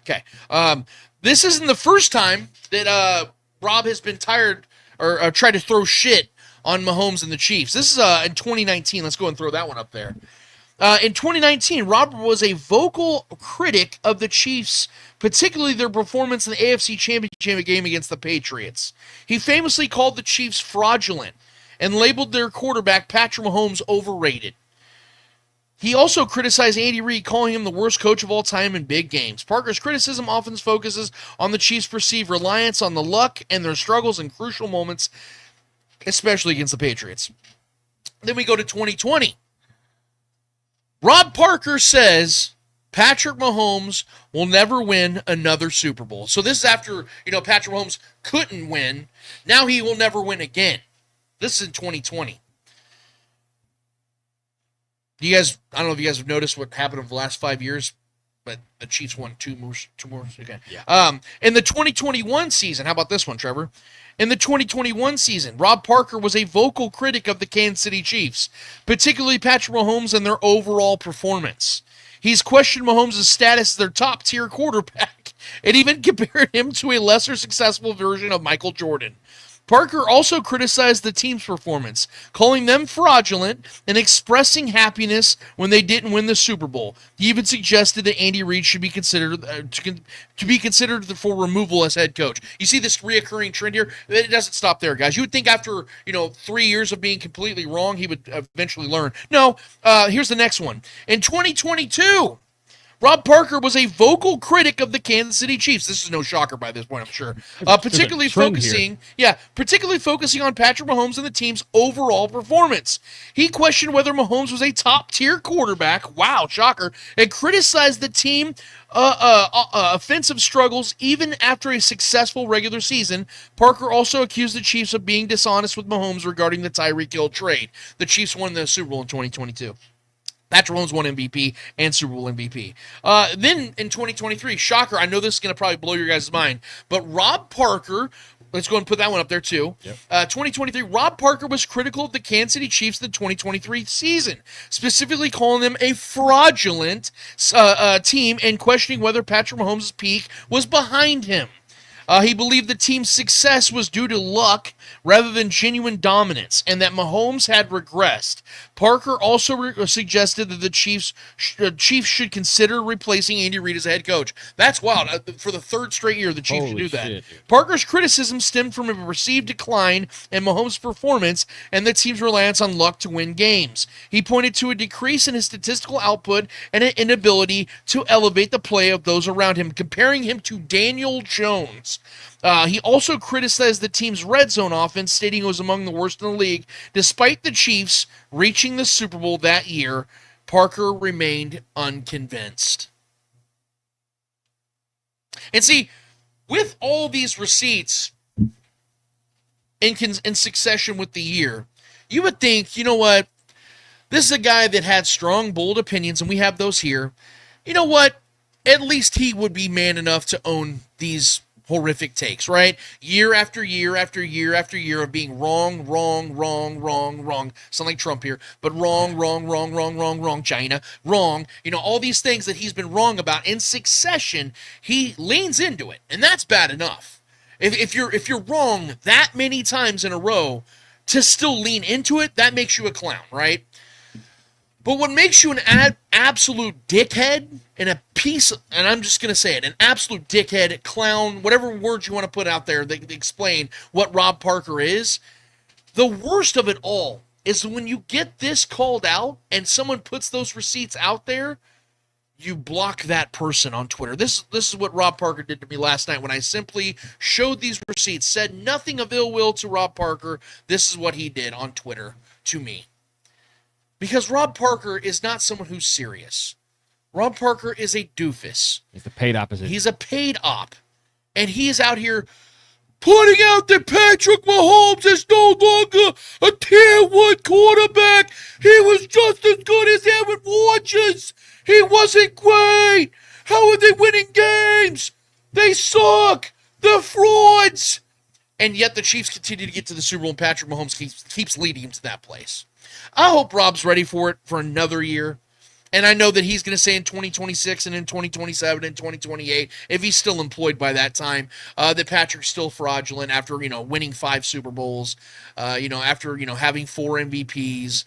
[SPEAKER 10] Okay. This isn't the first time that Rob has been tired or tried to throw shit on Mahomes and the Chiefs. This is in 2019. Let's go and throw that one up there. In 2019, Rob was a vocal critic of the Chiefs, particularly their performance in the AFC Championship game against the Patriots. He famously called the Chiefs fraudulent and labeled their quarterback, Patrick Mahomes, overrated. He also criticized Andy Reid, calling him the worst coach of all time in big games. Parker's criticism often focuses on the Chiefs' perceived reliance on the luck and their struggles in crucial moments, especially against the Patriots. Then we go to 2020. Rob Parker says Patrick Mahomes will never win another Super Bowl. So this is after, Patrick Mahomes couldn't win. Now he will never win again. This is in 2020. I don't know if you guys have noticed what happened over the last 5 years, but the Chiefs won two more. Okay. Yeah. In the 2021 season, how about this one, Trevor? In the 2021 season, Rob Parker was a vocal critic of the Kansas City Chiefs, particularly Patrick Mahomes and their overall performance. He's questioned Mahomes' status as their top-tier quarterback and even compared him to a lesser successful version of Michael Jordan. Parker also criticized the team's performance, calling them fraudulent and expressing happiness when they didn't win the Super Bowl. He even suggested that Andy Reid should be considered to be considered for removal as head coach. You see this reoccurring trend here? It doesn't stop there, guys. You would think after 3 years of being completely wrong, he would eventually learn. No, here's the next one. In 2022, Rob Parker was a vocal critic of the Kansas City Chiefs. This is no shocker by this point, I'm sure. Particularly focusing on Patrick Mahomes and the team's overall performance. He questioned whether Mahomes was a top-tier quarterback. Wow, shocker. And criticized the team offensive struggles even after a successful regular season. Parker also accused the Chiefs of being dishonest with Mahomes regarding the Tyreek Hill trade. The Chiefs won the Super Bowl in 2022. Patrick Mahomes won MVP and Super Bowl MVP. Then in 2023, shocker, I know this is going to probably blow your guys' mind, but Rob Parker, let's go and put that one up there too. Yep. 2023, Rob Parker was critical of the Kansas City Chiefs in the 2023 season, specifically calling them a fraudulent team and questioning whether Patrick Mahomes' peak was behind him. He believed the team's success was due to luck rather than genuine dominance, and that Mahomes had regressed. Parker also suggested that the Chiefs should consider replacing Andy Reid as a head coach. That's wild. For the third straight year, the Chiefs should do that. Shit, Parker's criticism stemmed from a perceived decline in Mahomes' performance and the team's reliance on luck to win games. He pointed to a decrease in his statistical output and an inability to elevate the play of those around him, comparing him to Daniel Jones. He also criticized the team's red zone offense, stating it was among the worst in the league. Despite the Chiefs reaching the Super Bowl that year, Parker remained unconvinced. And see, with all these receipts in succession with the year, you would think, you know what, this is a guy that had strong, bold opinions, and we have those here. You know what, at least he would be man enough to own these horrific takes, right? Year after year after year after year of being wrong. Sound like Trump here, but wrong, China, wrong. All these things that he's been wrong about in succession, he leans into it, and that's bad enough. If you're wrong that many times in a row, to still lean into it, that makes you a clown, right? But what makes you an absolute dickhead and I'm just going to say it, an absolute dickhead, clown, whatever words you want to put out there that explain what Rob Parker is, the worst of it all is when you get this called out and someone puts those receipts out there, you block that person on Twitter. This is what Rob Parker did to me last night when I simply showed these receipts, said nothing of ill will to Rob Parker. This is what he did on Twitter to me. Because Rob Parker is not someone who's serious. Rob Parker is a doofus.
[SPEAKER 9] He's the paid opposition.
[SPEAKER 10] He's a paid op. And he is out here pointing out that Patrick Mahomes is no longer a tier 1 quarterback. He was just as good as Aaron Rodgers. He wasn't great. How are they winning games? They suck. They're frauds. And yet the Chiefs continue to get to the Super Bowl, and Patrick Mahomes keeps leading him to that place. I hope Rob's ready for it for another year. And I know that he's going to say in 2026 and in 2027 and 2028, if he's still employed by that time, that Patrick's still fraudulent after, winning 5 Super Bowls, after, having 4 MVPs.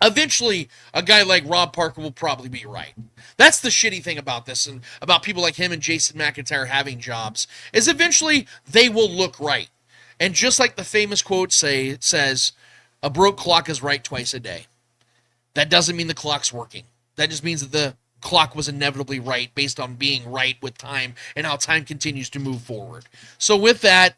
[SPEAKER 10] Eventually, a guy like Rob Parker will probably be right. That's the shitty thing about this and about people like him and Jason McIntyre having jobs, is eventually they will look right. And just like the famous quote says, a broke clock is right twice a day. That doesn't mean the clock's working. That just means that the clock was inevitably right based on being right with time and how time continues to move forward. So with that,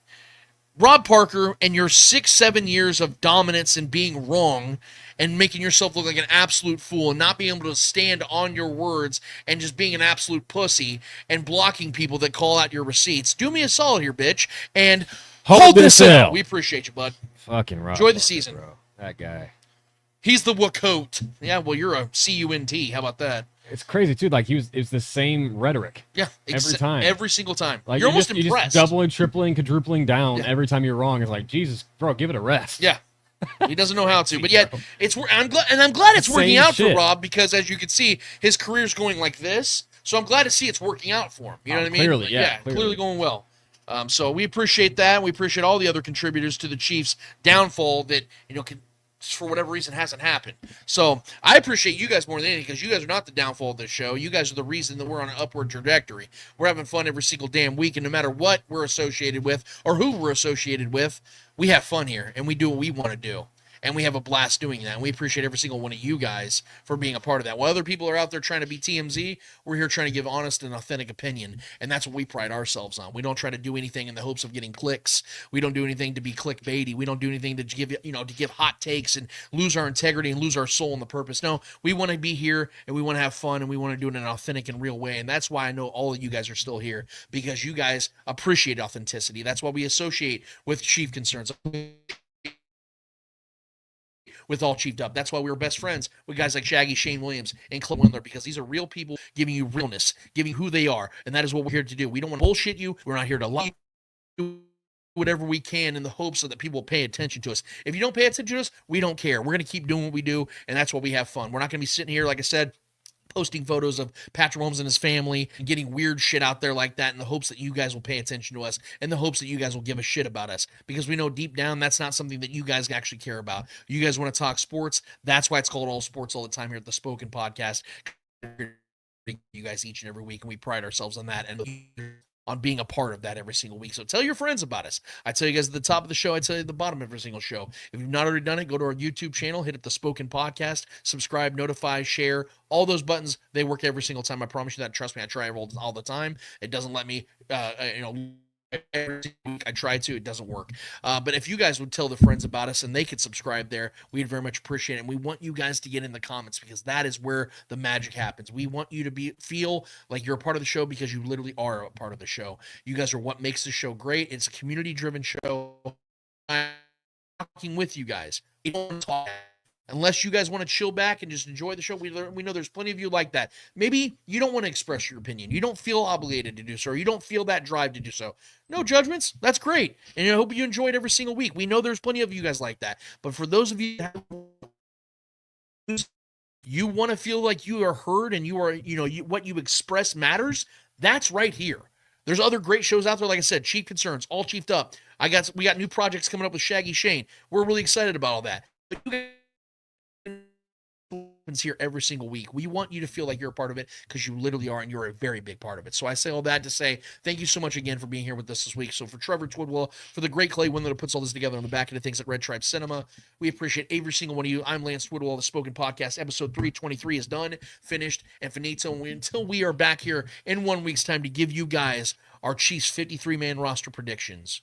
[SPEAKER 10] Rob Parker and your 6-7 years of dominance and being wrong and making yourself look like an absolute fool and not being able to stand on your words and just being an absolute pussy and blocking people that call out your receipts, do me a solid here, bitch, and hold this L. We appreciate you, bud.
[SPEAKER 9] Fucking Rob
[SPEAKER 10] Enjoy the
[SPEAKER 9] Parker,
[SPEAKER 10] season.
[SPEAKER 9] bro. That guy.
[SPEAKER 10] He's the Wacote. Yeah, well, you're a CUNT. How about that?
[SPEAKER 9] It's crazy, too. Like, it's the same rhetoric.
[SPEAKER 10] Yeah.
[SPEAKER 9] Every time.
[SPEAKER 10] Every single time.
[SPEAKER 9] Like,
[SPEAKER 10] you're almost
[SPEAKER 9] you're
[SPEAKER 10] impressed.
[SPEAKER 9] Just doubling, tripling, quadrupling down every time you're wrong. It's like, Jesus, bro, give it a rest.
[SPEAKER 10] Yeah. He doesn't know how to. But yet, I'm glad it's working out for Rob because, as you can see, his career's going like this. So I'm glad to see it's working out for him. You know what I mean?
[SPEAKER 9] Clearly, yeah.
[SPEAKER 10] Clearly going well. So we appreciate that. We appreciate all the other contributors to the Chiefs' downfall that, for whatever reason hasn't happened. So I appreciate you guys more than anything because you guys are not the downfall of this show. You guys are the reason that we're on an upward trajectory. We're having fun every single damn week, and no matter what we're associated with or who we're associated with, we have fun here, and we do what we want to do. And we have a blast doing that. And we appreciate every single one of you guys for being a part of that. While other people are out there trying to be TMZ, we're here trying to give honest and authentic opinion. And that's what we pride ourselves on. We don't try to do anything in the hopes of getting clicks. We don't do anything to be clickbaity. We don't do anything to give hot takes and lose our integrity and lose our soul and the purpose. No, we want to be here and we want to have fun and we want to do it in an authentic and real way. And that's why I know all of you guys are still here, because you guys appreciate authenticity. That's why we associate with Chief Concerns, with All Chiefed Up. That's why we were best friends with guys like Shaggy, Shane Williams, and Clint Windler, because these are real people giving you realness, giving who they are, and that is what we're here to do. We don't want to bullshit you. We're not here to lie. Do whatever we can in the hopes that people will pay attention to us. If you don't pay attention to us, we don't care. We're going to keep doing what we do, and that's why we have fun. We're not going to be sitting here, like I said, posting photos of Patrick Mahomes and his family and getting weird shit out there like that in the hopes that you guys will pay attention to us, in the hopes that you guys will give a shit about us, because we know deep down that's not something that you guys actually care about. You guys want to talk sports. That's why it's called All Sports All the Time here at the Spoken Podcast. You guys each and every week, and we pride ourselves on that and on being a part of that every single week. So tell your friends about us. I tell you guys at the top of the show, I tell you at the bottom of every single show. If you've not already done it, go to our YouTube channel, hit up the Spoken Podcast, subscribe, notify, share, all those buttons. They work every single time. I promise you that. Trust me, I try all the time. It doesn't let me, every week I try to, it doesn't work. But if you guys would tell the friends about us and they could subscribe there, we'd very much appreciate it. And we want you guys to get in the comments, because that is where the magic happens. We want you to feel like you're a part of the show, because you literally are a part of the show. You guys are what makes the show great. It's a community-driven show. I'm talking with you guys. We don't talk. Unless you guys want to chill back and just enjoy the show, we know there's plenty of you like that. Maybe you don't want to express your opinion. You don't feel obligated to do so, or you don't feel that drive to do so. No judgments. That's great. And I hope you enjoy it every single week. We know there's plenty of you guys like that. But for those of you you want to feel like you are heard and you are, what you express matters, that's right here. There's other great shows out there. Like I said, Chief Concerns, All Chiefed Up. We got new projects coming up with Shaggy Shane. We're really excited about all that. But you guys here every single week. We want you to feel like you're a part of it, because you literally are, and you're a very big part of it. So I say all that to say thank you so much again for being here with us this week. So for Trevor Twidwell, for the great Clay Windler that puts all this together on the back of the things at Red Tribe Cinema, we appreciate every single one of you. I'm Lance Twidwell. The Spoken Podcast, episode 323 is done, finished, and finito. Until we are back here in 1 week's time to give you guys our Chiefs 53-man roster predictions.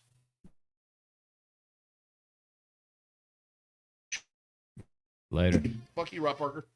[SPEAKER 9] Later.
[SPEAKER 10] Fuck you, Rob Parker.